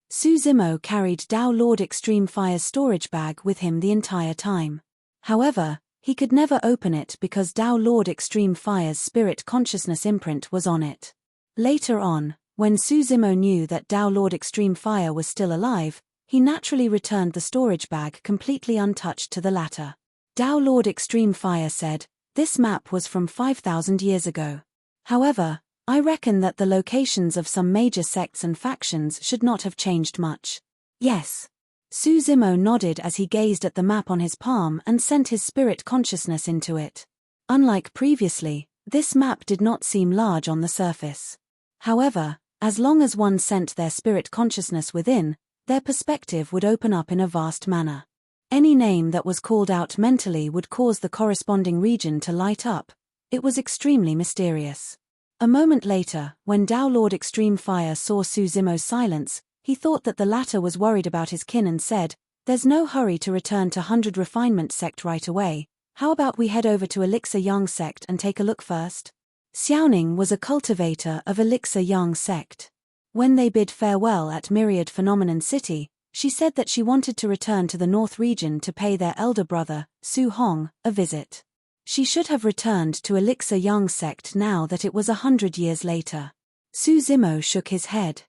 Su Zimo carried Tao Lord Extreme Fire's storage bag with him the entire time. However, he could never open it because Tao Lord Extreme Fire's spirit consciousness imprint was on it. Later on, when Su Zimo knew that Tao Lord Extreme Fire was still alive, he naturally returned the storage bag completely untouched to the latter. Tao Lord Extreme Fire said, "This map was from 5,000 years ago. However, I reckon that the locations of some major sects and factions should not have changed much." Yes. Su Zimo nodded as he gazed at the map on his palm and sent his spirit consciousness into it. Unlike previously, this map did not seem large on the surface. However, as long as one sent their spirit consciousness within, their perspective would open up in a vast manner. Any name that was called out mentally would cause the corresponding region to light up. It was extremely mysterious. A moment later, when Tao Lord Extreme Fire saw Su Zimo's silence, he thought that the latter was worried about his kin and said, "There's no hurry to return to 100 Refinement Sect right away. How about we head over to Elixir Yang Sect and take a look first?" Xiaoning was a cultivator of Elixir Yang Sect. When they bid farewell at Myriad Phenomenon City, she said that she wanted to return to the North region to pay their elder brother, Su Hong, a visit. She should have returned to Elixir Yang Sect now that it was 100 years later. Su Zimo shook his head.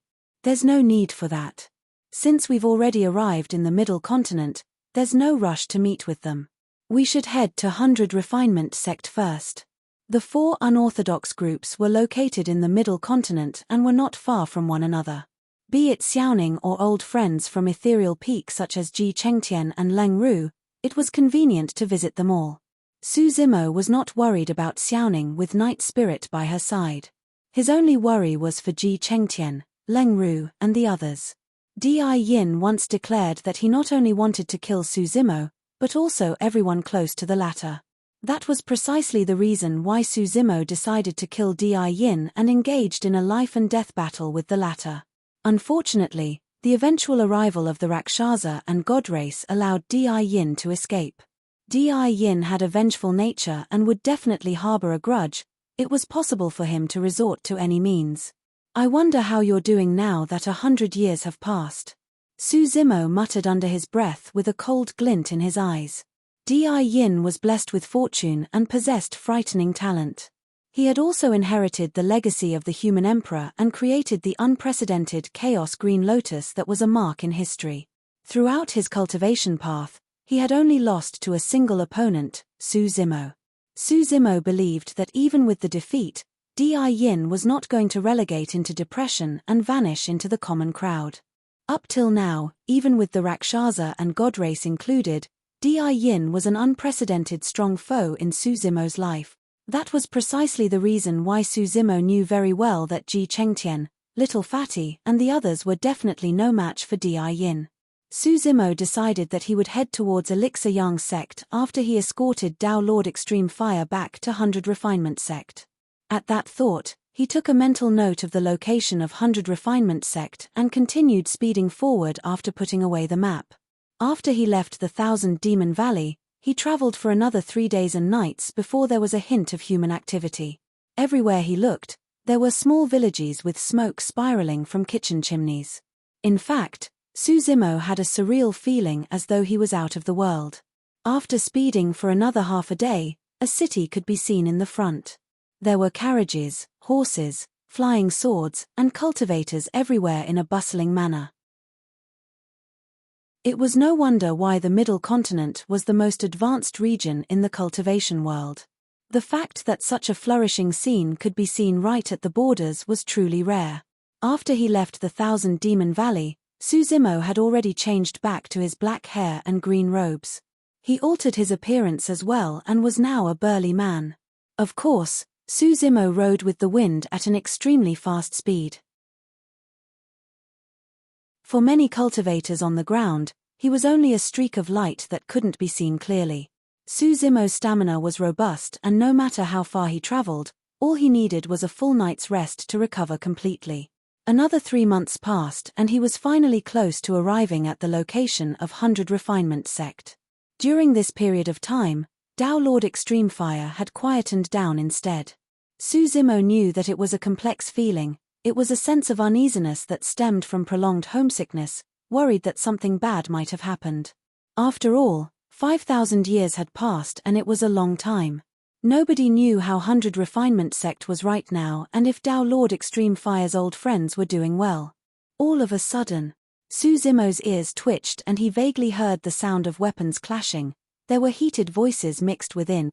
There's no need for that. Since we've already arrived in the Middle Continent, there's no rush to meet with them. We should head to 100 Refinement Sect first. The 4 unorthodox groups were located in the Middle Continent and were not far from one another. Be it Xiaoning or old friends from ethereal peak such as Ji Chengtian and Leng Ru, It was convenient to visit them all. Su Zimo was not worried about Xiaoning with Night Spirit by her side. His only worry was for Ji Chengtian, Leng Ru, and the others. Di Yin once declared that he not only wanted to kill Su Zimo, but also everyone close to the latter. That was precisely the reason why Su Zimo decided to kill Di Yin and engaged in a life-and-death battle with the latter. Unfortunately, the eventual arrival of the Rakshasa and God race allowed Di Yin to escape. Di Yin had a vengeful nature and would definitely harbor a grudge. It was possible for him to resort to any means. "I wonder how you're doing now that 100 years have passed," Su Zimo muttered under his breath with a cold glint in his eyes. Di Yin was blessed with fortune and possessed frightening talent. He had also inherited the legacy of the human emperor and created the unprecedented Chaos Green Lotus that was a mark in history. Throughout his cultivation path, he had only lost to a single opponent, Su Zimo. Su Zimo believed that even with the defeat, Di Yin was not going to relegate into depression and vanish into the common crowd. Up till now, even with the Rakshasa and God race included, Di Yin was an unprecedented strong foe in Su Zimo's life. That was precisely the reason why Su Zimo knew very well that Ji Chengtian, Little Fatty, and the others were definitely no match for Di Yin. Su Zimo decided that he would head towards Elixir Yang sect after he escorted Tao Lord Extreme Fire back to 100 Refinement sect. At that thought, he took a mental note of the location of 100 Refinement sect and continued speeding forward after putting away the map. After he left the Thousand Demon Valley, he traveled for another 3 days and nights before there was a hint of human activity. Everywhere he looked, there were small villages with smoke spiraling from kitchen chimneys. In fact, Su Zimo had a surreal feeling as though he was out of the world. After speeding for another half a day, a city could be seen in the front. There were carriages, horses, flying swords, and cultivators everywhere in a bustling manner. It was no wonder why the Middle Continent was the most advanced region in the cultivation world. The fact that such a flourishing scene could be seen right at the borders was truly rare. After he left the Thousand Demon Valley, Su Zimo had already changed back to his black hair and green robes. He altered his appearance as well and was now a burly man. Of course, Su Zimo rode with the wind at an extremely fast speed. For many cultivators on the ground, he was only a streak of light that couldn't be seen clearly. Su Zimo's stamina was robust and no matter how far he traveled, all he needed was a full night's rest to recover completely. Another 3 months passed and he was finally close to arriving at the location of 100 Refinement sect. During this period of time, Tao Lord Extreme Fire had quietened down instead. Su Zimo knew that it was a complex feeling. It was a sense of uneasiness that stemmed from prolonged homesickness, worried that something bad might have happened. After all, 5,000 years had passed and it was a long time. Nobody knew how 100 Refinement sect was right now and if Tao Lord Extreme Fire's old friends were doing well. All of a sudden, Su Zimo's ears twitched and he vaguely heard the sound of weapons clashing. There were heated voices mixed within.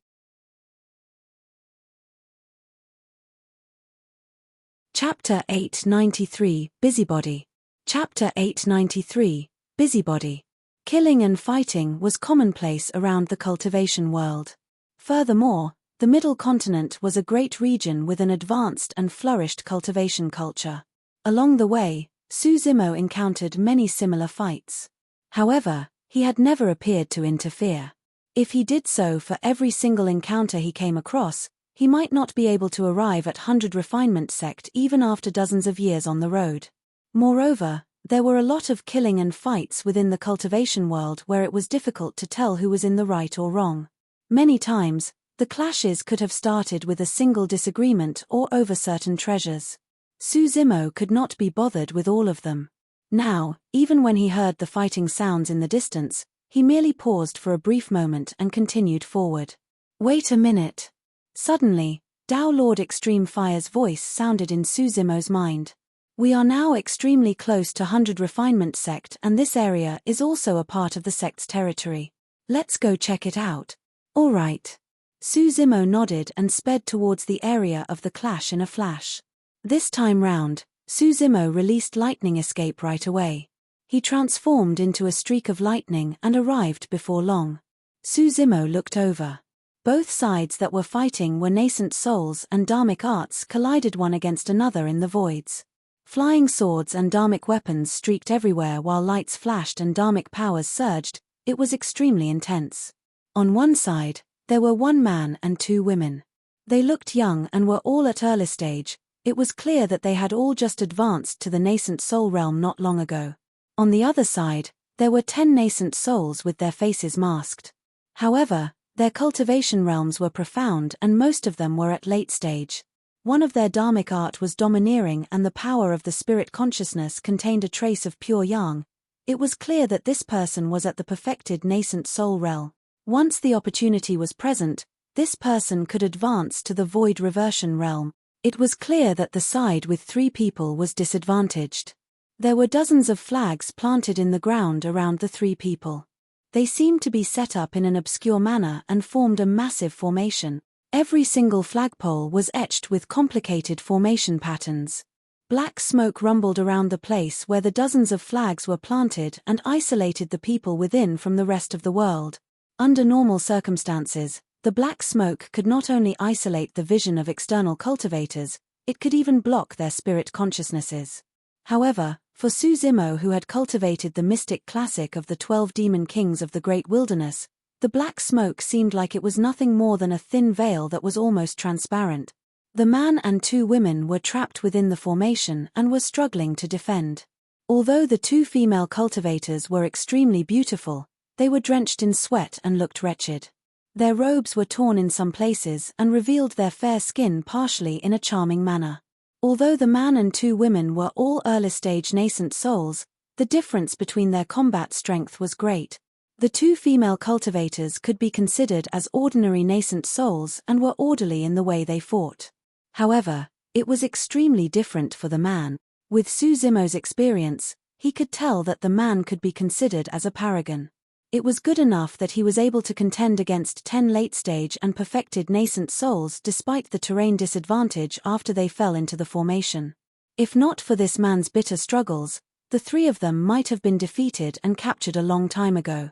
Chapter 893, Busybody. Chapter 893, Busybody. Killing and fighting was commonplace around the cultivation world. Furthermore, the Middle Continent was a great region with an advanced and flourished cultivation culture. Along the way, Su Zimo encountered many similar fights. However, he had never appeared to interfere. If he did so for every single encounter he came across, he might not be able to arrive at 100 Refinement sect even after dozens of years on the road. Moreover, there were a lot of killing and fights within the cultivation world where it was difficult to tell who was in the right or wrong. Many times, the clashes could have started with a single disagreement or over certain treasures. Su Zimo could not be bothered with all of them. Now, even when he heard the fighting sounds in the distance, he merely paused for a brief moment and continued forward. Wait a minute. Suddenly, Tao Lord Extreme Fire's voice sounded in Su Zimo's mind. We are now extremely close to 100 Refinement sect and this area is also a part of the sect's territory. Let's go check it out. All right. Su Zimo nodded and sped towards the area of the clash in a flash. This time round, Su Zimo released lightning escape right away. He transformed into a streak of lightning and arrived before long. Su Zimo looked over. Both sides that were fighting were nascent souls, and dharmic arts collided one against another in the voids. Flying swords and dharmic weapons streaked everywhere while lights flashed and dharmic powers surged. It was extremely intense. On one side, there were one man and two women. They looked young and were all at early stage. It was clear that they had all just advanced to the nascent soul realm not long ago. On the other side, there were 10 nascent souls with their faces masked. However, their cultivation realms were profound and most of them were at late stage. One of their dharmic art was domineering and the power of the spirit consciousness contained a trace of pure yang. It was clear that this person was at the perfected nascent soul realm. Once the opportunity was present, this person could advance to the void reversion realm. It was clear that the side with 3 people was disadvantaged. There were dozens of flags planted in the ground around the 3 people. They seemed to be set up in an obscure manner and formed a massive formation. Every single flagpole was etched with complicated formation patterns. Black smoke rumbled around the place where the dozens of flags were planted and isolated the people within from the rest of the world. Under normal circumstances, the black smoke could not only isolate the vision of external cultivators, it could even block their spirit consciousnesses. However, for Su Zimo, who had cultivated the mystic classic of the 12 demon kings of the great wilderness, the black smoke seemed like it was nothing more than a thin veil that was almost transparent. The man and 2 women were trapped within the formation and were struggling to defend. Although the 2 female cultivators were extremely beautiful, they were drenched in sweat and looked wretched. Their robes were torn in some places and revealed their fair skin partially in a charming manner. Although the man and 2 women were all early-stage nascent souls, the difference between their combat strength was great. The 2 female cultivators could be considered as ordinary nascent souls and were orderly in the way they fought. However, it was extremely different for the man. With Su Zimo's experience, he could tell that the man could be considered as a paragon. It was good enough that he was able to contend against 10 late-stage and perfected nascent souls despite the terrain disadvantage after they fell into the formation. If not for this man's bitter struggles, the 3 of them might have been defeated and captured a long time ago.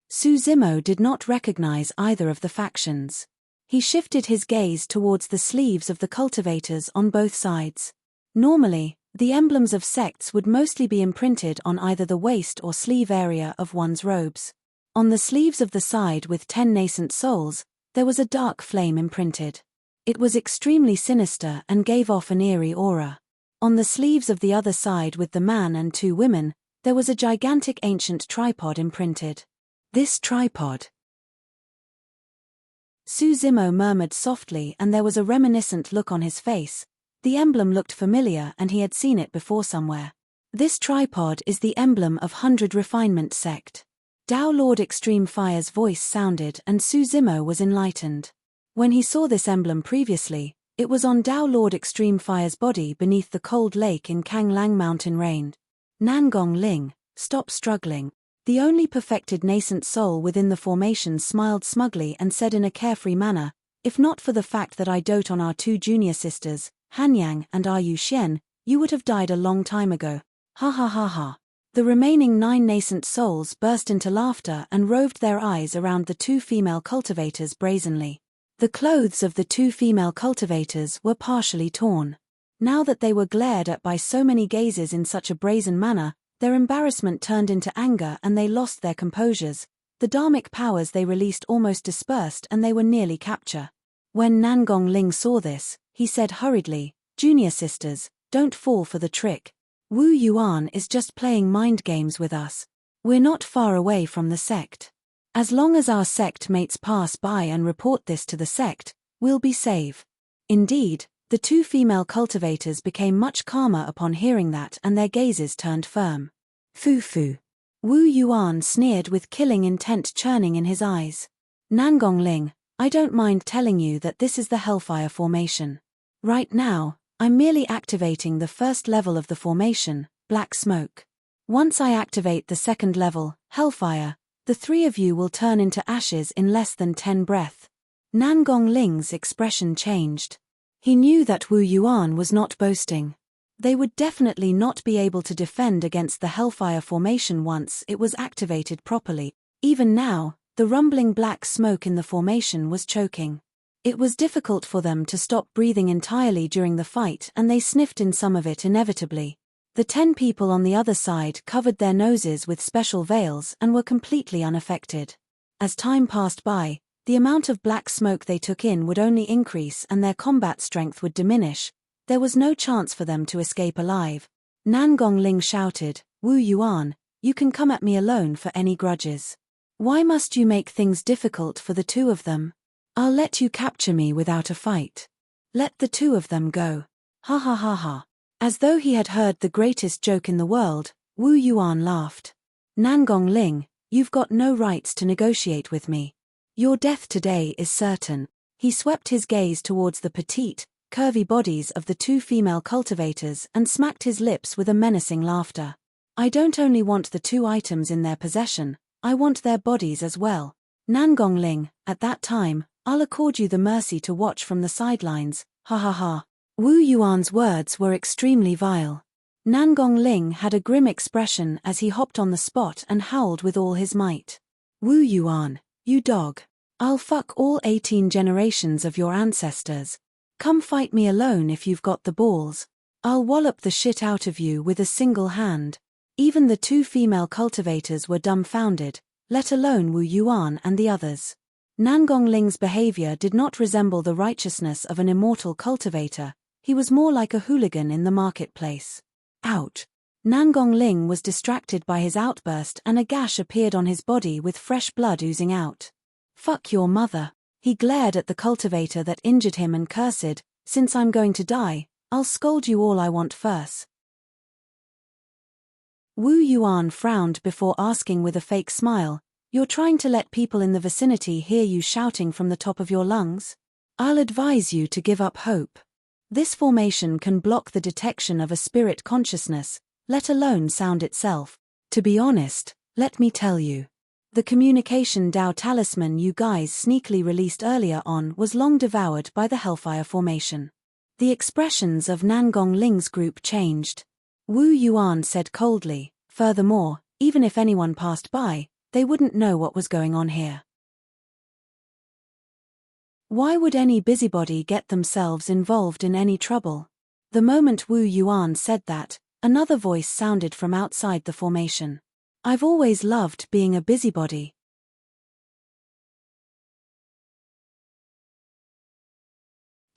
Su Zimo did not recognize either of the factions. He shifted his gaze towards the sleeves of the cultivators on both sides. Normally, the emblems of sects would mostly be imprinted on either the waist or sleeve area of one's robes. On the sleeves of the side with 10 nascent souls, there was a dark flame imprinted. It was extremely sinister and gave off an eerie aura. On the sleeves of the other side with the man and 2 women, there was a gigantic ancient tripod imprinted. This tripod. Su Zimo murmured softly and there was a reminiscent look on his face. The emblem looked familiar and he had seen it before somewhere. This tripod is the emblem of 100 Refinement Sect. Tao Lord Extreme Fire's voice sounded and Su Zimo was enlightened. When he saw this emblem previously, it was on Tao Lord Extreme Fire's body beneath the cold lake in Kanglang Mountain Range. Nangong Ling, stop struggling. The only perfected nascent soul within the formation smiled smugly and said in a carefree manner, if not for the fact that I dote on our 2 junior sisters, Hanyang and Yu Xian, you would have died a long time ago. Ha ha ha ha. The remaining 9 nascent souls burst into laughter and roved their eyes around the 2 female cultivators brazenly. The clothes of the 2 female cultivators were partially torn. Now that they were glared at by so many gazes in such a brazen manner, their embarrassment turned into anger and they lost their composures. The dharmic powers they released almost dispersed and they were nearly captured. When Nangong Ling saw this, he said hurriedly, "Junior sisters, don't fall for the trick. Wu Yuan is just playing mind games with us. We're not far away from the sect. As long as our sect mates pass by and report this to the sect, we'll be safe." Indeed, the 2 female cultivators became much calmer upon hearing that and their gazes turned firm. Fu. Wu Yuan sneered with killing intent churning in his eyes. Nangong Ling, I don't mind telling you that this is the Hellfire formation. Right now, I'm merely activating the first level of the formation, Black Smoke. Once I activate the second level, Hellfire, the 3 of you will turn into ashes in less than 10 breath. Nangong Ling's expression changed. He knew that Wu Yuan was not boasting. They would definitely not be able to defend against the Hellfire formation once it was activated properly. Even now, the rumbling black smoke in the formation was choking. It was difficult for them to stop breathing entirely during the fight, and they sniffed in some of it inevitably. The 10 people on the other side covered their noses with special veils and were completely unaffected. As time passed by, the amount of black smoke they took in would only increase and their combat strength would diminish. There was no chance for them to escape alive. Nangong Ling shouted, "Wu Yuan, you can come at me alone for any grudges. Why must you make things difficult for the two of them? I'll let you capture me without a fight. Let the two of them go. Ha ha ha ha." As though he had heard the greatest joke in the world, Wu Yuan laughed. "Nangong Ling, you've got no rights to negotiate with me. Your death today is certain." He swept his gaze towards the petite, curvy bodies of the 2 female cultivators and smacked his lips with a menacing laughter. "I don't only want the 2 items in their possession, I want their bodies as well. Nangong Ling, at that time, I'll accord you the mercy to watch from the sidelines, ha ha ha." Wu Yuan's words were extremely vile. Nangong Ling had a grim expression as he hopped on the spot and howled with all his might. "Wu Yuan, you dog. I'll fuck all 18 generations of your ancestors. Come fight me alone if you've got the balls. I'll wallop the shit out of you with a single hand." Even the 2 female cultivators were dumbfounded, let alone Wu Yuan and the others. Nangong Ling's behavior did not resemble the righteousness of an immortal cultivator. He was more like a hooligan in the marketplace. Ouch! Nangong Ling was distracted by his outburst and a gash appeared on his body with fresh blood oozing out. "Fuck your mother." He glared at the cultivator that injured him and cursed, "Since I'm going to die, I'll scold you all I want first." Wu Yuan frowned before asking with a fake smile, "You're trying to let people in the vicinity hear you shouting from the top of your lungs? I'll advise you to give up hope. This formation can block the detection of a spirit consciousness, let alone sound itself. To be honest, let me tell you. The communication Dao talisman you guys sneakily released earlier on was long devoured by the Hellfire formation." The expressions of Nangong Ling's group changed. Wu Yuan said coldly, "Furthermore, even if anyone passed by, they wouldn't know what was going on here. Why would any busybody get themselves involved in any trouble?" The moment Wu Yuan said that, another voice sounded from outside the formation. "I've always loved being a busybody."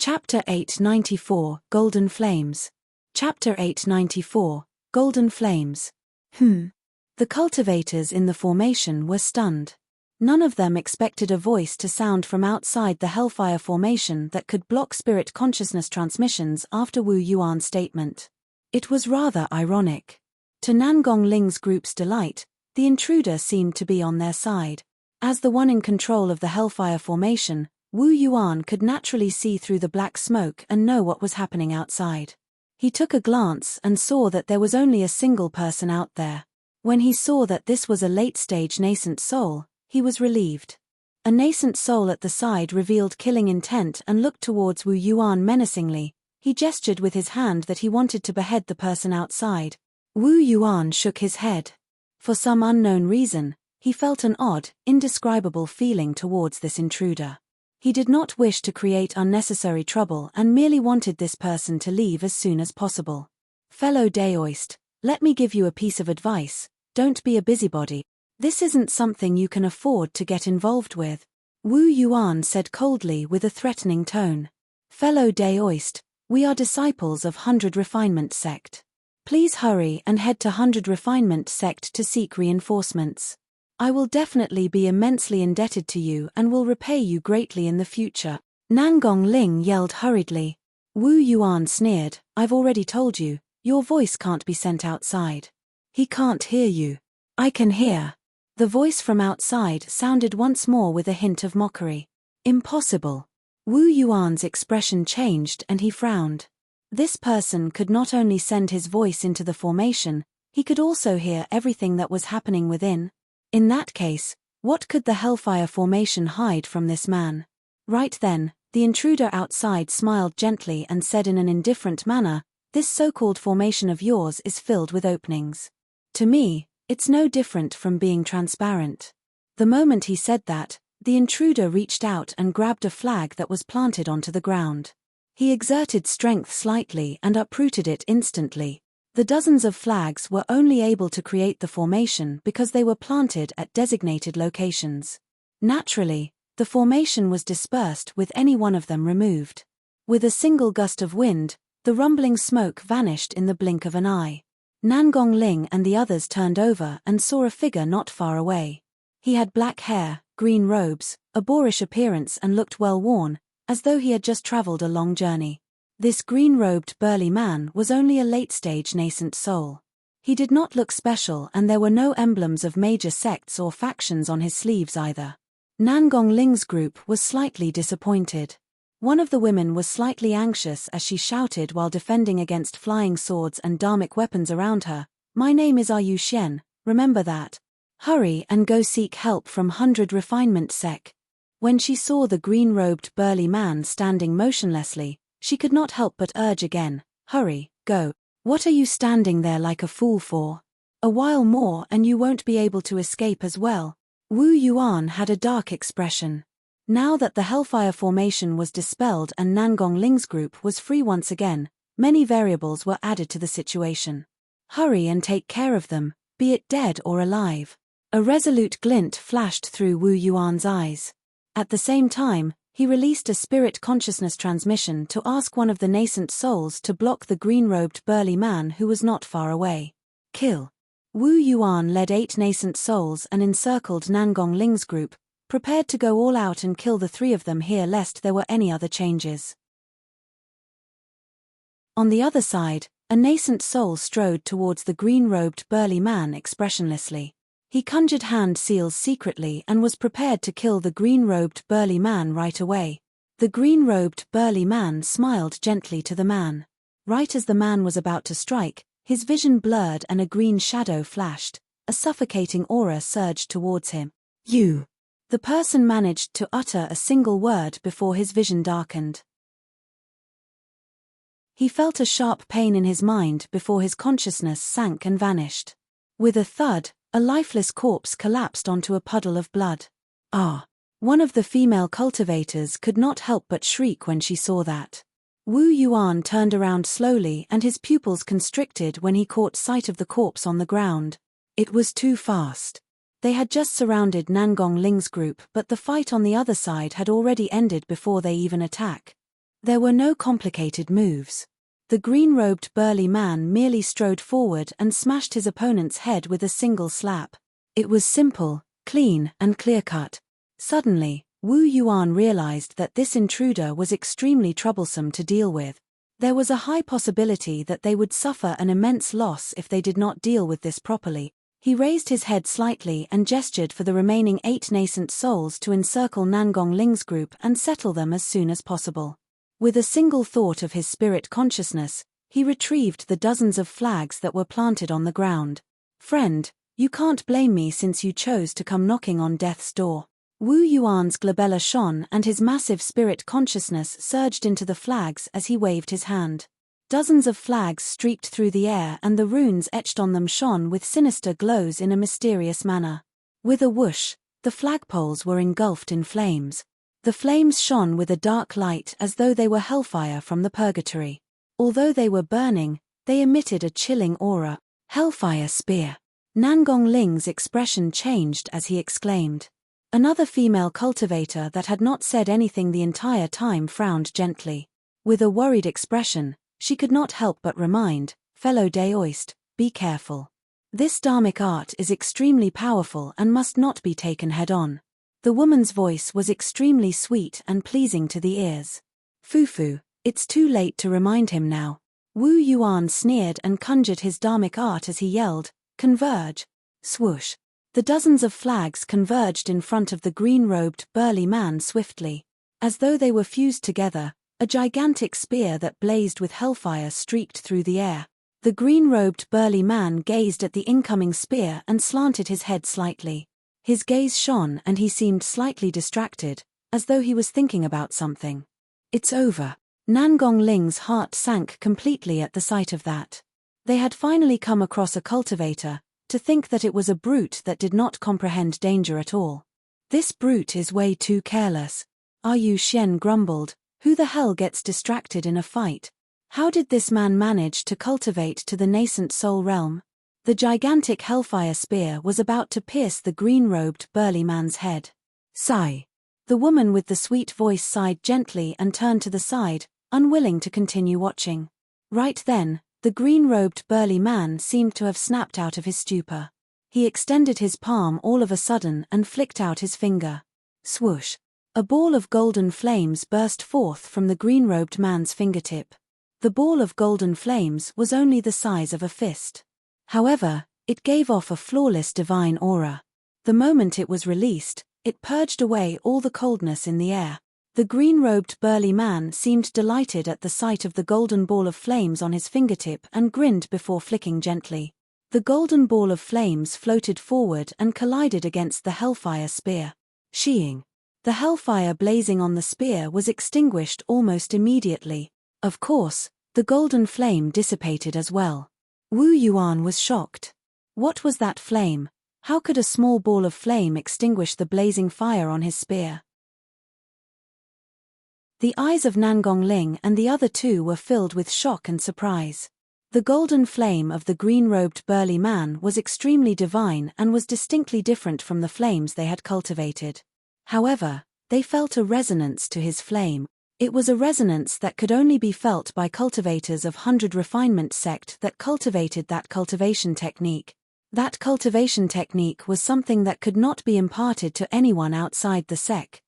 Chapter 894, Golden Flames. Chapter 894, Golden Flames. The cultivators in the formation were stunned. None of them expected a voice to sound from outside the Hellfire formation that could block spirit consciousness transmissions after Wu Yuan's statement. It was rather ironic. To Nangong Ling's group's delight, the intruder seemed to be on their side. As the one in control of the Hellfire formation, Wu Yuan could naturally see through the black smoke and know what was happening outside. He took a glance and saw that there was only a single person out there. When he saw that this was a late-stage nascent soul, he was relieved. A nascent soul at the side revealed killing intent and looked towards Wu Yuan menacingly. He gestured with his hand that he wanted to behead the person outside. Wu Yuan shook his head. For some unknown reason, he felt an odd, indescribable feeling towards this intruder. He did not wish to create unnecessary trouble and merely wanted this person to leave as soon as possible. "Fellow Daoist, let me give you a piece of advice. Don't be a busybody. This isn't something you can afford to get involved with," Wu Yuan said coldly with a threatening tone. "Fellow Daoist, we are disciples of 100 Refinement Sect. Please hurry and head to 100 Refinement Sect to seek reinforcements. I will definitely be immensely indebted to you and will repay you greatly in the future." Nangong Ling yelled hurriedly. Wu Yuan sneered, "I've already told you, your voice can't be sent outside." "He can't hear you." "I can hear." The voice from outside sounded once more with a hint of mockery. "Impossible." Wu Yuan's expression changed and he frowned. This person could not only send his voice into the formation, he could also hear everything that was happening within. In that case, what could the Hellfire formation hide from this man? Right then, the intruder outside smiled gently and said in an indifferent manner, "This so-called formation of yours is filled with openings. To me, it's no different from being transparent." The moment he said that, the intruder reached out and grabbed a flag that was planted onto the ground. He exerted strength slightly and uprooted it instantly. The dozens of flags were only able to create the formation because they were planted at designated locations. Naturally, the formation was dispersed with any one of them removed. With a single gust of wind, the rumbling smoke vanished in the blink of an eye. Nangong Ling and the others turned over and saw a figure not far away. He had black hair, green robes, a boorish appearance and looked well worn, as though he had just traveled a long journey. This green-robed burly man was only a late-stage nascent soul. He did not look special and there were no emblems of major sects or factions on his sleeves either. Nangong Ling's group was slightly disappointed. One of the women was slightly anxious as she shouted while defending against flying swords and dharmic weapons around her, "My name is Yu Xian, remember that? Hurry and go seek help from 100 Refinement Sec." When she saw the green-robed burly man standing motionlessly, she could not help but urge again, "Hurry, go. What are you standing there like a fool for? A while more and you won't be able to escape as well." Wu Yuan had a dark expression. Now that the Hellfire formation was dispelled and Nangong Ling's group was free once again, many variables were added to the situation. Hurry and take care of them, be it dead or alive. A resolute glint flashed through Wu Yuan's eyes. At the same time, he released a spirit consciousness transmission to ask one of the nascent souls to block the green-robed burly man who was not far away. Kill. Wu Yuan led 8 nascent souls and encircled Nangong Ling's group, prepared to go all out and kill the 3 of them here lest there were any other changes. On the other side, a nascent soul strode towards the green-robed burly man expressionlessly. He conjured hand seals secretly and was prepared to kill the green-robed burly man right away. The green-robed burly man smiled gently to the man. Right as the man was about to strike, his vision blurred and a green shadow flashed. A suffocating aura surged towards him. "You!" The person managed to utter a single word before his vision darkened. He felt a sharp pain in his mind before his consciousness sank and vanished. With a thud, a lifeless corpse collapsed onto a puddle of blood. "Ah!" One of the female cultivators could not help but shriek when she saw that. Wu Yuan turned around slowly and his pupils constricted when he caught sight of the corpse on the ground. It was too fast. They had just surrounded Nangong Ling's group but the fight on the other side had already ended before they even attack. There were no complicated moves. The green-robed burly man merely strode forward and smashed his opponent's head with a single slap. It was simple, clean, and clear-cut. Suddenly, Wu Yuan realized that this intruder was extremely troublesome to deal with. There was a high possibility that they would suffer an immense loss if they did not deal with this properly. He raised his head slightly and gestured for the remaining 8 nascent souls to encircle Nangong Ling's group and settle them as soon as possible. With a single thought of his spirit consciousness, he retrieved the dozens of flags that were planted on the ground. "Friend, you can't blame me since you chose to come knocking on death's door." Wu Yuan's glabella shone and his massive spirit consciousness surged into the flags as he waved his hand. Dozens of flags streaked through the air and the runes etched on them shone with sinister glows in a mysterious manner. With a whoosh, the flagpoles were engulfed in flames. The flames shone with a dark light as though they were hellfire from the purgatory. Although they were burning, they emitted a chilling aura. "Hellfire spear!" Nangong Ling's expression changed as he exclaimed. Another female cultivator that had not said anything the entire time frowned gently. With a worried expression, she could not help but remind, "Fellow Daoist, be careful. This dharmic art is extremely powerful and must not be taken head-on." The woman's voice was extremely sweet and pleasing to the ears. "Fufu, it's too late to remind him now." Wu Yuan sneered and conjured his dharmic art as he yelled, "Converge!" Swoosh! The dozens of flags converged in front of the green-robed, burly man swiftly. As though they were fused together, a gigantic spear that blazed with hellfire streaked through the air. The green-robed, burly man gazed at the incoming spear and slanted his head slightly. His gaze shone and he seemed slightly distracted, as though he was thinking about something. "It's over." Nangong Ling's heart sank completely at the sight of that. They had finally come across a cultivator. To think that it was a brute that did not comprehend danger at all. This brute is way too careless. Yu Xian grumbled. Who the hell gets distracted in a fight? How did this man manage to cultivate to the nascent soul realm? The gigantic hellfire spear was about to pierce the green-robed, burly man's head. Sigh. The woman with the sweet voice sighed gently and turned to the side, unwilling to continue watching. Right then, the green-robed, burly man seemed to have snapped out of his stupor. He extended his palm all of a sudden and flicked out his finger. Swoosh. A ball of golden flames burst forth from the green-robed man's fingertip. The ball of golden flames was only the size of a fist. However, it gave off a flawless divine aura. The moment it was released, it purged away all the coldness in the air. The green-robed burly man seemed delighted at the sight of the golden ball of flames on his fingertip and grinned before flicking gently. The golden ball of flames floated forward and collided against the hellfire spear. Sheeing. The hellfire blazing on the spear was extinguished almost immediately. Of course, the golden flame dissipated as well. Wu Yuan was shocked. What was that flame? How could a small ball of flame extinguish the blazing fire on his spear? The eyes of Nangong Ling and the other two were filled with shock and surprise. The golden flame of the green-robed burly man was extremely divine and was distinctly different from the flames they had cultivated. However, they felt a resonance to his flame. It was a resonance that could only be felt by cultivators of 100 refinement sect that cultivated that cultivation technique. That cultivation technique was something that could not be imparted to anyone outside the sect.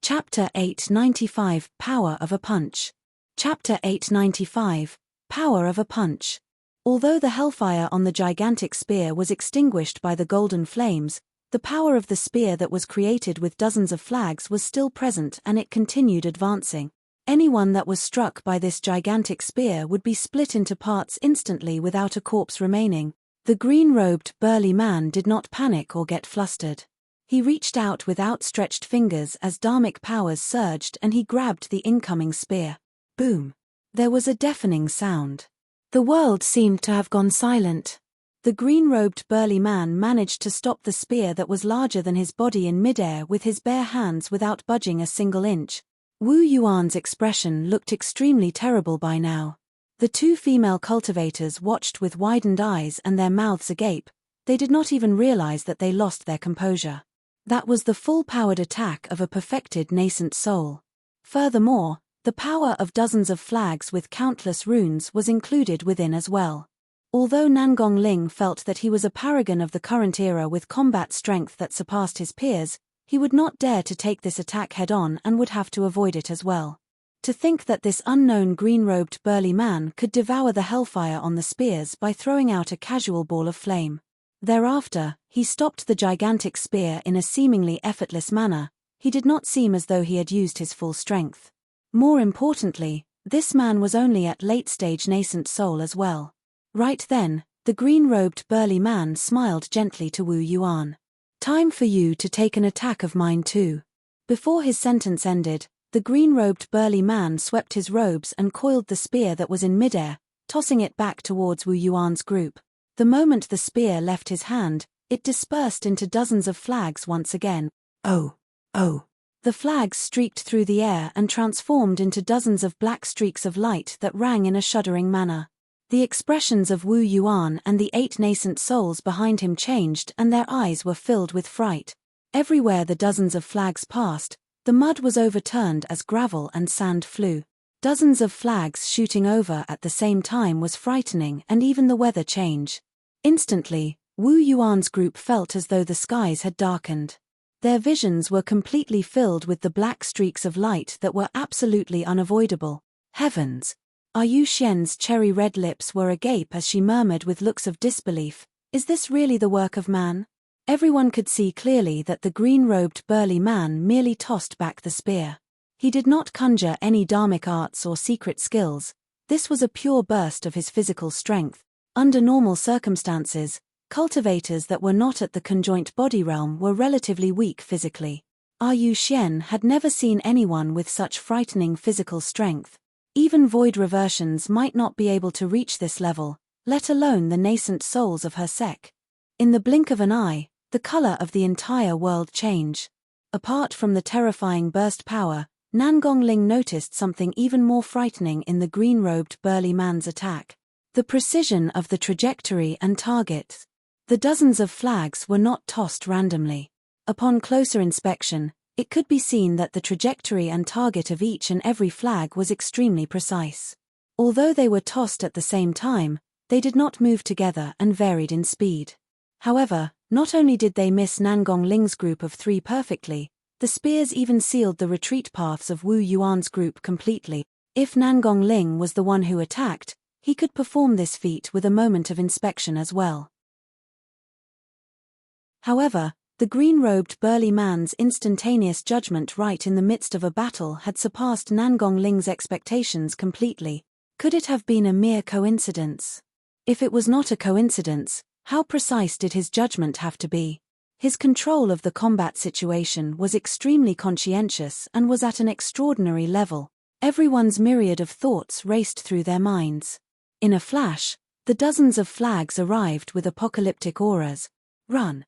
Chapter 895 Power of a Punch. Chapter 895 Power of a Punch. Although the hellfire on the gigantic spear was extinguished by the golden flames, the power of the spear that was created with dozens of flags was still present and it continued advancing. Anyone that was struck by this gigantic spear would be split into parts instantly without a corpse remaining. The green-robed, burly man did not panic or get flustered. He reached out with outstretched fingers as dharmic powers surged and he grabbed the incoming spear. Boom! There was a deafening sound. The world seemed to have gone silent. The green-robed burly man managed to stop the spear that was larger than his body in midair with his bare hands without budging a single inch. Wu Yuan's expression looked extremely terrible by now. The two female cultivators watched with widened eyes and their mouths agape. They did not even realize that they lost their composure. That was the full-powered attack of a perfected nascent soul. Furthermore, the power of dozens of flags with countless runes was included within as well. Although Nangong Ling felt that he was a paragon of the current era with combat strength that surpassed his peers, he would not dare to take this attack head-on and would have to avoid it as well. To think that this unknown green-robed burly man could devour the hellfire on the spears by throwing out a casual ball of flame. Thereafter, he stopped the gigantic spear in a seemingly effortless manner. He did not seem as though he had used his full strength. More importantly, this man was only at late-stage nascent soul as well. Right then, the green-robed burly man smiled gently to Wu Yuan. Time for you to take an attack of mine too. Before his sentence ended, the green-robed burly man swept his robes and coiled the spear that was in midair, tossing it back towards Wu Yuan's group. The moment the spear left his hand, it dispersed into dozens of flags once again. Oh! Oh! The flags streaked through the air and transformed into dozens of black streaks of light that rang in a shuddering manner. The expressions of Wu Yuan and the 8 nascent souls behind him changed and their eyes were filled with fright. Everywhere the dozens of flags passed, the mud was overturned as gravel and sand flew. Dozens of flags shooting over at the same time was frightening and even the weather change. Instantly, Wu Yuan's group felt as though the skies had darkened. Their visions were completely filled with the black streaks of light that were absolutely unavoidable. Heavens! Yu Xian's cherry-red lips were agape as she murmured with looks of disbelief, "Is this really the work of man?" Everyone could see clearly that the green-robed burly man merely tossed back the spear. He did not conjure any dharmic arts or secret skills. This was a pure burst of his physical strength. Under normal circumstances, cultivators that were not at the conjoint body realm were relatively weak physically. Yu Xian had never seen anyone with such frightening physical strength. Even void reversions might not be able to reach this level. let alone the nascent souls of her sect. In the blink of an eye, the color of the entire world changed. Apart from the terrifying burst power, Nangong Ling noticed something even more frightening in the green-robed burly man's attack. The precision of the trajectory and targets. The dozens of flags were not tossed randomly. Upon closer inspection, it could be seen that the trajectory and target of each and every flag was extremely precise. Although they were tossed at the same time, they did not move together and varied in speed. However, not only did they miss Nangong Ling's group of 3 perfectly, the spears even sealed the retreat paths of Wu Yuan's group completely. If Nangong Ling was the one who attacked, he could perform this feat with a moment of inspection as well. However, the green-robed burly man's instantaneous judgment right in the midst of a battle had surpassed Nangong Ling's expectations completely. Could it have been a mere coincidence? If it was not a coincidence, how precise did his judgment have to be? His control of the combat situation was extremely conscientious and was at an extraordinary level. Everyone's myriad of thoughts raced through their minds. In a flash, the dozens of flags arrived with apocalyptic auras. Run!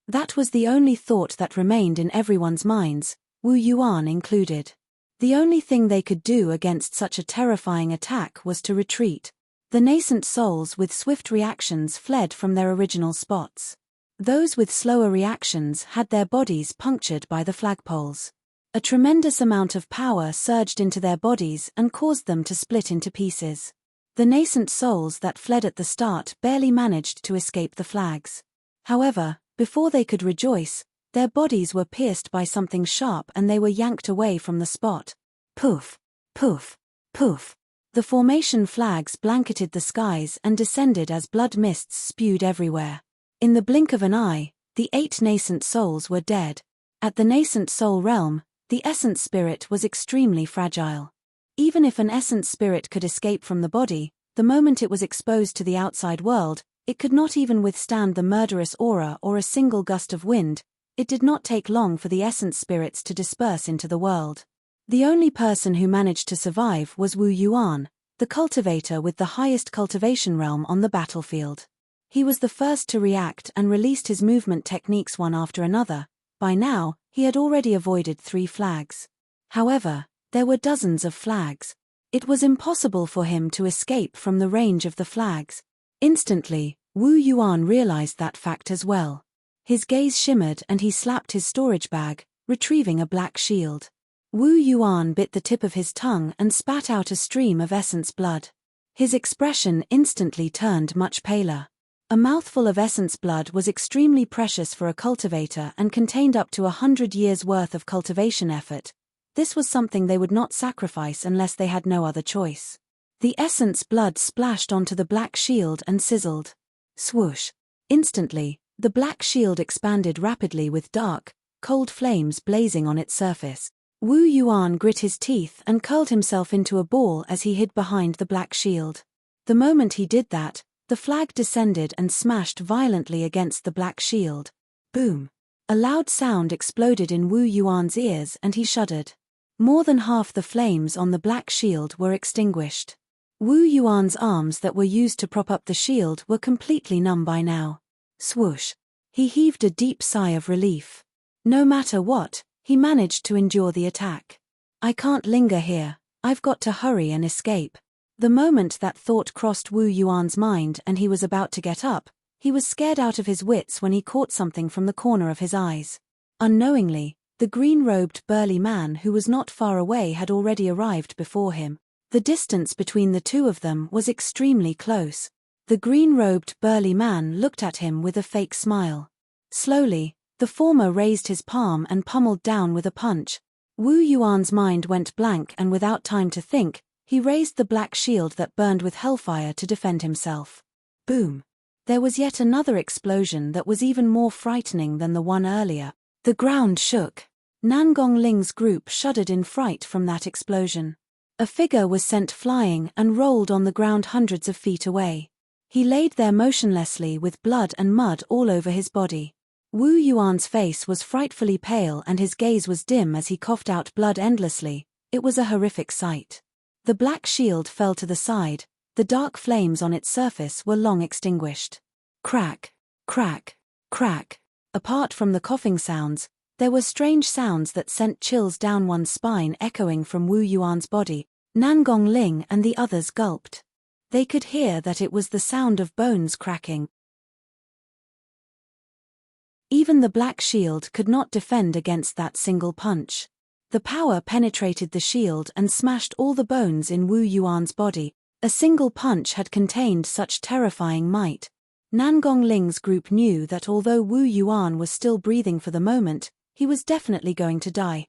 That was the only thought that remained in everyone's minds, Wu Yuan included. The only thing they could do against such a terrifying attack was to retreat. The nascent souls with swift reactions fled from their original spots. Those with slower reactions had their bodies punctured by the flagpoles. A tremendous amount of power surged into their bodies and caused them to split into pieces. The nascent souls that fled at the start barely managed to escape the flags. However, before they could rejoice, their bodies were pierced by something sharp and they were yanked away from the spot. Poof! Poof! Poof! The formation flags blanketed the skies and descended as blood mists spewed everywhere. In the blink of an eye, the 8 nascent souls were dead. At the nascent soul realm, the essence spirit was extremely fragile. Even if an essence spirit could escape from the body, the moment it was exposed to the outside world, it could not even withstand the murderous aura or a single gust of wind. It did not take long for the essence spirits to disperse into the world. The only person who managed to survive was Wu Yuan, the cultivator with the highest cultivation realm on the battlefield. He was the first to react and released his movement techniques one after another. By now, he had already avoided 3 flags. However, there were dozens of flags. It was impossible for him to escape from the range of the flags. Instantly, Wu Yuan realized that fact as well. His gaze shimmered and he slapped his storage bag, retrieving a black shield. Wu Yuan bit the tip of his tongue and spat out a stream of essence blood. His expression instantly turned much paler. A mouthful of essence blood was extremely precious for a cultivator and contained up to 100 years' worth of cultivation effort. This was something they would not sacrifice unless they had no other choice. The essence blood splashed onto the black shield and sizzled. Swoosh! Instantly, the black shield expanded rapidly with dark, cold flames blazing on its surface. Wu Yuan grit his teeth and curled himself into a ball as he hid behind the black shield. The moment he did that, the flag descended and smashed violently against the black shield. Boom! A loud sound exploded in Wu Yuan's ears and he shuddered. More than half the flames on the black shield were extinguished. Wu Yuan's arms that were used to prop up the shield were completely numb by now. Swoosh! He heaved a deep sigh of relief. No matter what, he managed to endure the attack. I can't linger here, I've got to hurry and escape. The moment that thought crossed Wu Yuan's mind and he was about to get up, he was scared out of his wits when he caught something from the corner of his eyes. Unknowingly, the green-robed burly man who was not far away had already arrived before him. The distance between the two of them was extremely close. The green-robed burly man looked at him with a fake smile. Slowly, the former raised his palm and pummeled down with a punch. Wu Yuan's mind went blank and without time to think, he raised the black shield that burned with hellfire to defend himself. Boom! There was yet another explosion that was even more frightening than the one earlier. The ground shook. Nangong Ling's group shuddered in fright from that explosion. A figure was sent flying and rolled on the ground hundreds of feet away. He laid there motionlessly with blood and mud all over his body. Wu Yuan's face was frightfully pale and his gaze was dim as he coughed out blood endlessly. It was a horrific sight. The black shield fell to the side, the dark flames on its surface were long extinguished. Crack, crack, crack. Apart from the coughing sounds, there were strange sounds that sent chills down one's spine echoing from Wu Yuan's body. Nangong Ling and the others gulped. They could hear that it was the sound of bones cracking. Even the black shield could not defend against that single punch. The power penetrated the shield and smashed all the bones in Wu Yuan's body. A single punch had contained such terrifying might. Nangong Ling's group knew that although Wu Yuan was still breathing for the moment, he was definitely going to die.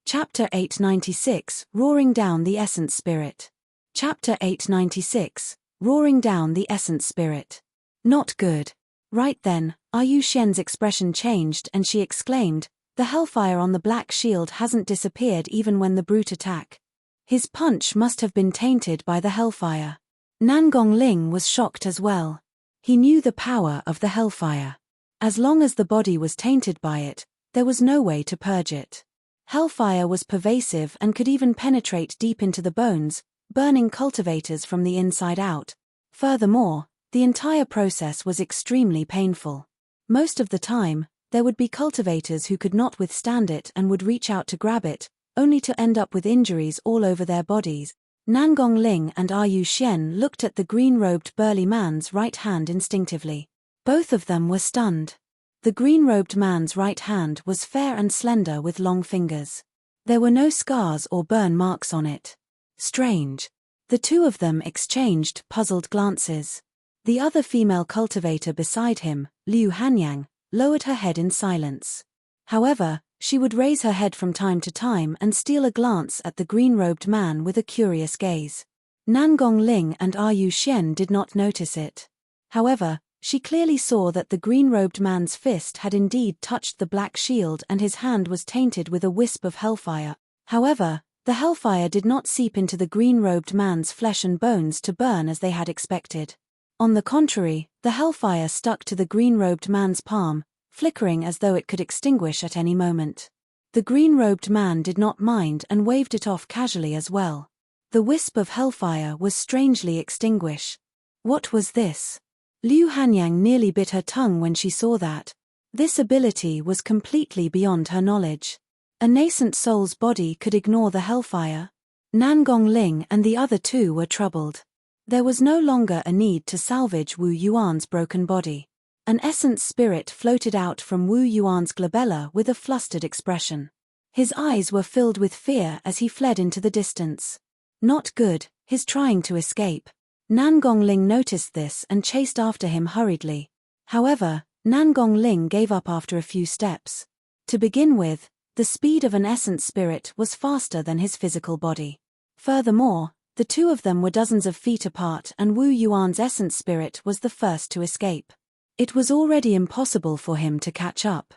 Chapter 896, Roaring Down the Essence Spirit. Chapter 896, Roaring Down the Essence Spirit. Not good. Right then, Yu Xian's expression changed and she exclaimed, "The hellfire on the black shield hasn't disappeared even when the brute attack. His punch must have been tainted by the hellfire." Nangong Ling was shocked as well. He knew the power of the hellfire. As long as the body was tainted by it, there was no way to purge it. Hellfire was pervasive and could even penetrate deep into the bones, burning cultivators from the inside out. Furthermore, the entire process was extremely painful. Most of the time, there would be cultivators who could not withstand it and would reach out to grab it, only to end up with injuries all over their bodies. Nangong Ling and Yu Xian looked at the green-robed burly man's right hand instinctively. Both of them were stunned. The green-robed man's right hand was fair and slender with long fingers. There were no scars or burn marks on it. Strange. The two of them exchanged puzzled glances. The other female cultivator beside him, Liu Hanyang, lowered her head in silence. However, she would raise her head from time to time and steal a glance at the green-robed man with a curious gaze. Nangong Ling and Yu Xian did not notice it. However, she clearly saw that the green-robed man's fist had indeed touched the black shield and his hand was tainted with a wisp of hellfire. However, the hellfire did not seep into the green-robed man's flesh and bones to burn as they had expected. On the contrary, the hellfire stuck to the green-robed man's palm, flickering as though it could extinguish at any moment. The green-robed man did not mind and waved it off casually as well. The wisp of hellfire was strangely extinguished. What was this? Liu Hanyang nearly bit her tongue when she saw that. This ability was completely beyond her knowledge. A nascent soul's body could ignore the hellfire. Nangong Ling and the other two were troubled. There was no longer a need to salvage Wu Yuan's broken body. An essence spirit floated out from Wu Yuan's glabella with a flustered expression. His eyes were filled with fear as he fled into the distance. Not good, he's trying to escape. Nangong Ling noticed this and chased after him hurriedly. However, Nangong Ling gave up after a few steps. To begin with, the speed of an essence spirit was faster than his physical body. Furthermore, the two of them were dozens of feet apart and Wu Yuan's essence spirit was the first to escape. It was already impossible for him to catch up.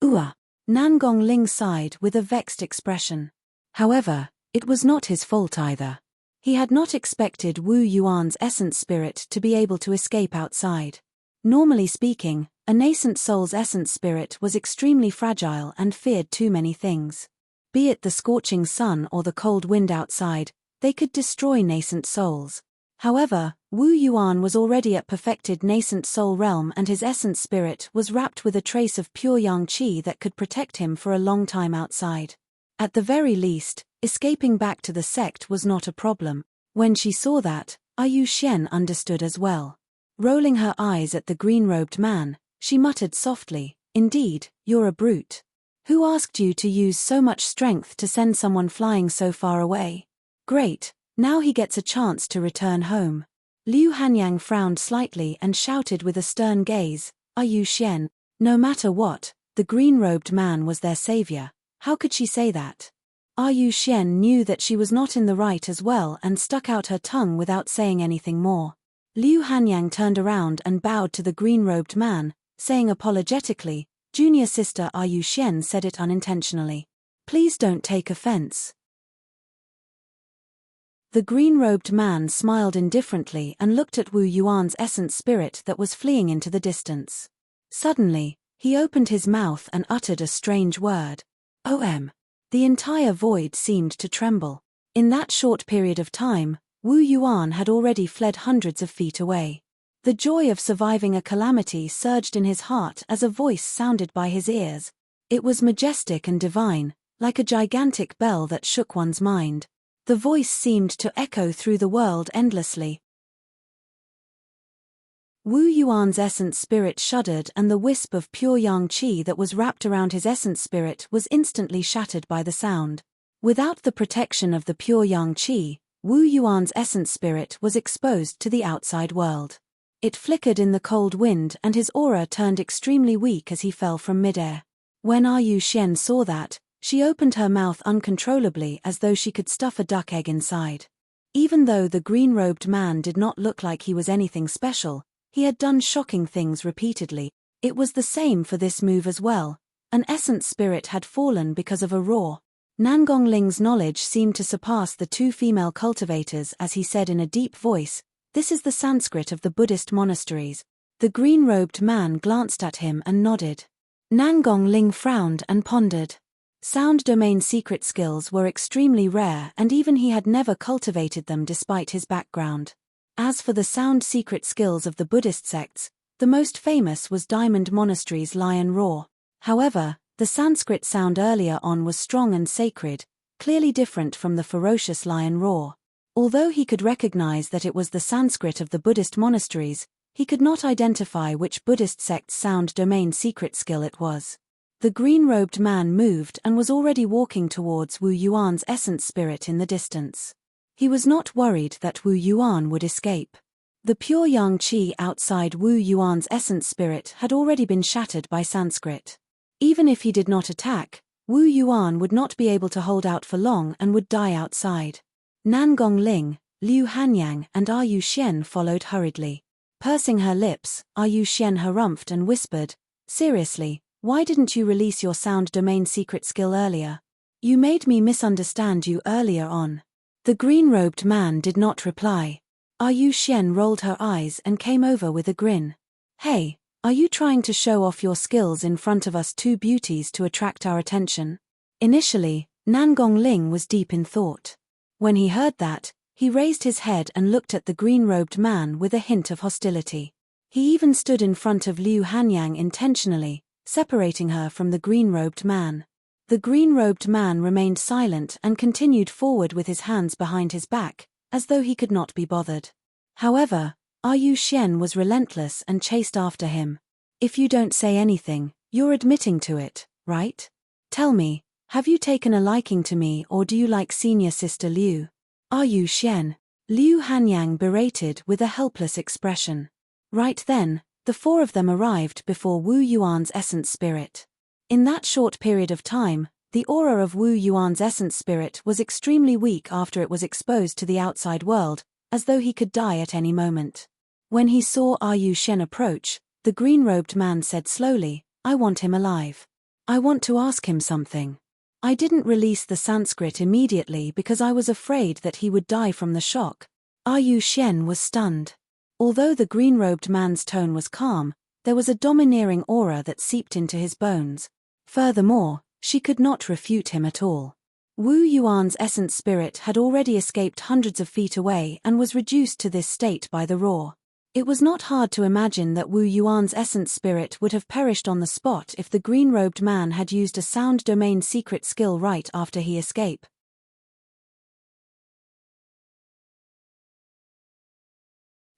Nangong Ling sighed with a vexed expression. However, it was not his fault either. He had not expected Wu Yuan's essence spirit to be able to escape outside. Normally speaking, a nascent soul's essence spirit was extremely fragile and feared too many things. Be it the scorching sun or the cold wind outside, they could destroy nascent souls. However, Wu Yuan was already at perfected nascent soul realm and his essence spirit was wrapped with a trace of pure yang qi that could protect him for a long time outside. At the very least, escaping back to the sect was not a problem. When she saw that, Yu Xian understood as well. Rolling her eyes at the green-robed man, she muttered softly, "Indeed, you're a brute. Who asked you to use so much strength to send someone flying so far away? Great, now he gets a chance to return home." Liu Hanyang frowned slightly and shouted with a stern gaze, "Yu Xian, no matter what, the green-robed man was their savior. How could she say that?" Yu Xian knew that she was not in the right as well and stuck out her tongue without saying anything more. Liu Hanyang turned around and bowed to the green-robed man, saying apologetically, "Junior sister Yu Xian said it unintentionally. Please don't take offense." The green-robed man smiled indifferently and looked at Wu Yuan's essence spirit that was fleeing into the distance. Suddenly, he opened his mouth and uttered a strange word. The The entire void seemed to tremble. In that short period of time, Wu Yuan had already fled hundreds of feet away. The joy of surviving a calamity surged in his heart as a voice sounded by his ears. It was majestic and divine, like a gigantic bell that shook one's mind. The voice seemed to echo through the world endlessly. Wu Yuan's essence spirit shuddered, and the wisp of pure yang qi that was wrapped around his essence spirit was instantly shattered by the sound. Without the protection of the pure yang qi, Wu Yuan's essence spirit was exposed to the outside world. It flickered in the cold wind, and his aura turned extremely weak as he fell from midair. When Yu Xian saw that, she opened her mouth uncontrollably as though she could stuff a duck egg inside. Even though the green-robed man did not look like he was anything special, he had done shocking things repeatedly. It was the same for this move as well. An essence spirit had fallen because of a roar. Nangong Ling's knowledge seemed to surpass the two female cultivators as he said in a deep voice, "This is the Sanskrit of the Buddhist monasteries." The green-robed man glanced at him and nodded. Nangong Ling frowned and pondered. Sound domain secret skills were extremely rare, and even he had never cultivated them despite his background. As for the sound secret skills of the Buddhist sects, the most famous was Diamond Monastery's lion roar. However, the Sanskrit sound earlier on was strong and sacred, clearly different from the ferocious lion roar. Although he could recognize that it was the Sanskrit of the Buddhist monasteries, he could not identify which Buddhist sect's sound domain secret skill it was. The green-robed man moved and was already walking towards Wu Yuan's essence spirit in the distance. He was not worried that Wu Yuan would escape. The pure yang qi outside Wu Yuan's essence spirit had already been shattered by Sanskrit. Even if he did not attack, Wu Yuan would not be able to hold out for long and would die outside. Nangong Ling, Liu Hanyang and Yu Xian followed hurriedly. Pursing her lips, Yu Xian harumphed and whispered, "Seriously, why didn't you release your sound domain secret skill earlier? You made me misunderstand you earlier on." The green-robed man did not reply. Yu Xian rolled her eyes and came over with a grin. "Hey, are you trying to show off your skills in front of us two beauties to attract our attention?" Initially, Nangong Ling was deep in thought. When he heard that, he raised his head and looked at the green-robed man with a hint of hostility. He even stood in front of Liu Hanyang intentionally, separating her from the green-robed man. The green-robed man remained silent and continued forward with his hands behind his back, as though he could not be bothered. However, Yu Xian was relentless and chased after him. "If you don't say anything, you're admitting to it, right? Tell me, have you taken a liking to me, or do you like senior sister Liu?" "Yu Xian," Liu Hanyang berated with a helpless expression. Right then, the four of them arrived before Wu Yuan's essence spirit. In that short period of time, the aura of Wu Yuan's essence spirit was extremely weak after it was exposed to the outside world, as though he could die at any moment. When he saw Yu Xian approach, the green-robed man said slowly, "I want him alive. I want to ask him something. I didn't release the Sanskrit immediately because I was afraid that he would die from the shock." Yu Xian was stunned. Although the green-robed man's tone was calm, there was a domineering aura that seeped into his bones. Furthermore, she could not refute him at all. Wu Yuan's essence spirit had already escaped hundreds of feet away and was reduced to this state by the roar. It was not hard to imagine that Wu Yuan's essence spirit would have perished on the spot if the green-robed man had used a sound domain secret skill right after he escaped.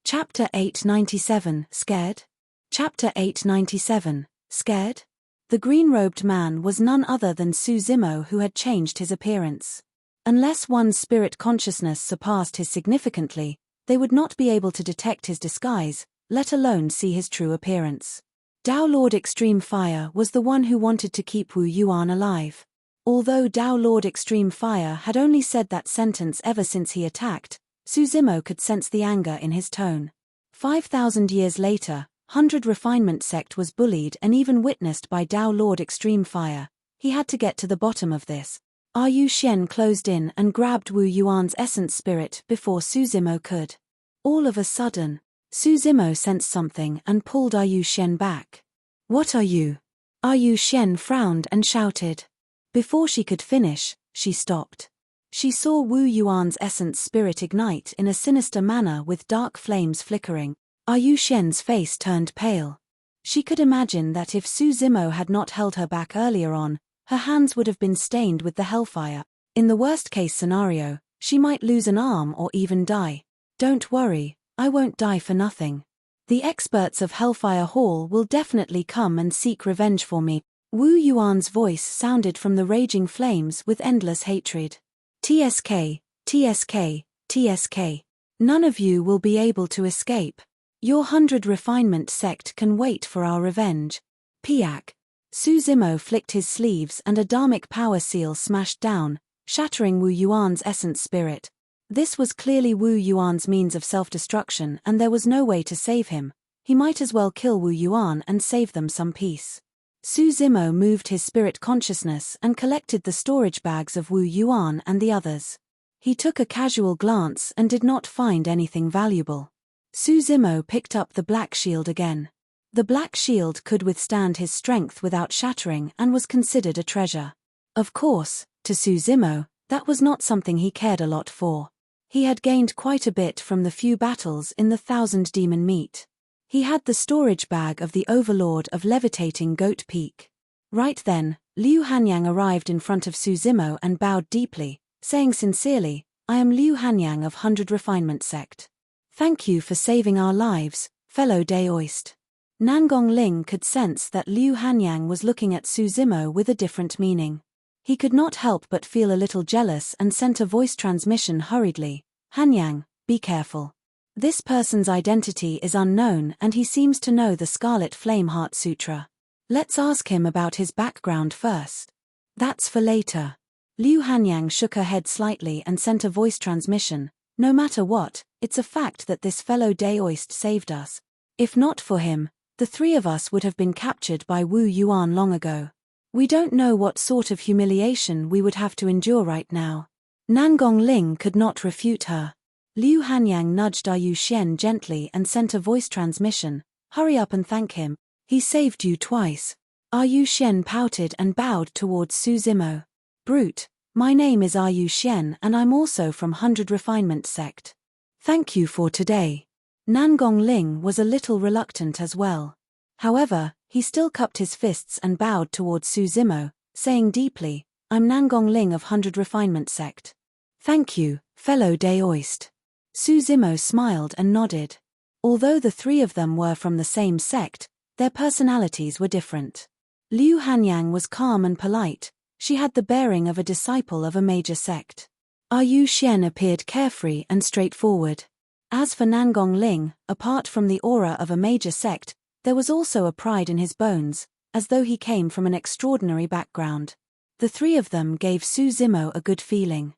Chapter 897, Scared? Chapter 897, Scared? The green-robed man was none other than Su Zimo, who had changed his appearance. Unless one's spirit consciousness surpassed his significantly, they would not be able to detect his disguise, let alone see his true appearance. Dao Lord Extreme Fire was the one who wanted to keep Wu Yuan alive. Although Dao Lord Extreme Fire had only said that sentence ever since he attacked, Su Zimo could sense the anger in his tone. 5,000 years later, 100 Refinement sect was bullied and even witnessed by Dao Lord Extreme Fire. He had to get to the bottom of this. Yu Xian closed in and grabbed Wu Yuan's essence spirit before Su Zimo could. All of a sudden, Su Zimo sensed something and pulled Yu Xian back. "What are you?" Yu Xian frowned and shouted. Before she could finish, she stopped. She saw Wu Yuan's essence spirit ignite in a sinister manner with dark flames flickering. Yu Xian's face turned pale. She could imagine that if Su Zimo had not held her back earlier on, her hands would have been stained with the hellfire. In the worst-case scenario, she might lose an arm or even die. Don't worry, I won't die for nothing. The experts of Hellfire Hall will definitely come and seek revenge for me. Wu Yuan's voice sounded from the raging flames with endless hatred. TSK, TSK, TSK. None of you will be able to escape. Your 100 refinement sect can wait for our revenge. Piak. Su Zimo flicked his sleeves and a dharmic power seal smashed down, shattering Wu Yuan's essence spirit. This was clearly Wu Yuan's means of self-destruction and there was no way to save him. He might as well kill Wu Yuan and save them some peace. Su Zimo moved his spirit consciousness and collected the storage bags of Wu Yuan and the others. He took a casual glance and did not find anything valuable. Su Zimo picked up the black shield again. The black shield could withstand his strength without shattering and was considered a treasure. Of course, to Su Zimo, that was not something he cared a lot for. He had gained quite a bit from the few battles in the 1,000 demon meet. He had the storage bag of the Overlord of Levitating Goat Peak. Right then, Liu Hanyang arrived in front of Su Zimo and bowed deeply, saying sincerely, I am Liu Hanyang of 100 Refinement Sect. Thank you for saving our lives, fellow Daoist. Nangong Ling could sense that Liu Hanyang was looking at Su Zimo with a different meaning. He could not help but feel a little jealous and sent a voice transmission hurriedly. Hanyang, be careful. This person's identity is unknown and he seems to know the Scarlet Flame Heart Sutra. Let's ask him about his background first. That's for later. Liu Hanyang shook her head slightly and sent a voice transmission. No matter what, it's a fact that this fellow Daoist saved us. If not for him, the three of us would have been captured by Wu Yuan long ago. We don't know what sort of humiliation we would have to endure right now. Nangong Ling could not refute her. Liu Hanyang nudged Yu Xian gently and sent a voice transmission. Hurry up and thank him. He saved you twice. Yu Xian pouted and bowed towards Su Zimo. Brute, my name is Yu Xian and I'm also from 100 Refinement Sect. Thank you for today. Nangong Ling was a little reluctant as well. However, he still cupped his fists and bowed towards Su Zimo, saying deeply, I'm Nangong Ling of 100 Refinement Sect. Thank you, fellow Daoist. Su Zimo smiled and nodded. Although the three of them were from the same sect, their personalities were different. Liu Hanyang was calm and polite. She had the bearing of a disciple of a major sect. Yu Xian appeared carefree and straightforward. As for Nangong Ling, apart from the aura of a major sect, there was also a pride in his bones, as though he came from an extraordinary background. The three of them gave Su Zimo a good feeling.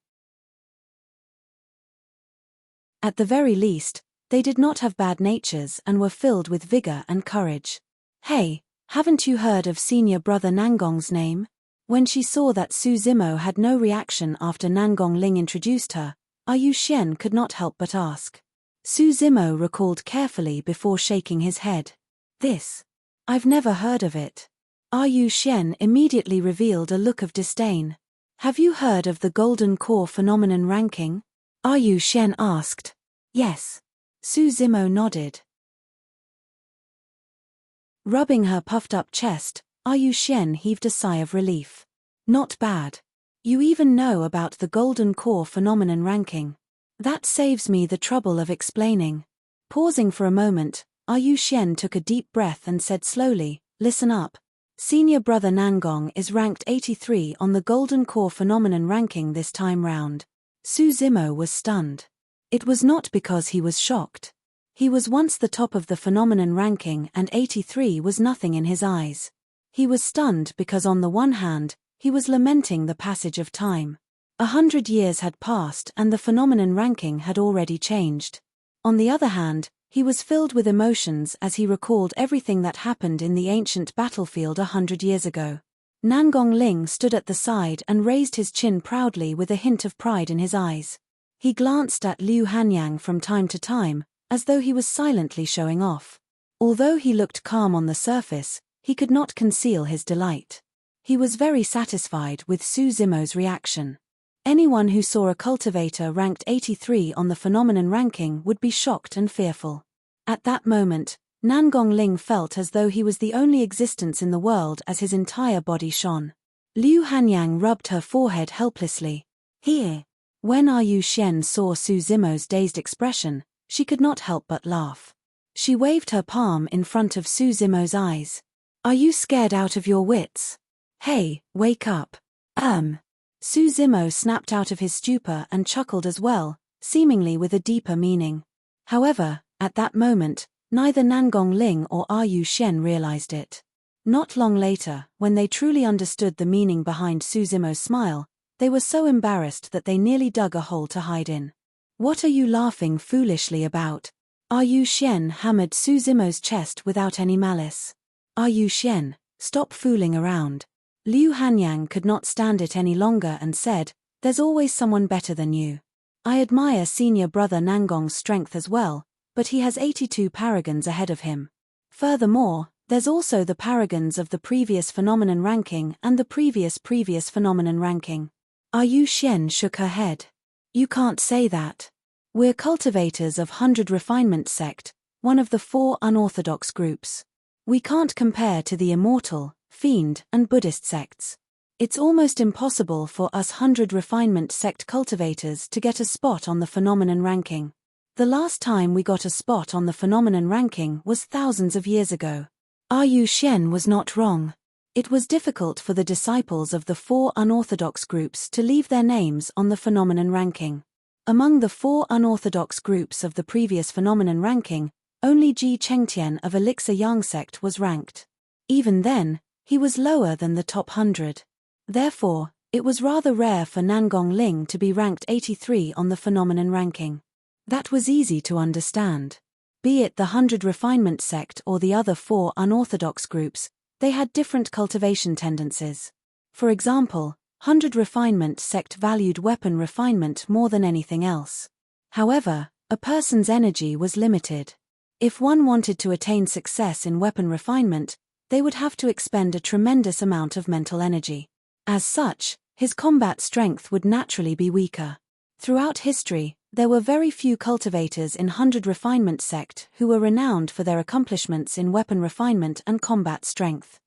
At the very least, they did not have bad natures and were filled with vigor and courage. Hey, haven't you heard of senior brother Nangong's name? When she saw that Su Zimo had no reaction after Nangong Ling introduced her, Yu Xian could not help but ask. Su Zimo recalled carefully before shaking his head. This. I've never heard of it. Yu Xian immediately revealed a look of disdain. Have you heard of the Golden Core phenomenon ranking? Yu Xian asked. Yes. Su Zimo nodded. Rubbing her puffed-up chest, Yu Xian heaved a sigh of relief. Not bad. You even know about the Golden Core phenomenon ranking. That saves me the trouble of explaining. Pausing for a moment, Yu Xian took a deep breath and said slowly, listen up. Senior brother Nangong is ranked 83 on the Golden Core phenomenon ranking this time round. Su Zimo was stunned. It was not because he was shocked. He was once the top of the phenomenon ranking and 83 was nothing in his eyes. He was stunned because on the one hand, he was lamenting the passage of time. 100 years had passed and the phenomenon ranking had already changed. On the other hand, he was filled with emotions as he recalled everything that happened in the ancient battlefield 100 years ago. Nangong Ling stood at the side and raised his chin proudly with a hint of pride in his eyes. He glanced at Liu Hanyang from time to time, as though he was silently showing off. Although he looked calm on the surface, he could not conceal his delight. He was very satisfied with Su Zimo's reaction. Anyone who saw a cultivator ranked 83 on the phenomenon ranking would be shocked and fearful. At that moment, Nangong Ling felt as though he was the only existence in the world as his entire body shone. Liu Hanyang rubbed her forehead helplessly. Here. When Yu Xian saw Su Zimo's dazed expression, she could not help but laugh. She waved her palm in front of Su Zimo's eyes. Are you scared out of your wits? Hey, wake up. Su Zimo snapped out of his stupor and chuckled as well, seemingly with a deeper meaning. However, at that moment, neither Nangong Ling or Yu Xian realized it. Not long later, when they truly understood the meaning behind Su Zimo's smile, they were so embarrassed that they nearly dug a hole to hide in. What are you laughing foolishly about? Yu Xian hammered Su Zimo's chest without any malice. Yu Xian, stop fooling around. Liu Hanyang could not stand it any longer and said, there's always someone better than you. I admire senior brother Nangong's strength as well, but he has 82 paragons ahead of him. Furthermore, there's also the paragons of the previous phenomenon ranking and the previous phenomenon ranking. Yu Xian shook her head. You can't say that. We're cultivators of 100 Refinement sect, one of the 4 unorthodox groups. We can't compare to the Immortal, Fiend, and Buddhist sects. It's almost impossible for us 100 Refinement sect cultivators to get a spot on the phenomenon ranking. The last time we got a spot on the phenomenon ranking was thousands of years ago. Yu Xian was not wrong. It was difficult for the disciples of the 4 unorthodox groups to leave their names on the phenomenon ranking. Among the 4 unorthodox groups of the previous phenomenon ranking, only Ji Chengtian of Elixir Yang sect was ranked. Even then, he was lower than the top 100. Therefore, it was rather rare for Nangong Ling to be ranked 83 on the phenomenon ranking. That was easy to understand. Be it the 100 Refinement sect or the other 4 unorthodox groups, they had different cultivation tendencies. For example, 100 Refinement sect valued weapon refinement more than anything else. However, a person's energy was limited. If one wanted to attain success in weapon refinement, they would have to expend a tremendous amount of mental energy. As such, his combat strength would naturally be weaker. Throughout history, there were very few cultivators in 100 Refinement sect who were renowned for their accomplishments in weapon refinement and combat strength.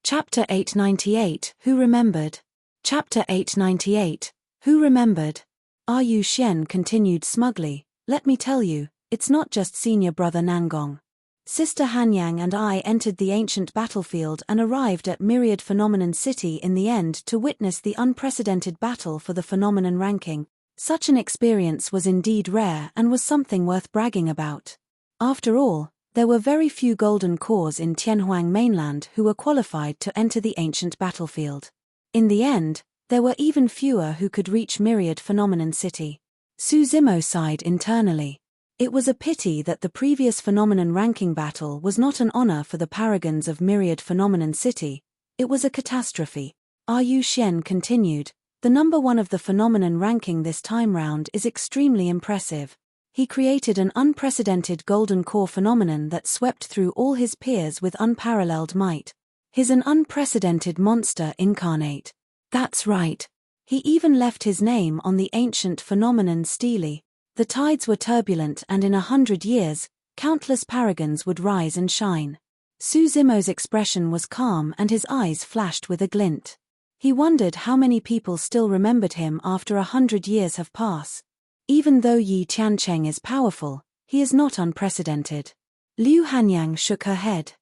Chapter 898, Who Remembered? Chapter 898, Who Remembered? Yu Xian continued smugly, let me tell you, it's not just senior brother Nangong. Sister Hanyang and I entered the ancient battlefield and arrived at Myriad Phenomenon City in the end to witness the unprecedented battle for the phenomenon ranking. Such an experience was indeed rare and was something worth bragging about. After all, there were very few golden cores in Tianhuang mainland who were qualified to enter the ancient battlefield. In the end, there were even fewer who could reach Myriad Phenomenon City. Su Zimo sighed internally. It was a pity that the previous phenomenon ranking battle was not an honor for the paragons of Myriad Phenomenon City. It was a catastrophe. Yu Xian continued, the number 1 of the phenomenon ranking this time round is extremely impressive. He created an unprecedented golden core phenomenon that swept through all his peers with unparalleled might. He's an unprecedented monster incarnate. That's right. He even left his name on the ancient phenomenon stele. The tides were turbulent and in 100 years, countless paragons would rise and shine. Su Zimo's expression was calm and his eyes flashed with a glint. He wondered how many people still remembered him after 100 years have passed. Even though Yi Tiancheng is powerful, he is not unprecedented. Liu Hanyang shook her head.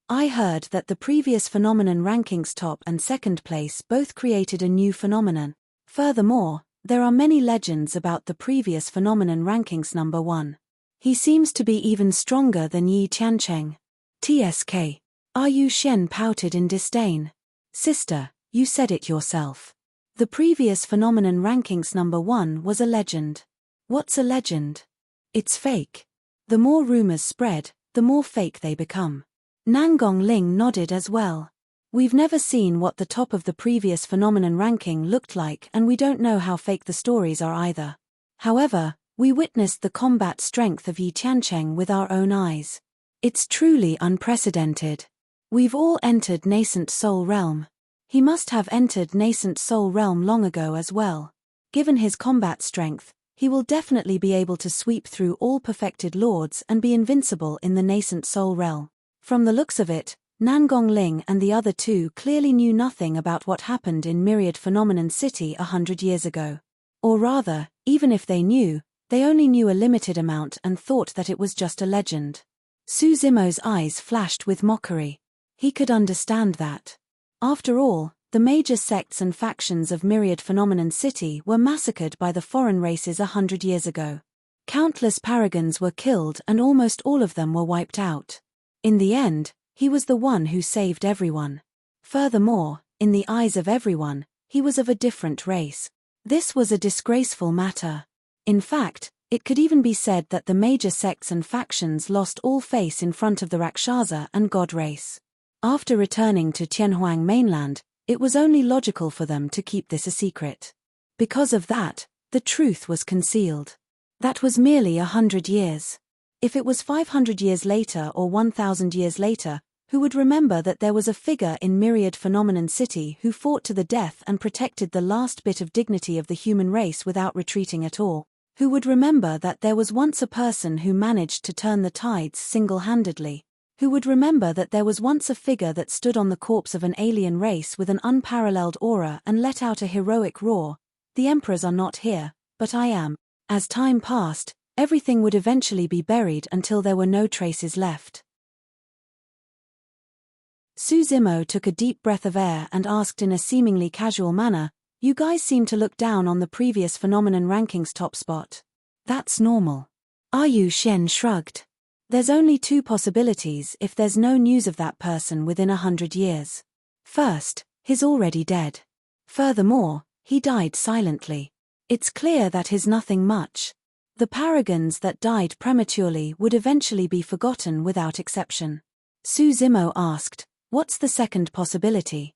I heard that the previous phenomenon rankings top and second place both created a new phenomenon. Furthermore, there are many legends about the previous phenomenon rankings number 1. He seems to be even stronger than Yi Tiancheng. TSK. Yu Xian pouted in disdain. Sister, you said it yourself. The previous phenomenon rankings number 1 was a legend. What's a legend? It's fake. The more rumors spread, the more fake they become. Nangong Ling nodded as well. We've never seen what the top of the previous phenomenon ranking looked like and we don't know how fake the stories are either. However, we witnessed the combat strength of Yi Tiancheng with our own eyes. It's truly unprecedented. We've all entered nascent soul realm. He must have entered nascent soul realm long ago as well. Given his combat strength, he will definitely be able to sweep through all perfected lords and be invincible in the nascent soul realm. From the looks of it, Nangong Ling and the other two clearly knew nothing about what happened in Myriad Phenomenon City 100 years ago. Or rather, even if they knew, they only knew a limited amount and thought that it was just a legend. Su Zimo's eyes flashed with mockery. He could understand that. After all, the major sects and factions of Myriad Phenomenon City were massacred by the foreign races 100 years ago. Countless paragons were killed and almost all of them were wiped out. In the end, he was the one who saved everyone. Furthermore, in the eyes of everyone, he was of a different race. This was a disgraceful matter. In fact, it could even be said that the major sects and factions lost all face in front of the Rakshasa and God race. After returning to Tianhuang mainland, it was only logical for them to keep this a secret. Because of that, the truth was concealed. That was merely 100 years. If it was 500 years later or 1,000 years later, who would remember that there was a figure in Myriad Phenomenon City who fought to the death and protected the last bit of dignity of the human race without retreating at all? Who would remember that there was once a person who managed to turn the tides single-handedly? Who would remember that there was once a figure that stood on the corpse of an alien race with an unparalleled aura and let out a heroic roar, "The emperors are not here, but I am." As time passed, everything would eventually be buried until there were no traces left. Su Zimo took a deep breath of air and asked in a seemingly casual manner, "You guys seem to look down on the previous phenomenon rankings top spot." "That's normal." Yu Shen shrugged. "There's only two possibilities if there's no news of that person within 100 years. First, he's already dead. Furthermore, he died silently. It's clear that he's nothing much. The paragons that died prematurely would eventually be forgotten without exception." Su Zimo asked, "What's the second possibility?"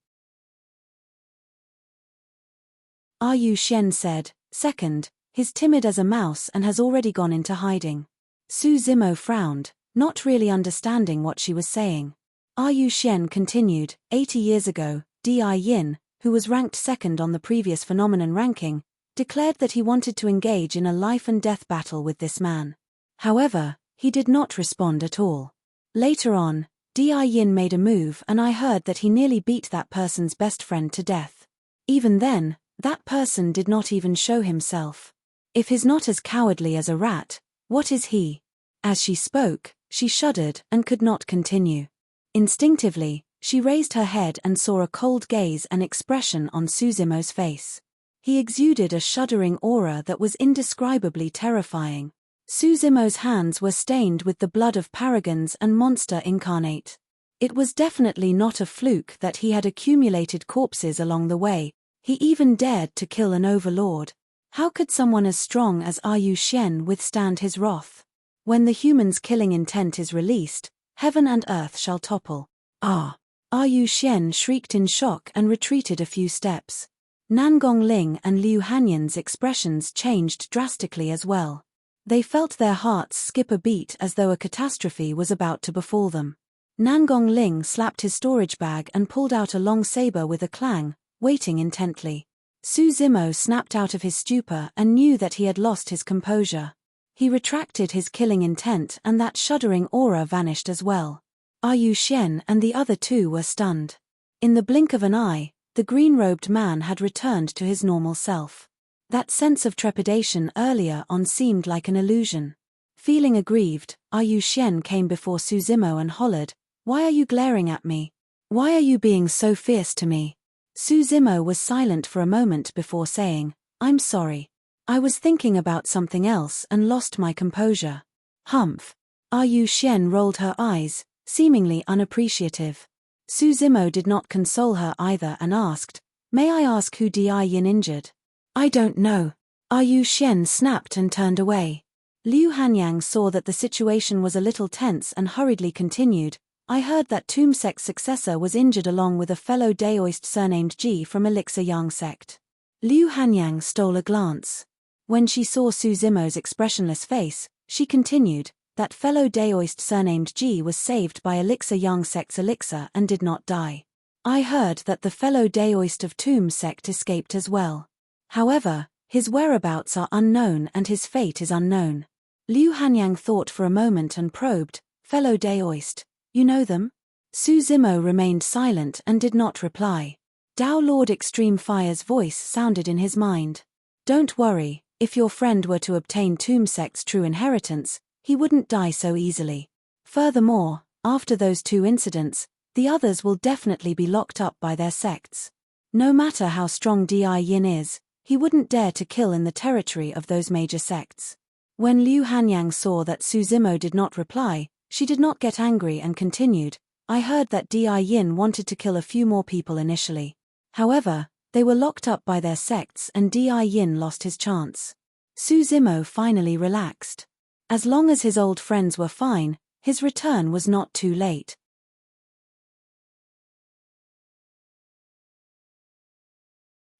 Yu Shen said, "Second, he's timid as a mouse and has already gone into hiding." Su Zimo frowned, not really understanding what she was saying. Yu Shen continued, 80 years ago, Di Yin, who was ranked second on the previous phenomenon ranking, declared that he wanted to engage in a life-and-death battle with this man. However, he did not respond at all. Later on, Di Yin made a move and I heard that he nearly beat that person's best friend to death. Even then, that person did not even show himself. If he's not as cowardly as a rat, what is he? As she spoke, she shuddered and could not continue. Instinctively, she raised her head and saw a cold gaze and expression on Su Zimo's face. He exuded a shuddering aura that was indescribably terrifying. Su Zimo's hands were stained with the blood of paragons and monster incarnate. It was definitely not a fluke that he had accumulated corpses along the way. He even dared to kill an overlord. How could someone as strong as Yu Shen withstand his wrath? When the human's killing intent is released, heaven and earth shall topple. Yu Shen shrieked in shock and retreated a few steps. Nangong Ling and Liu Hanyan's expressions changed drastically as well. They felt their hearts skip a beat as though a catastrophe was about to befall them. Nangong Ling slapped his storage bag and pulled out a long saber with a clang, waiting intently. Su Zimo snapped out of his stupor and knew that he had lost his composure. He retracted his killing intent and that shuddering aura vanished as well. Yu Shen and the other two were stunned. In the blink of an eye, the green-robed man had returned to his normal self. That sense of trepidation earlier on seemed like an illusion. Feeling aggrieved, Yu Shen came before Su Zimo and hollered, "Why are you glaring at me? Why are you being so fierce to me?" Su Zimo was silent for a moment before saying, "I'm sorry. I was thinking about something else and lost my composure." "Humph." Yu Shen rolled her eyes, seemingly unappreciative. Su Zimo did not console her either and asked, "May I ask who Di Yin injured?" "I don't know." Yu Shen snapped and turned away. Liu Hanyang saw that the situation was a little tense and hurriedly continued, "I heard that Tomb Sect's successor was injured along with a fellow Daoist surnamed Ji from Elixir Yang sect." Liu Hanyang stole a glance. When she saw Su Zimo's expressionless face, she continued, that fellow Daoist surnamed G was saved by Elixir Young Sect's Elixir and did not die. I heard that the fellow Daoist of Tomb sect escaped as well. However, his whereabouts are unknown and his fate is unknown. Liu Hanyang thought for a moment and probed, fellow Daoist, you know them? Su Zimo remained silent and did not reply. Dao Lord Extreme Fire's voice sounded in his mind. Don't worry, if your friend were to obtain Tomb sect's true inheritance, he wouldn't die so easily. Furthermore, after those two incidents, the others will definitely be locked up by their sects. No matter how strong Di Yin is, he wouldn't dare to kill in the territory of those major sects. When Liu Hanyang saw that Su Zimo did not reply, she did not get angry and continued, I heard that Di Yin wanted to kill a few more people initially. However, they were locked up by their sects and Di Yin lost his chance. Su Zimo finally relaxed. As long as his old friends were fine, his return was not too late.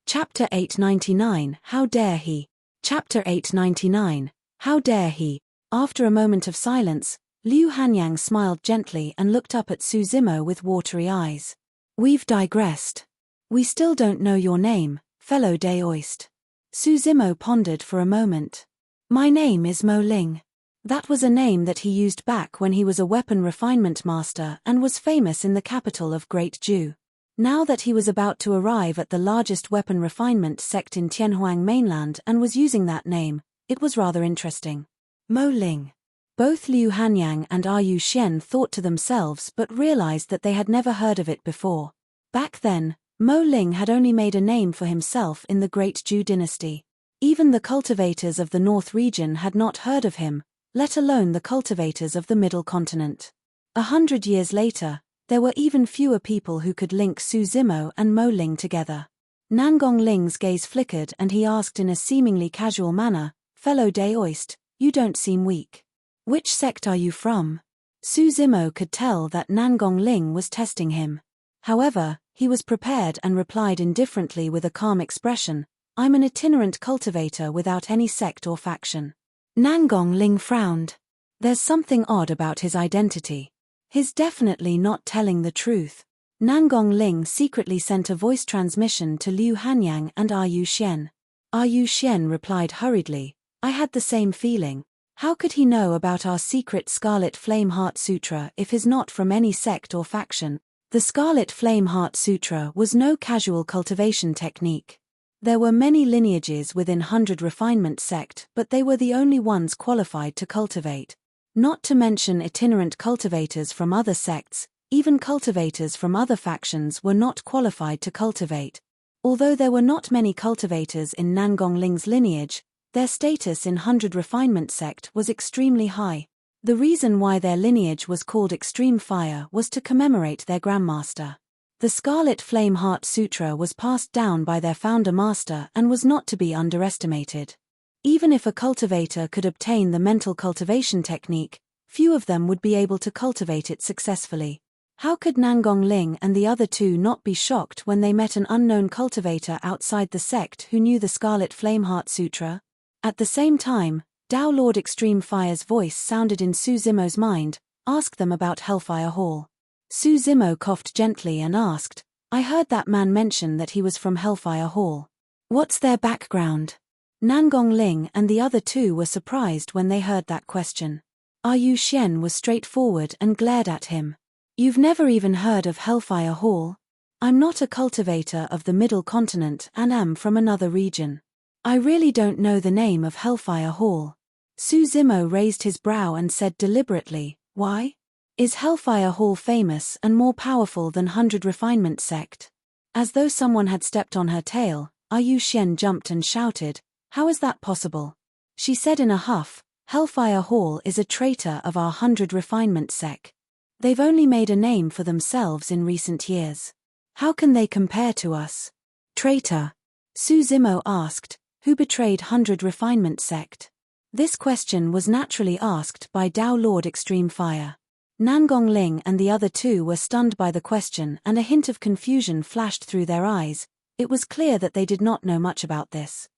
Chapter 899, How Dare He? Chapter 899, How Dare He? After a moment of silence, Liu Hanyang smiled gently and looked up at Su Zimo with watery eyes. We've digressed. We still don't know your name, fellow Daoist. Su Zimo pondered for a moment. My name is Mo Ling. That was a name that he used back when he was a weapon refinement master and was famous in the capital of Great Ju. Now that he was about to arrive at the largest weapon refinement sect in Tianhuang mainland and was using that name, it was rather interesting. Mo Ling. Both Liu Hanyang and Yu Xian thought to themselves but realized that they had never heard of it before. Back then, Mo Ling had only made a name for himself in the Great Ju dynasty. Even the cultivators of the North region had not heard of him, let alone the cultivators of the Middle Continent. 100 years later, there were even fewer people who could link Su Zimo and Mo Ling together. Nangong Ling's gaze flickered and he asked in a seemingly casual manner, fellow Daoist, you don't seem weak. Which sect are you from? Su Zimo could tell that Nangong Ling was testing him. However, he was prepared and replied indifferently with a calm expression, I'm an itinerant cultivator without any sect or faction. Nangong Ling frowned. There's something odd about his identity. He's definitely not telling the truth. Nangong Ling secretly sent a voice transmission to Liu Hanyang and Yu Xian. Yu Xian replied hurriedly, I had the same feeling. How could he know about our secret Scarlet Flame Heart Sutra if he's not from any sect or faction? The Scarlet Flame Heart Sutra was no casual cultivation technique. There were many lineages within 100 Refinement sect, but they were the only ones qualified to cultivate. Not to mention itinerant cultivators from other sects, even cultivators from other factions were not qualified to cultivate. Although there were not many cultivators in Nangong Ling's lineage, their status in 100 Refinement sect was extremely high. The reason why their lineage was called Extreme Fire was to commemorate their Grandmaster. The Scarlet Flame Heart Sutra was passed down by their founder master and was not to be underestimated. Even if a cultivator could obtain the mental cultivation technique, few of them would be able to cultivate it successfully. How could Nangong Ling and the other two not be shocked when they met an unknown cultivator outside the sect who knew the Scarlet Flame Heart Sutra? At the same time, Dao Lord Extreme Fire's voice sounded in Su Zimo's mind, ask them about Hellfire Hall. Su Zimo coughed gently and asked, I heard that man mention that he was from Hellfire Hall. What's their background? Nangong Ling and the other two were surprised when they heard that question. Yu Xian was straightforward and glared at him. You've never even heard of Hellfire Hall? I'm not a cultivator of the Middle Continent and am from another region. I really don't know the name of Hellfire Hall. Su Zimo raised his brow and said deliberately, why? Is Hellfire Hall famous and more powerful than 100 Refinement sect? As though someone had stepped on her tail, Yu Xian jumped and shouted, how is that possible? She said in a huff, Hellfire Hall is a traitor of our 100 Refinement sect. They've only made a name for themselves in recent years. How can they compare to us? Traitor? Su Zimo asked, who betrayed 100 Refinement sect? This question was naturally asked by Dao Lord Extreme Fire. Nangong Ling and the other two were stunned by the question and a hint of confusion flashed through their eyes. It was clear that they did not know much about this.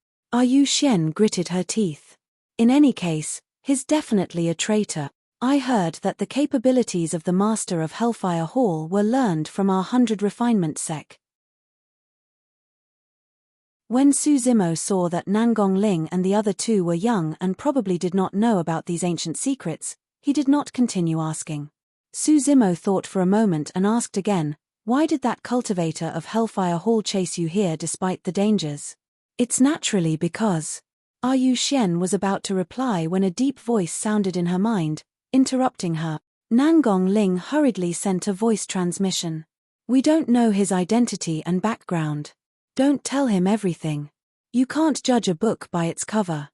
Yu Xian gritted her teeth. In any case, he's definitely a traitor. I heard that the capabilities of the Master of Hellfire Hall were learned from our 100 Refinement sect. When Su Zimo saw that Nangong Ling and the other two were young and probably did not know about these ancient secrets, he did not continue asking. Su Zimo thought for a moment and asked again, "Why did that cultivator of Hellfire Hall chase you here despite the dangers?" "It's naturally because..." Yu Xian was about to reply when a deep voice sounded in her mind, interrupting her. Nangong Ling hurriedly sent a voice transmission. "We don't know his identity and background. Don't tell him everything. You can't judge a book by its cover."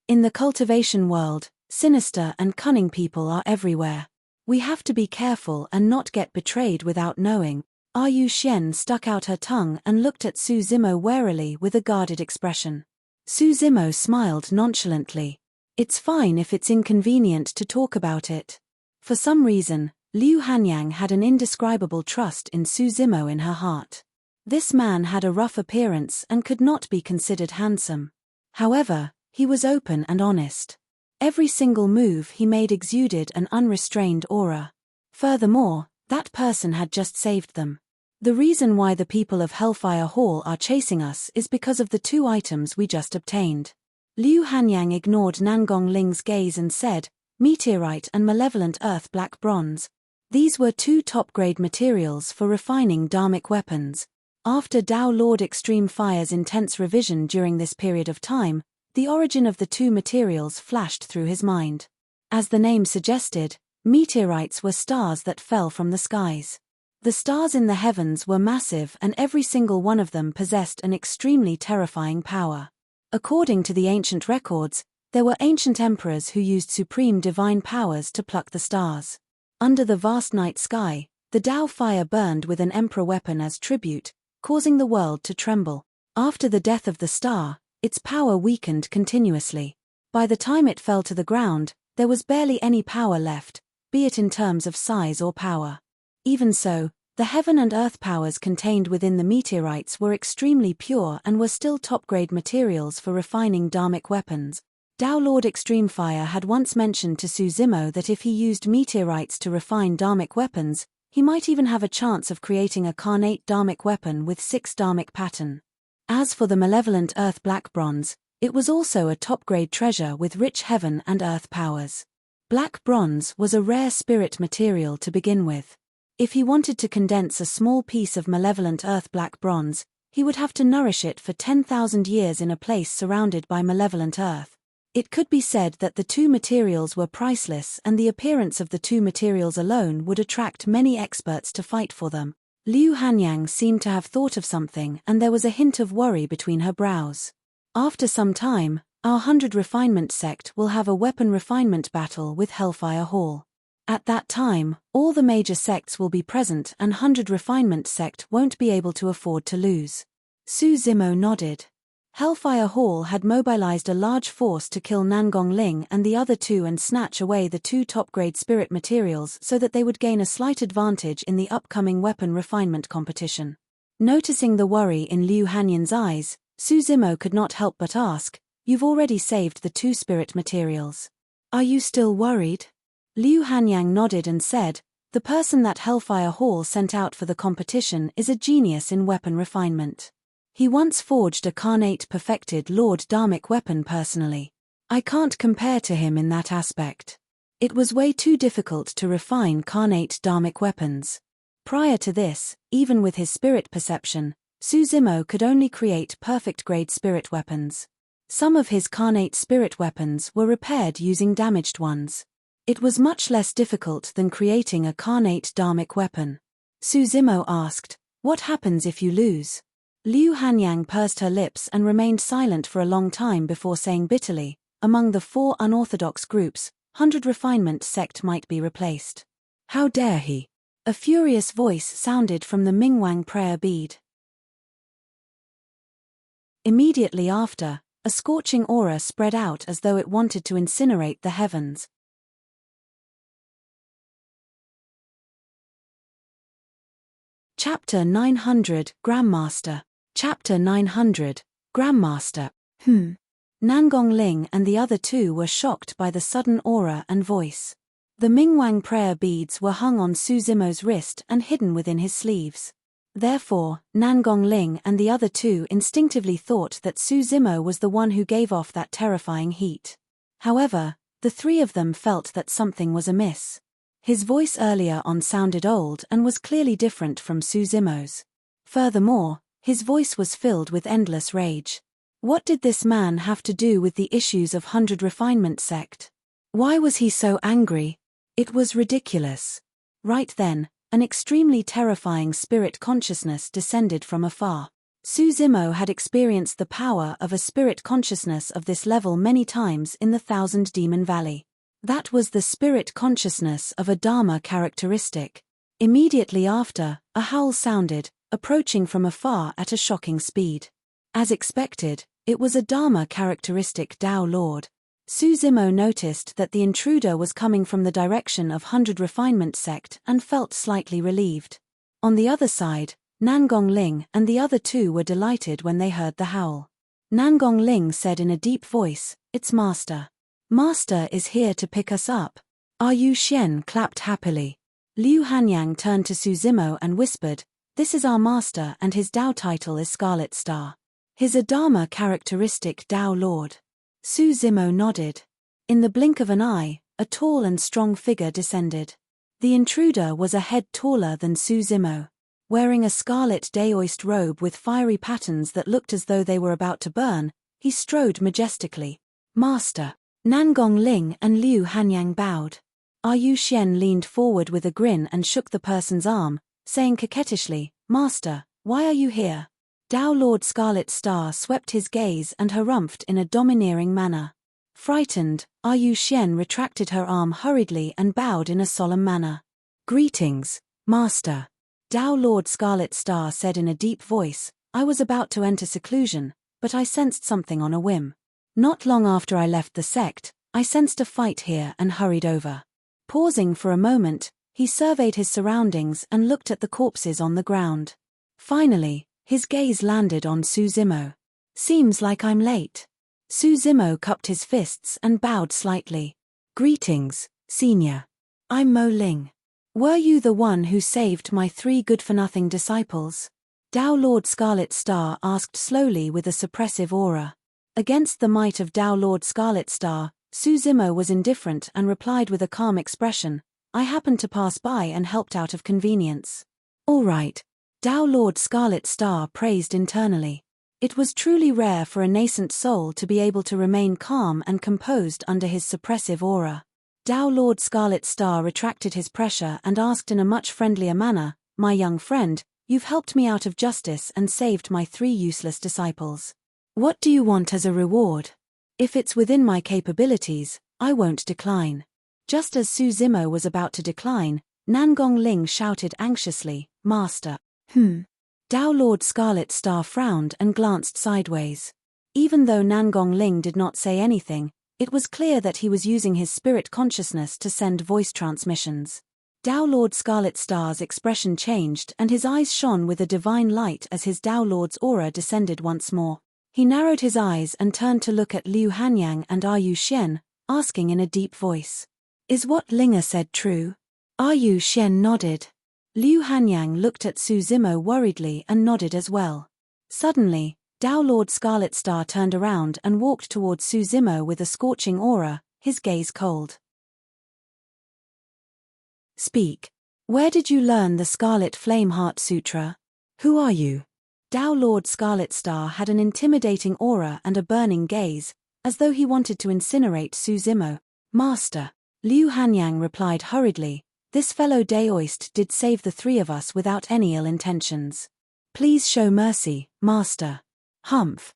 In the cultivation world, sinister and cunning people are everywhere. We have to be careful and not get betrayed without knowing. Yu Xian stuck out her tongue and looked at Su Zimo warily with a guarded expression. Su Zimo smiled nonchalantly. "It's fine if it's inconvenient to talk about it." For some reason, Liu Hanyang had an indescribable trust in Su Zimo in her heart. This man had a rough appearance and could not be considered handsome. However, he was open and honest. Every single move he made exuded an unrestrained aura. Furthermore, that person had just saved them. The reason why the people of Hellfire Hall are chasing us is because of the 2 items we just obtained. Liu Hanyang ignored Nangong Ling's gaze and said, "Meteorite and malevolent earth black bronze. These were 2 top-grade materials for refining dharmic weapons. After Dao Lord Extreme Fire's intense revision during this period of time, the origin of the 2 materials flashed through his mind. As the name suggested, meteorites were stars that fell from the skies. The stars in the heavens were massive and every single one of them possessed an extremely terrifying power. According to the ancient records, there were ancient emperors who used supreme divine powers to pluck the stars. Under the vast night sky, the Dao fire burned with an emperor weapon as tribute, causing the world to tremble. After the death of the star, its power weakened continuously. By the time it fell to the ground, there was barely any power left, be it in terms of size or power. Even so, the heaven and earth powers contained within the meteorites were extremely pure and were still top-grade materials for refining dharmic weapons. Dao Lord Extreme Fire had once mentioned to Su Zimo that if he used meteorites to refine dharmic weapons, he might even have a chance of creating a carnate dharmic weapon with 6 dharmic pattern. As for the malevolent earth black bronze, it was also a top-grade treasure with rich heaven and earth powers. Black bronze was a rare spirit material to begin with. If he wanted to condense a small piece of malevolent earth black bronze, he would have to nourish it for 10,000 years in a place surrounded by malevolent earth. It could be said that the 2 materials were priceless and the appearance of the 2 materials alone would attract many experts to fight for them. Liu Hanyang seemed to have thought of something and there was a hint of worry between her brows. After some time, our 100 Refinement sect will have a weapon refinement battle with Hellfire Hall. At that time, all the major sects will be present and 100 Refinement sect won't be able to afford to lose. Su Zimo nodded. Hellfire Hall had mobilized a large force to kill Nangong Ling and the other 2 and snatch away the 2 top-grade spirit materials so that they would gain a slight advantage in the upcoming weapon refinement competition. Noticing the worry in Liu Hanyang's eyes, Su Zimo could not help but ask, "You've already saved the 2 spirit materials. Are you still worried?" Liu Hanyang nodded and said, "The person that Hellfire Hall sent out for the competition is a genius in weapon refinement. He once forged a carnate perfected Lord Dharmic weapon personally. I can't compare to him in that aspect. It was way too difficult to refine carnate Dharmic weapons." Prior to this, even with his spirit perception, Su Zimo could only create perfect-grade spirit weapons. Some of his carnate spirit weapons were repaired using damaged ones. It was much less difficult than creating a carnate dharmic weapon. Su Zimo asked, "What happens if you lose?" Liu Hanyang pursed her lips and remained silent for a long time before saying bitterly, "Among the 4 unorthodox groups, 100 Refinement sect might be replaced." "How dare he?" A furious voice sounded from the Mingwang prayer bead. Immediately after, a scorching aura spread out as though it wanted to incinerate the heavens. Chapter 900, Grandmaster. Chapter 900, Grandmaster. Nangong Ling and the other two were shocked by the sudden aura and voice. The Mingwang prayer beads were hung on Su Zimo's wrist and hidden within his sleeves. Therefore, Nangong Ling and the other two instinctively thought that Su Zimo was the one who gave off that terrifying heat. However, the three of them felt that something was amiss. His voice earlier on sounded old and was clearly different from Su Zimo's. Furthermore, his voice was filled with endless rage. What did this man have to do with the issues of 100 Refinement sect? Why was he so angry? It was ridiculous. Right then, an extremely terrifying spirit consciousness descended from afar. Su Zimo had experienced the power of a spirit consciousness of this level many times in the Thousand Demon Valley. That was the spirit consciousness of a Dharma characteristic. Immediately after, a howl sounded, approaching from afar at a shocking speed. As expected, it was a Dharma characteristic Tao Lord. Su Zimo noticed that the intruder was coming from the direction of 100 Refinement sect and felt slightly relieved. On the other side, Nangong Ling and the other two were delighted when they heard the howl. Nangong Ling said in a deep voice, "It's Master. Master is here to pick us up." Are Yu Xian clapped happily. Liu Hanyang turned to Su Zimo and whispered, "This is our master and his Dao title is Scarlet Star. His Dharma characteristic Tao Lord." Su Zimo nodded. In the blink of an eye, a tall and strong figure descended. The intruder was a head taller than Su Zimo. Wearing a scarlet daoist robe with fiery patterns that looked as though they were about to burn, he strode majestically. "Master." Nangong Ling and Liu Hanyang bowed. Yu Xian leaned forward with a grin and shook the person's arm, saying coquettishly, "Master, why are you here?" Tao Lord Scarlet Star swept his gaze and harumphed in a domineering manner. Frightened, Yu Xian retracted her arm hurriedly and bowed in a solemn manner. "Greetings, Master." Tao Lord Scarlet Star said in a deep voice, "I was about to enter seclusion, but I sensed something on a whim. Not long after I left the sect, I sensed a fight here and hurried over." Pausing for a moment, he surveyed his surroundings and looked at the corpses on the ground. Finally, his gaze landed on Su Zimo. "Seems like I'm late." Su Zimo cupped his fists and bowed slightly. "Greetings, Senior. I'm Mo Ling. Were you the one who saved my 3 good-for-nothing disciples?" Tao Lord Scarlet Star asked slowly with a suppressive aura. Against the might of Tao Lord Scarlet Star, Su Zimo was indifferent and replied with a calm expression, "I happened to pass by and helped out of convenience." "All right." Tao Lord Scarlet Star praised internally. It was truly rare for a nascent soul to be able to remain calm and composed under his suppressive aura. Tao Lord Scarlet Star retracted his pressure and asked in a much friendlier manner, "My young friend, you've helped me out of justice and saved my 3 useless disciples. What do you want as a reward? If it's within my capabilities, I won't decline." Just as Su Zimo was about to decline, Nangong Ling shouted anxiously, "Master." Tao Lord Scarlet Star frowned and glanced sideways. Even though Nangong Ling did not say anything, it was clear that he was using his spirit consciousness to send voice transmissions. Tao Lord Scarlet Star's expression changed and his eyes shone with a divine light as his Tao Lord's aura descended once more. He narrowed his eyes and turned to look at Liu Hanyang and Yu Xian, asking in a deep voice, "Is what Linga said true?" Yu Xian nodded. Liu Hanyang looked at Su Zimo worriedly and nodded as well. Suddenly, Tao Lord Scarlet Star turned around and walked towards Su Zimo with a scorching aura, his gaze cold. "Speak. Where did you learn the Scarlet Flame Heart Sutra? Who are you?" Tao Lord Scarlet Star had an intimidating aura and a burning gaze, as though he wanted to incinerate Su Zimo. "Master." Liu Hanyang replied hurriedly, "This fellow daoist did save the 3 of us without any ill intentions. Please show mercy, Master." Humph.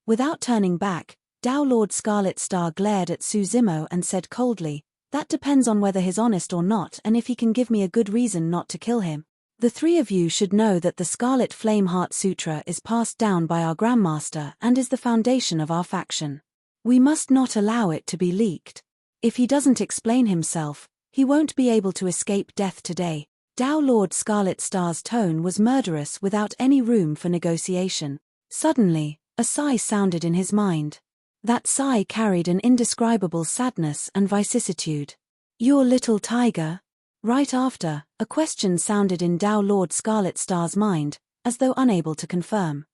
Without turning back, Tao Lord Scarlet Star glared at Su Zimo and said coldly, "That depends on whether he's honest or not and if he can give me a good reason not to kill him. The 3 of you should know that the Scarlet Flame Heart Sutra is passed down by our Grandmaster and is the foundation of our faction. We must not allow it to be leaked. If he doesn't explain himself, he won't be able to escape death today." Tao Lord Scarlet Star's tone was murderous without any room for negotiation. Suddenly, A sigh sounded in his mind. That sigh carried an indescribable sadness and vicissitude. "Your little tiger?" Right after, a question sounded in Tao Lord Scarlet Star's mind, as though unable to confirm.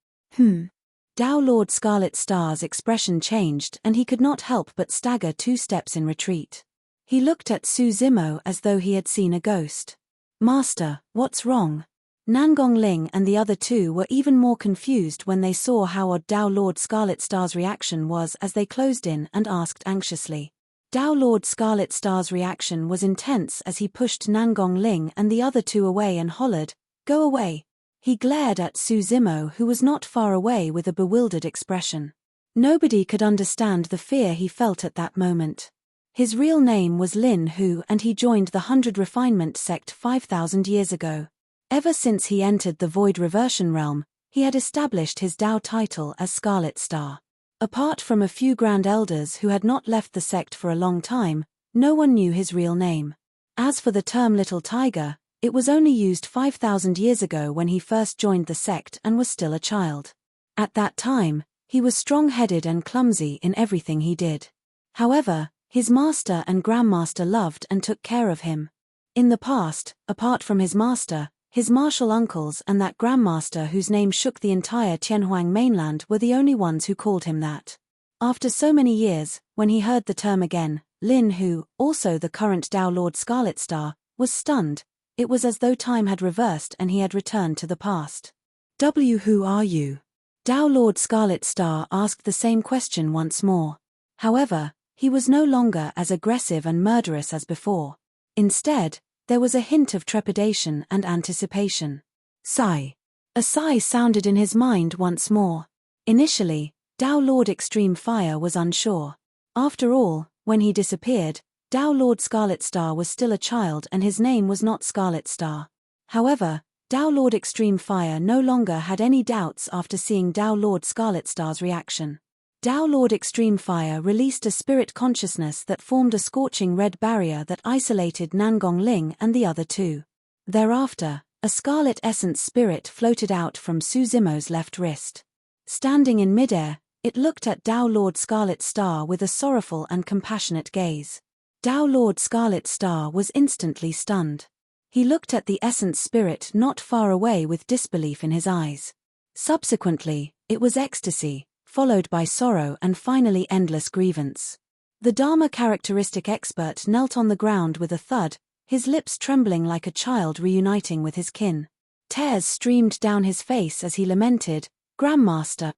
Tao Lord Scarlet Star's expression changed and he could not help but stagger 2 steps in retreat. He looked at Su Zimo as though he had seen a ghost. "Master, what's wrong?" Nangong Ling and the other 2 were even more confused when they saw how odd Tao Lord Scarlet Star's reaction was as they closed in and asked anxiously. Tao Lord Scarlet Star's reaction was intense as he pushed Nangong Ling and the other 2 away and hollered, "Go away." He glared at Su Zimo, who was not far away, with a bewildered expression. Nobody could understand the fear he felt at that moment. His real name was Lin Hu and he joined the 100 Refinement sect 5,000 years ago. Ever since he entered the Void Reversion Realm, he had established his Tao title as Scarlet Star. Apart from a few Grand Elders who had not left the sect for a long time, no one knew his real name. As for the term Little Tiger, it was only used 5,000 years ago when he first joined the sect and was still a child. At that time, he was strong-headed and clumsy in everything he did. However, his master and grandmaster loved and took care of him. In the past, apart from his master, his martial uncles and that grandmaster whose name shook the entire Tianhuang mainland were the only ones who called him that. After so many years, when he heard the term again, Lin Hu, also the current Tao Lord Scarlet Star, was stunned. It was as though time had reversed and he had returned to the past. "Who are you?" Tao Lord Scarlet Star asked the same question once more. However, he was no longer as aggressive and murderous as before. Instead, there was a hint of trepidation and anticipation. Sigh. A sigh sounded in his mind once more. Initially, Tao Lord Extreme Fire was unsure. After all, when he disappeared, Tao Lord Scarlet Star was still a child and his name was not Scarlet Star. However, Tao Lord Extreme Fire no longer had any doubts after seeing Tao Lord Scarlet Star's reaction. Tao Lord Extreme Fire released a spirit consciousness that formed a scorching red barrier that isolated Nangong Ling and the other 2. Thereafter, a scarlet essence spirit floated out from Su Zimo's left wrist. Standing in midair, it looked at Tao Lord Scarlet Star with a sorrowful and compassionate gaze. Tao Lord Scarlet Star was instantly stunned. He looked at the essence spirit not far away with disbelief in his eyes. Subsequently, it was ecstasy, followed by sorrow and finally endless grievance. The Dharma characteristic expert knelt on the ground with a thud, his lips trembling like a child reuniting with his kin. Tears streamed down his face as he lamented, "Grandmaster."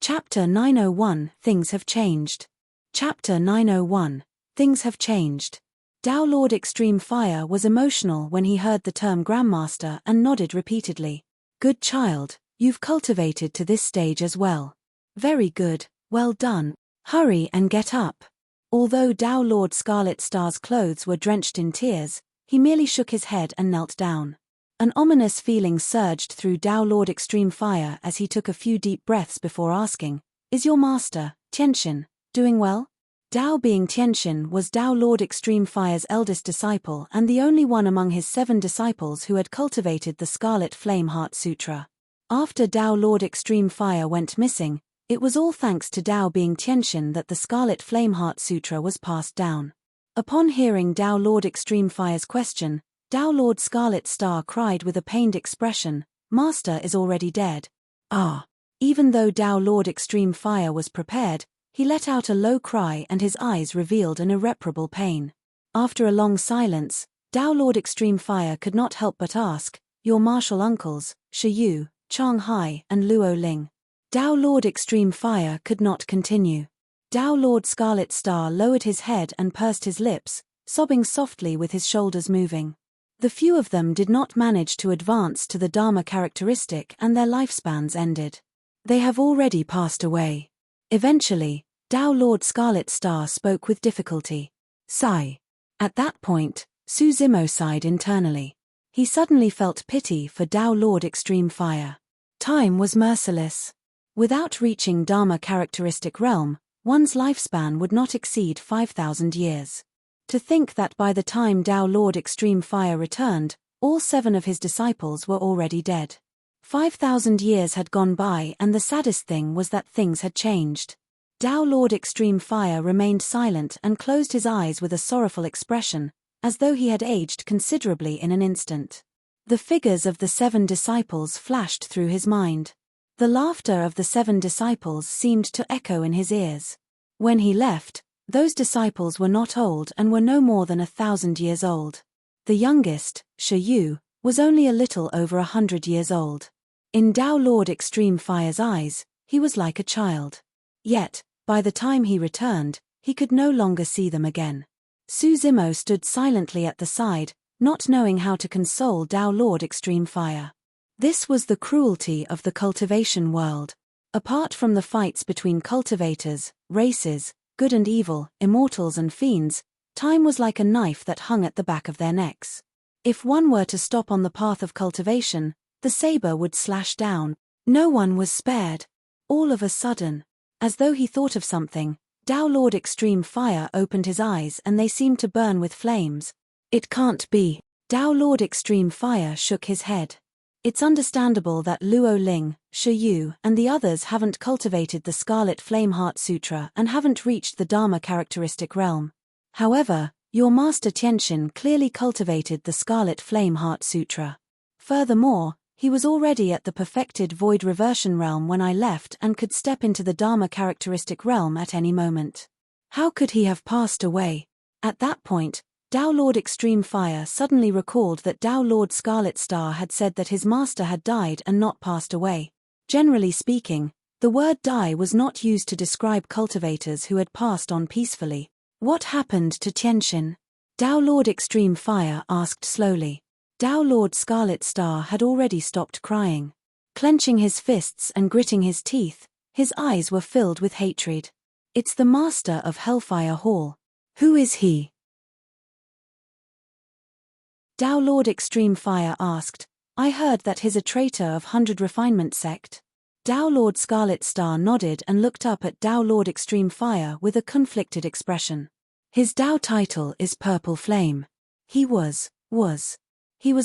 Chapter 901, Things Have Changed. Chapter 901, Things Have Changed. Tao Lord Extreme Fire was emotional when he heard the term Grandmaster and nodded repeatedly. "Good child, you've cultivated to this stage as well. Very good, well done. Hurry and get up." Although Tao Lord Scarlet Star's clothes were drenched in tears, he merely shook his head and knelt down. An ominous feeling surged through Tao Lord Extreme Fire as he took a few deep breaths before asking, "Is your master, Tianxin, doing well?" Tao being Tianxin was Tao Lord Extreme Fire's eldest disciple and the only one among his 7 disciples who had cultivated the Scarlet Flame Heart Sutra. After Tao Lord Extreme Fire went missing, it was all thanks to Tao being Tianxin that the Scarlet Flame Heart Sutra was passed down. Upon hearing Tao Lord Extreme Fire's question, Tao Lord Scarlet Star cried with a pained expression, "Master is already dead." Ah! Even though Tao Lord Extreme Fire was prepared, he let out a low cry and his eyes revealed an irreparable pain. After a long silence, Tao Lord Extreme Fire could not help but ask, "Your martial uncles, Shi Yu, Chang Hai and Luo Ling." Tao Lord Extreme Fire could not continue. Tao Lord Scarlet Star lowered his head and pursed his lips, sobbing softly with his shoulders moving. The few of them did not manage to advance to the Dharma characteristic and their lifespans ended. They have already passed away. Eventually, Tao Lord Scarlet Star spoke with difficulty. Sigh. At that point, Su Zimo sighed internally. He suddenly felt pity for Tao Lord Extreme Fire. Time was merciless. Without reaching Dharma characteristic realm, one's lifespan would not exceed 5,000 years. To think that by the time Tao Lord Extreme Fire returned, All 7 of his disciples were already dead. 5,000 years had gone by, and the saddest thing was that things had changed. Tao Lord Extreme Fire remained silent and closed his eyes with a sorrowful expression, as though he had aged considerably in an instant. The figures of the 7 disciples flashed through his mind. The laughter of the 7 disciples seemed to echo in his ears. When he left, those disciples were not old and were no more than 1,000 years old. The youngest, Yu, was only a little over 100 years old. In Tao Lord Extreme Fire's eyes, he was like a child. Yet, by the time he returned, he could no longer see them again. Su Zimo stood silently at the side, not knowing how to console Tao Lord Extreme Fire. This was the cruelty of the cultivation world. Apart from the fights between cultivators, races, good and evil, immortals and fiends, time was like a knife that hung at the back of their necks. If one were to stop on the path of cultivation, the saber would slash down. No one was spared. All of a sudden, as though he thought of something, Tao Lord Extreme Fire opened his eyes and they seemed to burn with flames. It can't be. Tao Lord Extreme Fire shook his head. It's understandable that Luo Ling, Yu, and the others haven't cultivated the Scarlet Flame Heart Sutra and haven't reached the Dharma characteristic realm. However, your master Tianxin clearly cultivated the Scarlet Flame Heart Sutra. Furthermore, he was already at the perfected void reversion realm when I left and could step into the Dharma characteristic realm at any moment. How could he have passed away? At that point, Tao Lord Extreme Fire suddenly recalled that Tao Lord Scarlet Star had said that his master had died and not passed away. Generally speaking, the word die was not used to describe cultivators who had passed on peacefully. What happened to Tianxin? Tao Lord Extreme Fire asked slowly. Tao Lord Scarlet Star had already stopped crying. Clenching his fists and gritting his teeth, his eyes were filled with hatred. It's the master of Hellfire Hall. Who is he? Tao Lord Extreme Fire asked. I heard that he's a traitor of 100 Refinement sect. Tao Lord Scarlet Star nodded and looked up at Tao Lord Extreme Fire with a conflicted expression. His Tao title is Purple Flame. He was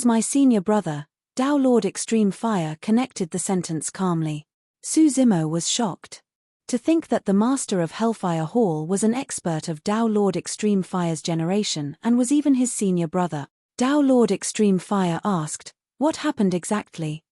my senior brother. Tao Lord Extreme Fire connected the sentence calmly. Su Zimo was shocked. To think that the master of Hellfire Hall was an expert of Tao Lord Extreme Fire's generation and was even his senior brother. Tao Lord Extreme Fire asked, what happened exactly?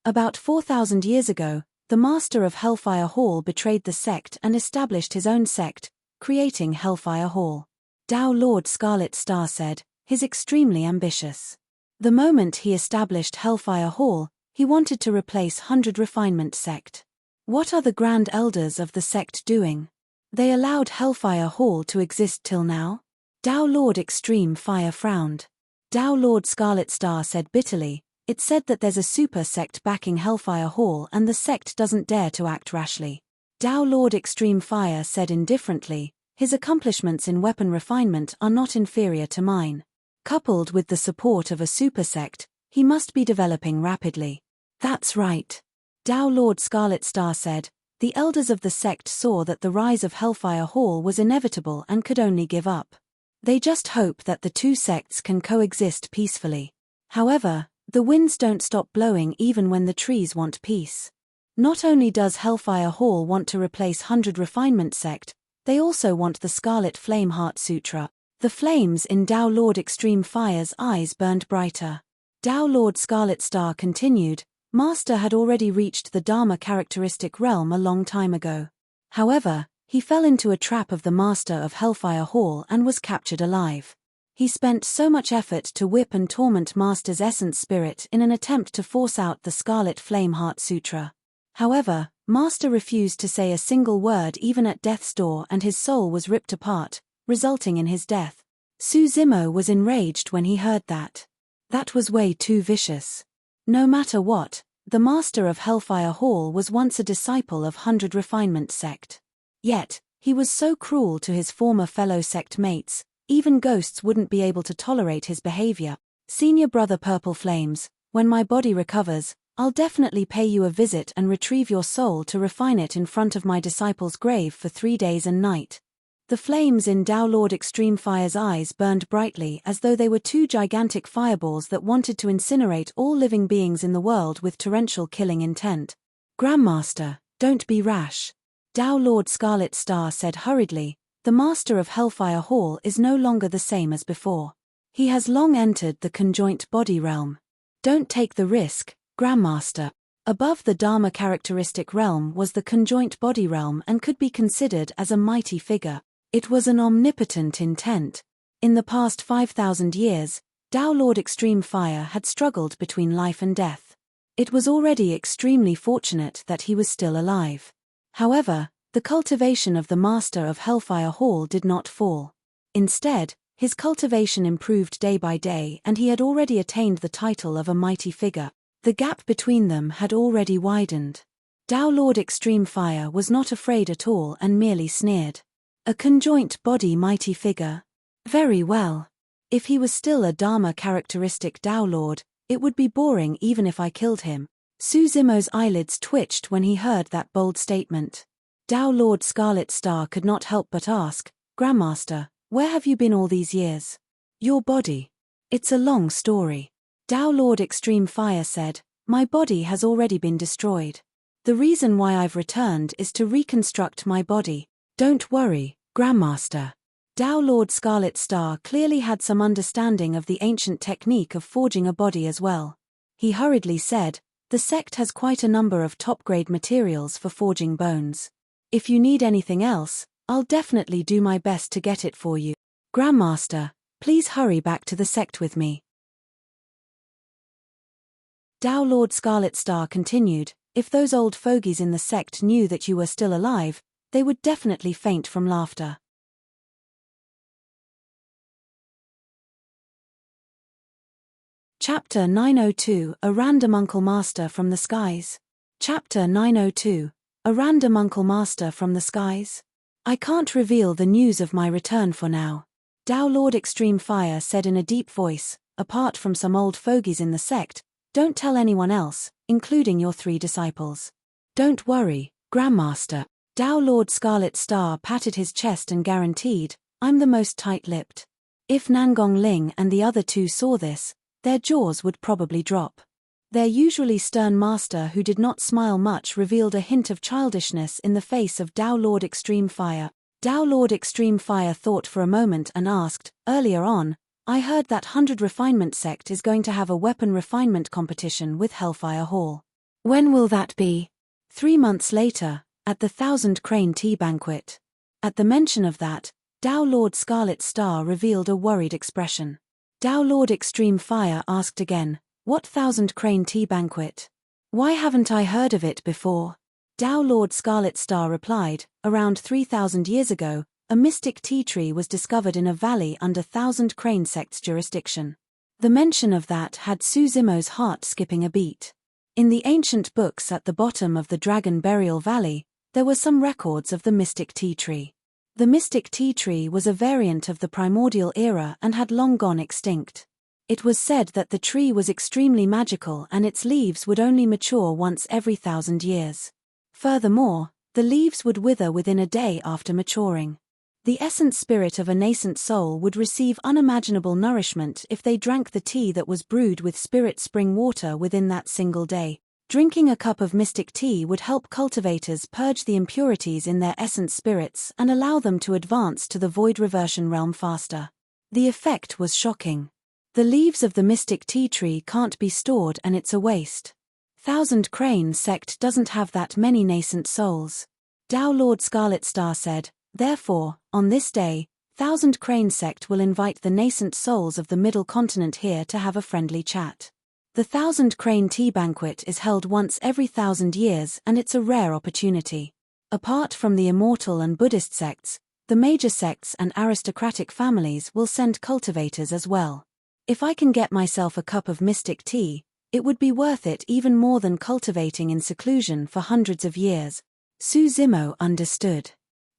About 4,000 years ago, the master of Hellfire Hall betrayed the sect and established his own sect, creating Hellfire Hall. Tao Lord Scarlet Star said, he's extremely ambitious. The moment he established Hellfire Hall, he wanted to replace 100 Refinement sect. What are the Grand Elders of the sect doing? They allowed Hellfire Hall to exist till now? Tao Lord Extreme Fire frowned. Tao Lord Scarlet Star said bitterly, it's said that there's a super sect backing Hellfire Hall and the sect doesn't dare to act rashly. Tao Lord Extreme Fire said indifferently, his accomplishments in weapon refinement are not inferior to mine. Coupled with the support of a super sect, he must be developing rapidly. That's right. Tao Lord Scarlet Star said, the elders of the sect saw that the rise of Hellfire Hall was inevitable and could only give up. They just hope that the two sects can coexist peacefully. However, the winds don't stop blowing even when the trees want peace. Not only does Hellfire Hall want to replace 100 Refinement sect, they also want the Scarlet Flame Heart Sutra. The flames in Tao Lord Extreme Fire's eyes burned brighter. Tao Lord Scarlet Star continued, Master had already reached the Dharma characteristic realm a long time ago. However, he fell into a trap of the Master of Hellfire Hall and was captured alive. He spent so much effort to whip and torment Master's essence spirit in an attempt to force out the Scarlet Flame Heart Sutra. However, Master refused to say a single word even at death's door and his soul was ripped apart, resulting in his death. Su Zimo was enraged when he heard that. That was way too vicious. No matter what, the Master of Hellfire Hall was once a disciple of 100 Refinement sect. Yet, he was so cruel to his former fellow sect mates, even ghosts wouldn't be able to tolerate his behavior. Senior brother Purple Flames, when my body recovers, I'll definitely pay you a visit and retrieve your soul to refine it in front of my disciple's grave for 3 days and night. The flames in Tao Lord Extreme Fire's eyes burned brightly as though they were two gigantic fireballs that wanted to incinerate all living beings in the world with torrential killing intent. Grandmaster, don't be rash. Tao Lord Scarlet Star said hurriedly, the Master of Hellfire Hall is no longer the same as before. He has long entered the conjoint body realm. Don't take the risk, Grandmaster. Above the Dharma characteristic realm was the conjoint body realm and could be considered as a mighty figure. It was an omnipotent intent. In the past 5,000 years, Tao Lord Extreme Fire had struggled between life and death. It was already extremely fortunate that he was still alive. However, the cultivation of the Master of Hellfire Hall did not fall. Instead, his cultivation improved day by day and he had already attained the title of a mighty figure. The gap between them had already widened. Tao Lord Extreme Fire was not afraid at all and merely sneered. A conjoint body mighty figure? Very well. If he was still a Dharma characteristic Tao Lord, it would be boring even if I killed him. Su Zimo's eyelids twitched when he heard that bold statement. Tao Lord Scarlet Star could not help but ask, Grandmaster, where have you been all these years? Your body. It's a long story. Tao Lord Extreme Fire said, my body has already been destroyed. The reason why I've returned is to reconstruct my body. Don't worry, Grandmaster. Tao Lord Scarlet Star clearly had some understanding of the ancient technique of forging a body as well. He hurriedly said, the sect has quite a number of top-grade materials for forging bones. If you need anything else, I'll definitely do my best to get it for you. Grandmaster, please hurry back to the sect with me. Tao Lord Scarlet Star continued, if those old fogies in the sect knew that you were still alive, they would definitely faint from laughter. Chapter 902 A Random Uncle Master from the Skies. Chapter 902 A Random Uncle Master from the Skies. I can't reveal the news of my return for now. Tao Lord Extreme Fire said in a deep voice, apart from some old fogies in the sect, don't tell anyone else, including your 3 disciples. Don't worry, Grandmaster. Tao Lord Scarlet Star patted his chest and guaranteed, I'm the most tight-lipped. If Nangong Ling and the other 2 saw this, their jaws would probably drop. Their usually stern master who did not smile much revealed a hint of childishness in the face of Tao Lord Extreme Fire. Tao Lord Extreme Fire thought for a moment and asked, earlier on, I heard that 100 Refinement sect is going to have a weapon refinement competition with Hellfire Hall. When will that be? 3 months later, at the 1,000 Crane Tea Banquet. At the mention of that, Tao Lord Scarlet Star revealed a worried expression. Tao Lord Extreme Fire asked again, what 1,000 Crane Tea Banquet? Why haven't I heard of it before? Tao Lord Scarlet Star replied, around 3,000 years ago, a mystic tea tree was discovered in a valley under 1,000 Crane sect's jurisdiction. The mention of that had Su Zimo's heart skipping a beat. In the ancient books at the bottom of the Dragon Burial Valley, there were some records of the mystic tea tree. The mystic tea tree was a variant of the primordial era and had long gone extinct. It was said that the tree was extremely magical and its leaves would only mature once every 1,000 years. Furthermore, the leaves would wither within a day after maturing. The essence spirit of a nascent soul would receive unimaginable nourishment if they drank the tea that was brewed with spirit spring water within that single day. Drinking a cup of mystic tea would help cultivators purge the impurities in their essence spirits and allow them to advance to the void reversion realm faster. The effect was shocking. The leaves of the mystic tea tree can't be stored and it's a waste. 1,000 Crane sect doesn't have that many nascent souls. Tao Lord Scarlet Star said, therefore, on this day, 1,000 Crane sect will invite the nascent souls of the middle continent here to have a friendly chat. The 1,000 Crane Tea Banquet is held once every 1,000 years and it's a rare opportunity. Apart from the Immortal and Buddhist sects, the major sects and aristocratic families will send cultivators as well. If I can get myself a cup of mystic tea, it would be worth it even more than cultivating in seclusion for hundreds of years. Su Zimo understood.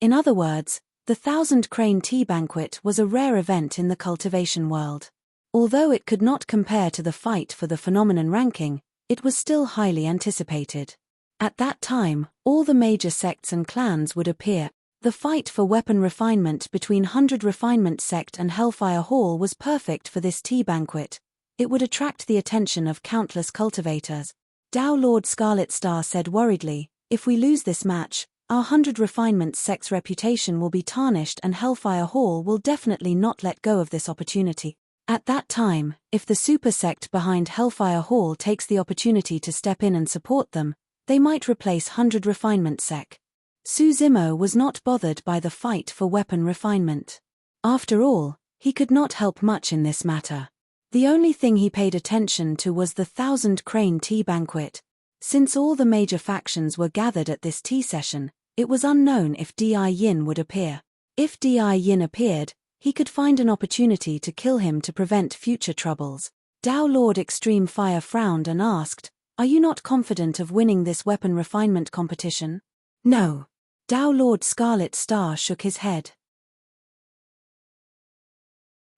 In other words, the 1,000 Crane Tea Banquet was a rare event in the cultivation world. Although it could not compare to the fight for the phenomenon ranking, it was still highly anticipated. At that time, all the major sects and clans would appear. The fight for weapon refinement between 100 Refinement Sect and Hellfire Hall was perfect for this tea banquet. It would attract the attention of countless cultivators. Dao Lord Scarlet Star said worriedly, "If we lose this match, our 100 Refinement Sect's reputation will be tarnished and Hellfire Hall will definitely not let go of this opportunity. At that time, if the super sect behind Hellfire Hall takes the opportunity to step in and support them, they might replace 100 Refinement Sec." Su Zimo was not bothered by the fight for weapon refinement. After all, he could not help much in this matter. The only thing he paid attention to was the 1,000 Crane tea banquet. Since all the major factions were gathered at this tea session, it was unknown if Di Yin would appear. If Di Yin appeared, he could find an opportunity to kill him to prevent future troubles. Dao Lord Extreme Fire frowned and asked, "Are you not confident of winning this weapon refinement competition?" "No." Dao Lord Scarlet Star shook his head.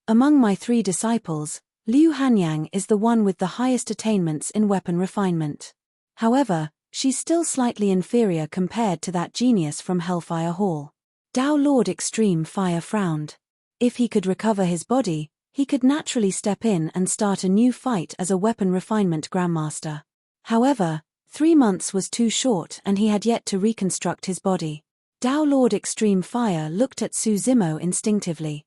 "Among my 3 disciples, Liu Hanyang is the one with the highest attainments in weapon refinement. However, she's still slightly inferior compared to that genius from Hellfire Hall." Dao Lord Extreme Fire frowned. If he could recover his body, he could naturally step in and start a new fight as a weapon refinement grandmaster. However, 3 months was too short and he had yet to reconstruct his body. Dao Lord Extreme Fire looked at Su Zimo instinctively.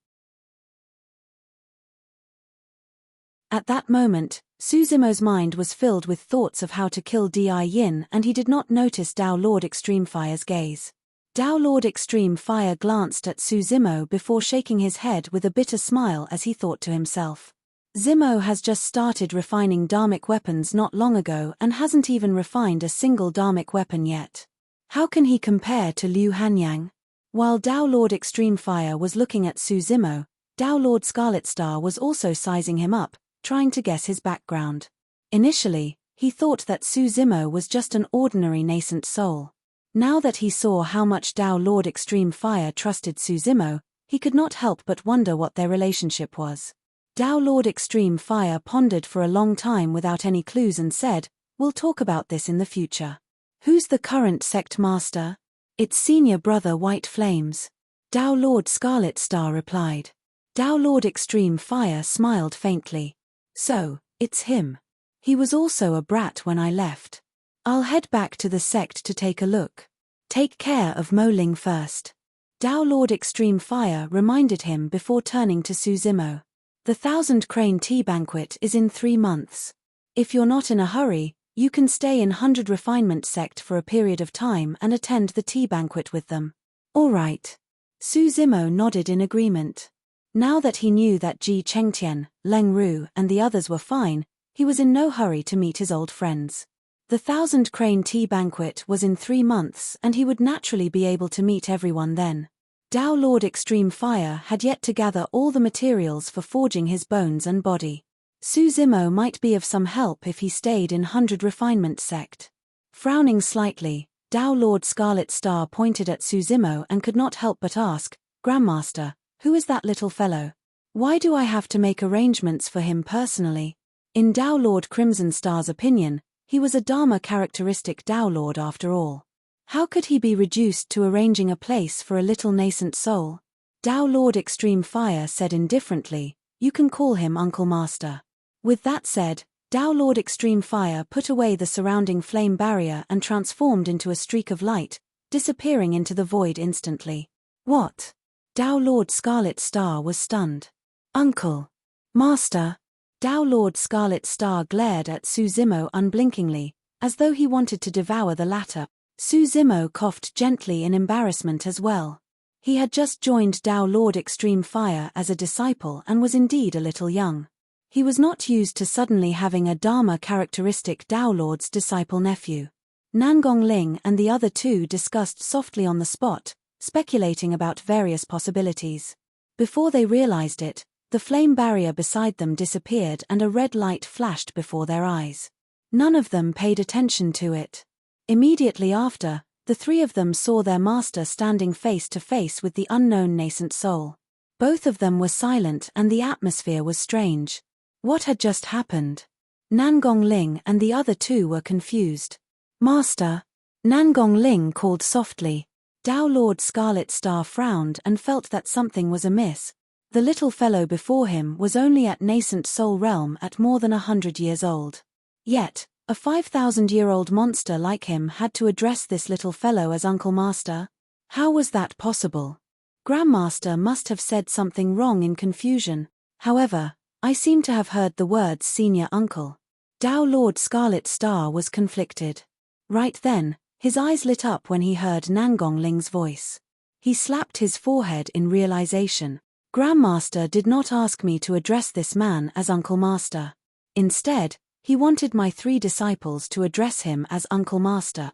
At that moment, Su Zimo's mind was filled with thoughts of how to kill Di Yin and he did not notice Dao Lord Extreme Fire's gaze. Dao Lord Extreme Fire glanced at Su Zimo before shaking his head with a bitter smile as he thought to himself. Zimo has just started refining dharmic weapons not long ago and hasn't even refined a single dharmic weapon yet. How can he compare to Liu Hanyang? While Dao Lord Extreme Fire was looking at Su Zimo, Dao Lord Scarlet Star was also sizing him up, trying to guess his background. Initially, he thought that Su Zimo was just an ordinary nascent soul. Now that he saw how much Dao Lord Extreme Fire trusted Su Zimo, he could not help but wonder what their relationship was. Dao Lord Extreme Fire pondered for a long time without any clues and said, "We'll talk about this in the future." "Who's the current sect master?" "It's senior brother White Flames." Dao Lord Scarlet Star replied. Dao Lord Extreme Fire smiled faintly. "So, it's him. He was also a brat when I left. I'll head back to the sect to take a look. Take care of Mo Ling first." Dao Lord Extreme Fire reminded him before turning to Su Zimo. "The 1,000 Crane tea banquet is in 3 months. If you're not in a hurry, you can stay in 100 Refinement Sect for a period of time and attend the tea banquet with them." "All right." Su Zimo nodded in agreement. Now that he knew that Ji Chengtian, Leng Ru and the others were fine, he was in no hurry to meet his old friends. The 1,000 Crane tea banquet was in 3 months and he would naturally be able to meet everyone then. Dao Lord Extreme Fire had yet to gather all the materials for forging his bones and body. Su Zimo might be of some help if he stayed in 100 Refinement Sect. Frowning slightly, Dao Lord Scarlet Star pointed at Su Zimo and could not help but ask, "Grandmaster, who is that little fellow? Why do I have to make arrangements for him personally?" In Dao Lord Crimson Star's opinion, he was a Dharma characteristic Dao Lord after all. How could he be reduced to arranging a place for a little nascent soul? Dao Lord Extreme Fire said indifferently, "You can call him Uncle Master." With that said, Dao Lord Extreme Fire put away the surrounding flame barrier and transformed into a streak of light, disappearing into the void instantly. "What?" Dao Lord Scarlet Star was stunned. "Uncle. Master." Dao Lord Scarlet Star glared at Su Zimo unblinkingly, as though he wanted to devour the latter. Su Zimo coughed gently in embarrassment as well. He had just joined Dao Lord Extreme Fire as a disciple and was indeed a little young. He was not used to suddenly having a Dharma characteristic Dao Lord's disciple nephew. Nangong Ling and the other 2 discussed softly on the spot, speculating about various possibilities. Before they realized it, the flame barrier beside them disappeared and a red light flashed before their eyes. None of them paid attention to it. Immediately after, the 3 of them saw their master standing face to face with the unknown nascent soul. Both of them were silent and the atmosphere was strange. What had just happened? Nangong Ling and the other 2 were confused. "Master!" Nangong Ling called softly. Tao Lord Scarlet Star frowned and felt that something was amiss. The little fellow before him was only at nascent soul realm at more than 100 years old. Yet, a 5,000-year-old monster like him had to address this little fellow as Uncle Master? How was that possible? Grandmaster must have said something wrong in confusion. However, I seem to have heard the words Senior Uncle. Tao Lord Scarlet Star was conflicted. Right then, his eyes lit up when he heard Nangong Ling's voice. He slapped his forehead in realization. Grandmaster did not ask me to address this man as Uncle Master. Instead, he wanted my 3 disciples to address him as Uncle Master.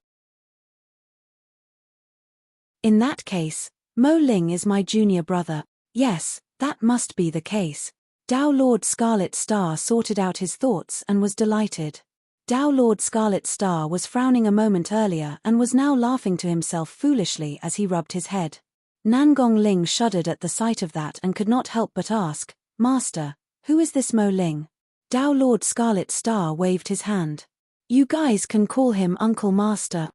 In that case, Mo Ling is my junior brother. Yes, that must be the case. Tao Lord Scarlet Star sorted out his thoughts and was delighted. Tao Lord Scarlet Star was frowning a moment earlier and was now laughing to himself foolishly as he rubbed his head. Nangong Ling shuddered at the sight of that and could not help but ask, Master, who is this Mo Ling? Tao Lord Scarlet Star waved his hand. You guys can call him Uncle Master.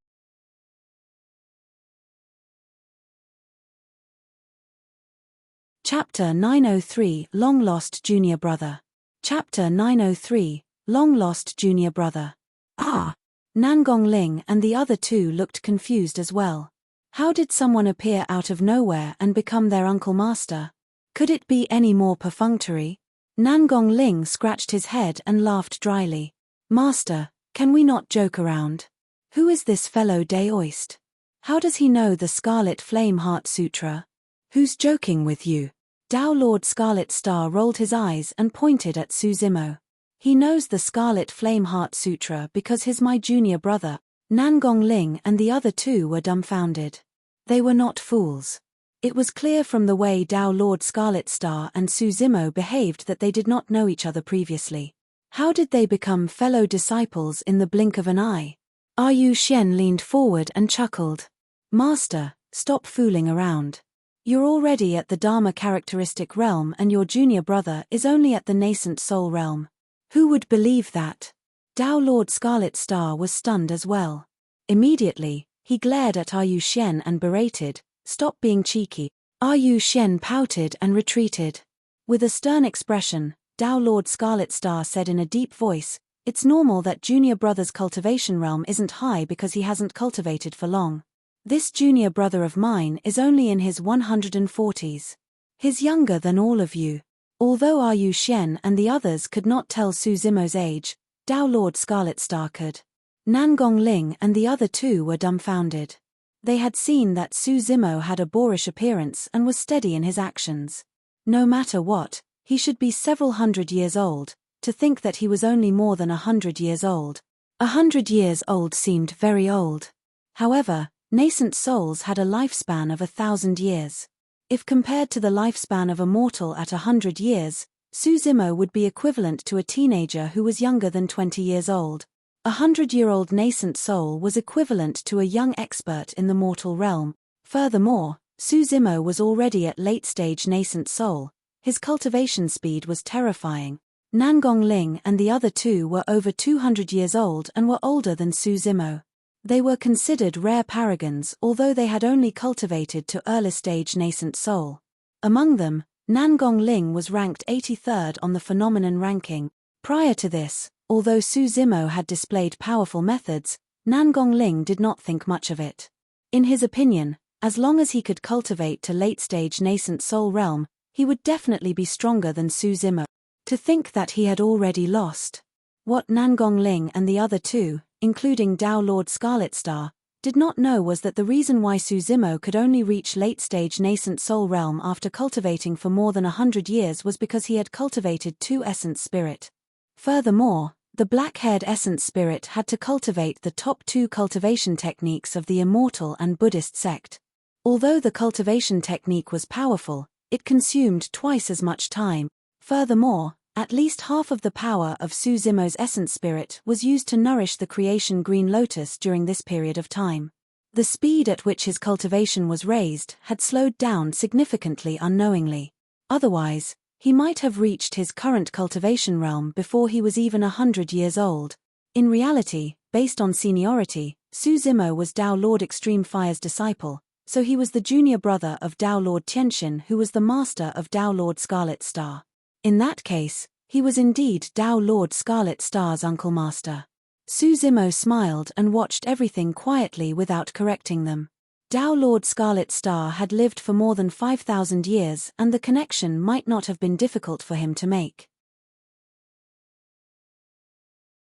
Chapter 903 Long Lost Junior Brother. Chapter 903 Long Lost Junior Brother. Ah! Nangong Ling and the other 2 looked confused as well. How did someone appear out of nowhere and become their Uncle Master? Could it be any more perfunctory? Nangong Ling scratched his head and laughed dryly. Master, can we not joke around? Who is this fellow Daoist? How does he know the Scarlet Flame Heart Sutra? Who's joking with you? Tao Lord Scarlet Star rolled his eyes and pointed at Suzimo. He knows the Scarlet Flame Heart Sutra because he's my junior brother. Nangong Ling and the other 2 were dumbfounded. They were not fools. It was clear from the way Tao Lord Scarlet Star and Suzimo behaved that they did not know each other previously. How did they become fellow disciples in the blink of an eye? Yu Xian leaned forward and chuckled. Master, stop fooling around. You're already at the Dharma characteristic realm and your junior brother is only at the nascent soul realm. Who would believe that? Tao Lord Scarlet Star was stunned as well. Immediately, he glared at Yu Xian and berated, Stop being cheeky. Yu Xian pouted and retreated. With a stern expression, Tao Lord Scarlet Star said in a deep voice, It's normal that junior brother's cultivation realm isn't high because he hasn't cultivated for long. This junior brother of mine is only in his 140s. He's younger than all of you. Although Yu Xian and the others could not tell Suzimo's age, Tao Lord Scarlet Star could. Nangong Ling and the other 2 were dumbfounded. They had seen that Suzimo had a boorish appearance and was steady in his actions. No matter what, he should be several hundred years old. To think that he was only more than 100 years old. 100 years old seemed very old. However, nascent souls had a lifespan of 1,000 years. If compared to the lifespan of a mortal at 100 years, Suzimo would be equivalent to a teenager who was younger than 20 years old. 100-year-old nascent soul was equivalent to a young expert in the mortal realm. Furthermore, Suzimo was already at late-stage nascent soul. His cultivation speed was terrifying. Nangong Ling and the other 2 were over 200 years old and were older than Suzimo. They were considered rare paragons although they had only cultivated to early-stage nascent soul. Among them, Nangong Ling was ranked 83rd on the phenomenon ranking. Prior to this, although Suzimo had displayed powerful methods, Nangong Ling did not think much of it. In his opinion, as long as he could cultivate to late-stage nascent soul realm, he would definitely be stronger than Suzimo. To think that he had already lost. What Nangong Ling and the other 2, including Tao Lord Scarlet Star, did not know was that the reason why Suzimo could only reach late-stage nascent soul realm after cultivating for more than 100 years was because he had cultivated 2 essence spirit. Furthermore, the black-haired essence spirit had to cultivate the top 2 cultivation techniques of the Immortal and Buddhist sect. Although the cultivation technique was powerful, it consumed twice as much time. Furthermore, at least half of the power of Suzimo's essence spirit was used to nourish the creation green lotus during this period of time. The speed at which his cultivation was raised had slowed down significantly unknowingly. Otherwise, he might have reached his current cultivation realm before he was even 100 years old. In reality, based on seniority, Suzimo was Tao Lord Extreme Fire's disciple, So he was the junior brother of Dao Lord Tianxin, who was the master of Dao Lord Scarlet Star. In that case, he was indeed Dao Lord Scarlet Star's uncle master. Su Zimo smiled and watched everything quietly without correcting them. Dao Lord Scarlet Star had lived for more than 5,000 years, and the connection might not have been difficult for him to make.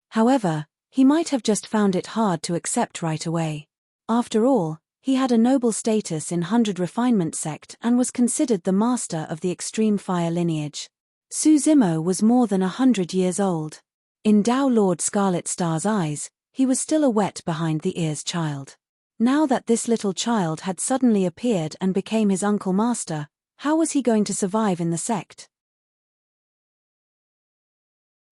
However, he might have just found it hard to accept right away. After all, he had a noble status in 100 Refinement sect and was considered the master of the extreme fire lineage. Su Zimo was more than 100 years old. In Dao Lord Scarlet Star's eyes, he was still a wet behind the ears child. Now that this little child had suddenly appeared and became his uncle master, how was he going to survive in the sect?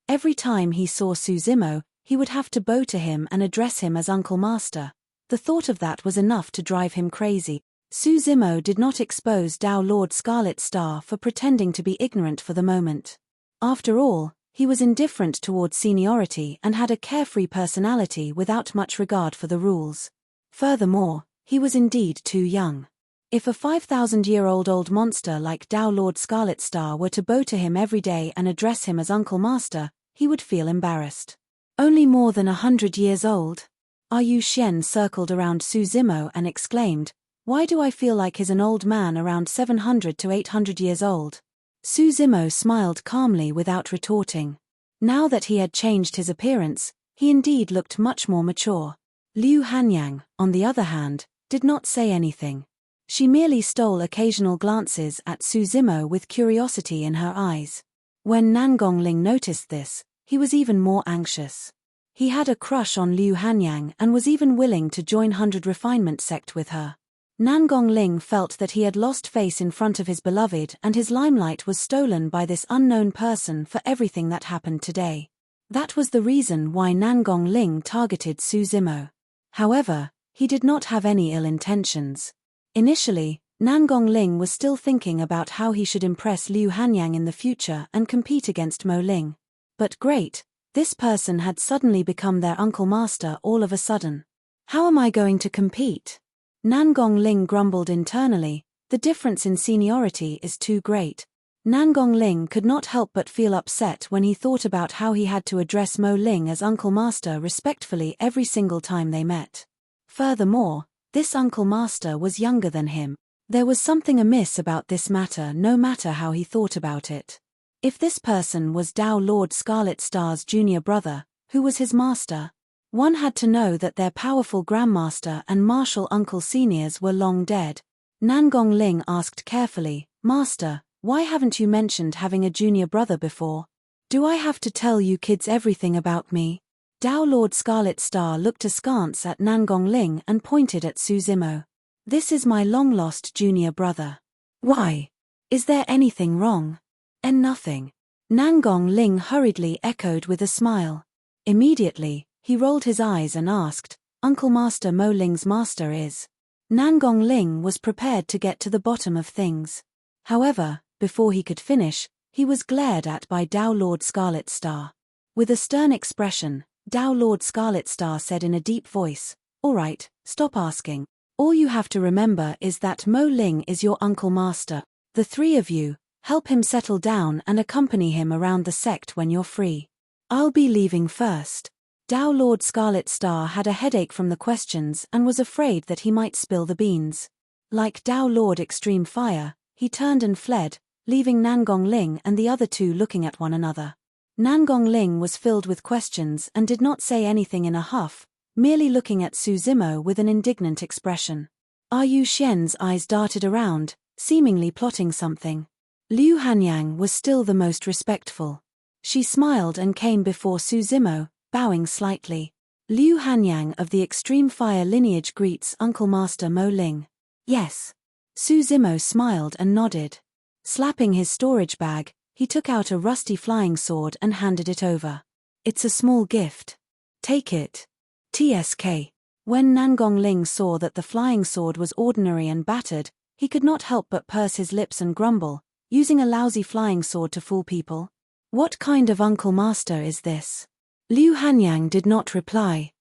Every time he saw Su Zimo, he would have to bow to him and address him as uncle master. The thought of that was enough to drive him crazy. Su Zimo did not expose Dao Lord Scarlet Star for pretending to be ignorant for the moment. After all, he was indifferent towards seniority and had a carefree personality without much regard for the rules. Furthermore, he was indeed too young. If a 5,000-year-old old monster like Dao Lord Scarlet Star were to bow to him every day and address him as uncle master, he would feel embarrassed. Only more than 100 years old? Yu Xian circled around Su Zimo and exclaimed, "Why do I feel like he's an old man around 700 to 800 years old?" Su Zimo smiled calmly without retorting. Now that he had changed his appearance, he indeed looked much more mature. Liu Hanyang, on the other hand, did not say anything. She merely stole occasional glances at Su Zimo with curiosity in her eyes. When Nangongling noticed this, he was even more anxious. He had a crush on Liu Hanyang and was even willing to join 100 Refinement sect with her. Nangongling felt that he had lost face in front of his beloved and his limelight was stolen by this unknown person for everything that happened today. That was the reason why Nangongling targeted Su Zimo. However, he did not have any ill intentions. Initially, Nangongling was still thinking about how he should impress Liu Hanyang in the future and compete against Mo Ling. But great, this person had suddenly become their uncle master all of a sudden. How am I going to compete? Nangongling grumbled internally, the difference in seniority is too great. Nangongling could not help but feel upset when he thought about how he had to address Mo Ling as uncle master respectfully every single time they met. Furthermore, this uncle master was younger than him. There was something amiss about this matter no matter how he thought about it. If this person was Dao Lord Scarlet Star's junior brother, who was his master? One had to know that their powerful grandmaster and martial uncle seniors were long dead. Nangongling asked carefully, "Master, why haven't you mentioned having a junior brother before? Do I have to tell you kids everything about me?" Dao Lord Scarlet Star looked askance at Nangongling and pointed at Su Zimo. "This is my long-lost junior brother." "Why? Is there anything wrong?" "And nothing." Nangongling hurriedly echoed with a smile. Immediately, he rolled his eyes and asked, "Uncle Master Mo Ling's master is?" Nangongling was prepared to get to the bottom of things. However, before he could finish, he was glared at by Dao Lord Scarlet Star. With a stern expression, Dao Lord Scarlet Star said in a deep voice, "All right, stop asking. All you have to remember is that Mo Ling is your uncle master. The three of you, help him settle down and accompany him around the sect when you're free. I'll be leaving first." Dao Lord Scarlet Star had a headache from the questions and was afraid that he might spill the beans. Like Dao Lord Extreme Fire, he turned and fled, leaving Nangongling and the other two looking at one another. Nangongling was filled with questions and did not say anything in a huff, merely looking at Su Zimo with an indignant expression. Yu Xian's eyes darted around, seemingly plotting something. Liu Hanyang was still the most respectful. She smiled and came before Su Zimo, bowing slightly. "Liu Hanyang of the Extreme Fire lineage greets Uncle Master Mo Ling." "Yes." Su Zimo smiled and nodded. Slapping his storage bag, he took out a rusty flying sword and handed it over. "It's a small gift. Take it. TSK." When Nangongling saw that the flying sword was ordinary and battered, he could not help but purse his lips and grumble, using a lousy flying sword to fool people. What kind of uncle master is this? Liu Hanyang did not reply.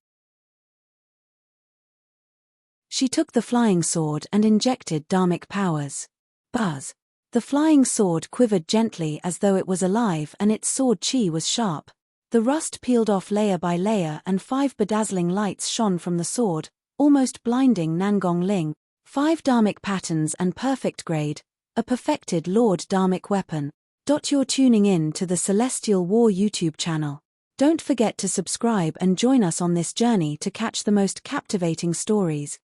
She took the flying sword and injected dharmic powers. Buzz. The flying sword quivered gently as though it was alive, and its sword chi was sharp. The rust peeled off layer by layer, and 5 bedazzling lights shone from the sword, almost blinding Nangong Ling. 5 dharmic patterns and perfect grade, a perfected Lord Dharmic weapon. You're tuning in to the Celestial War YouTube channel. Don't forget to subscribe and join us on this journey to catch the most captivating stories.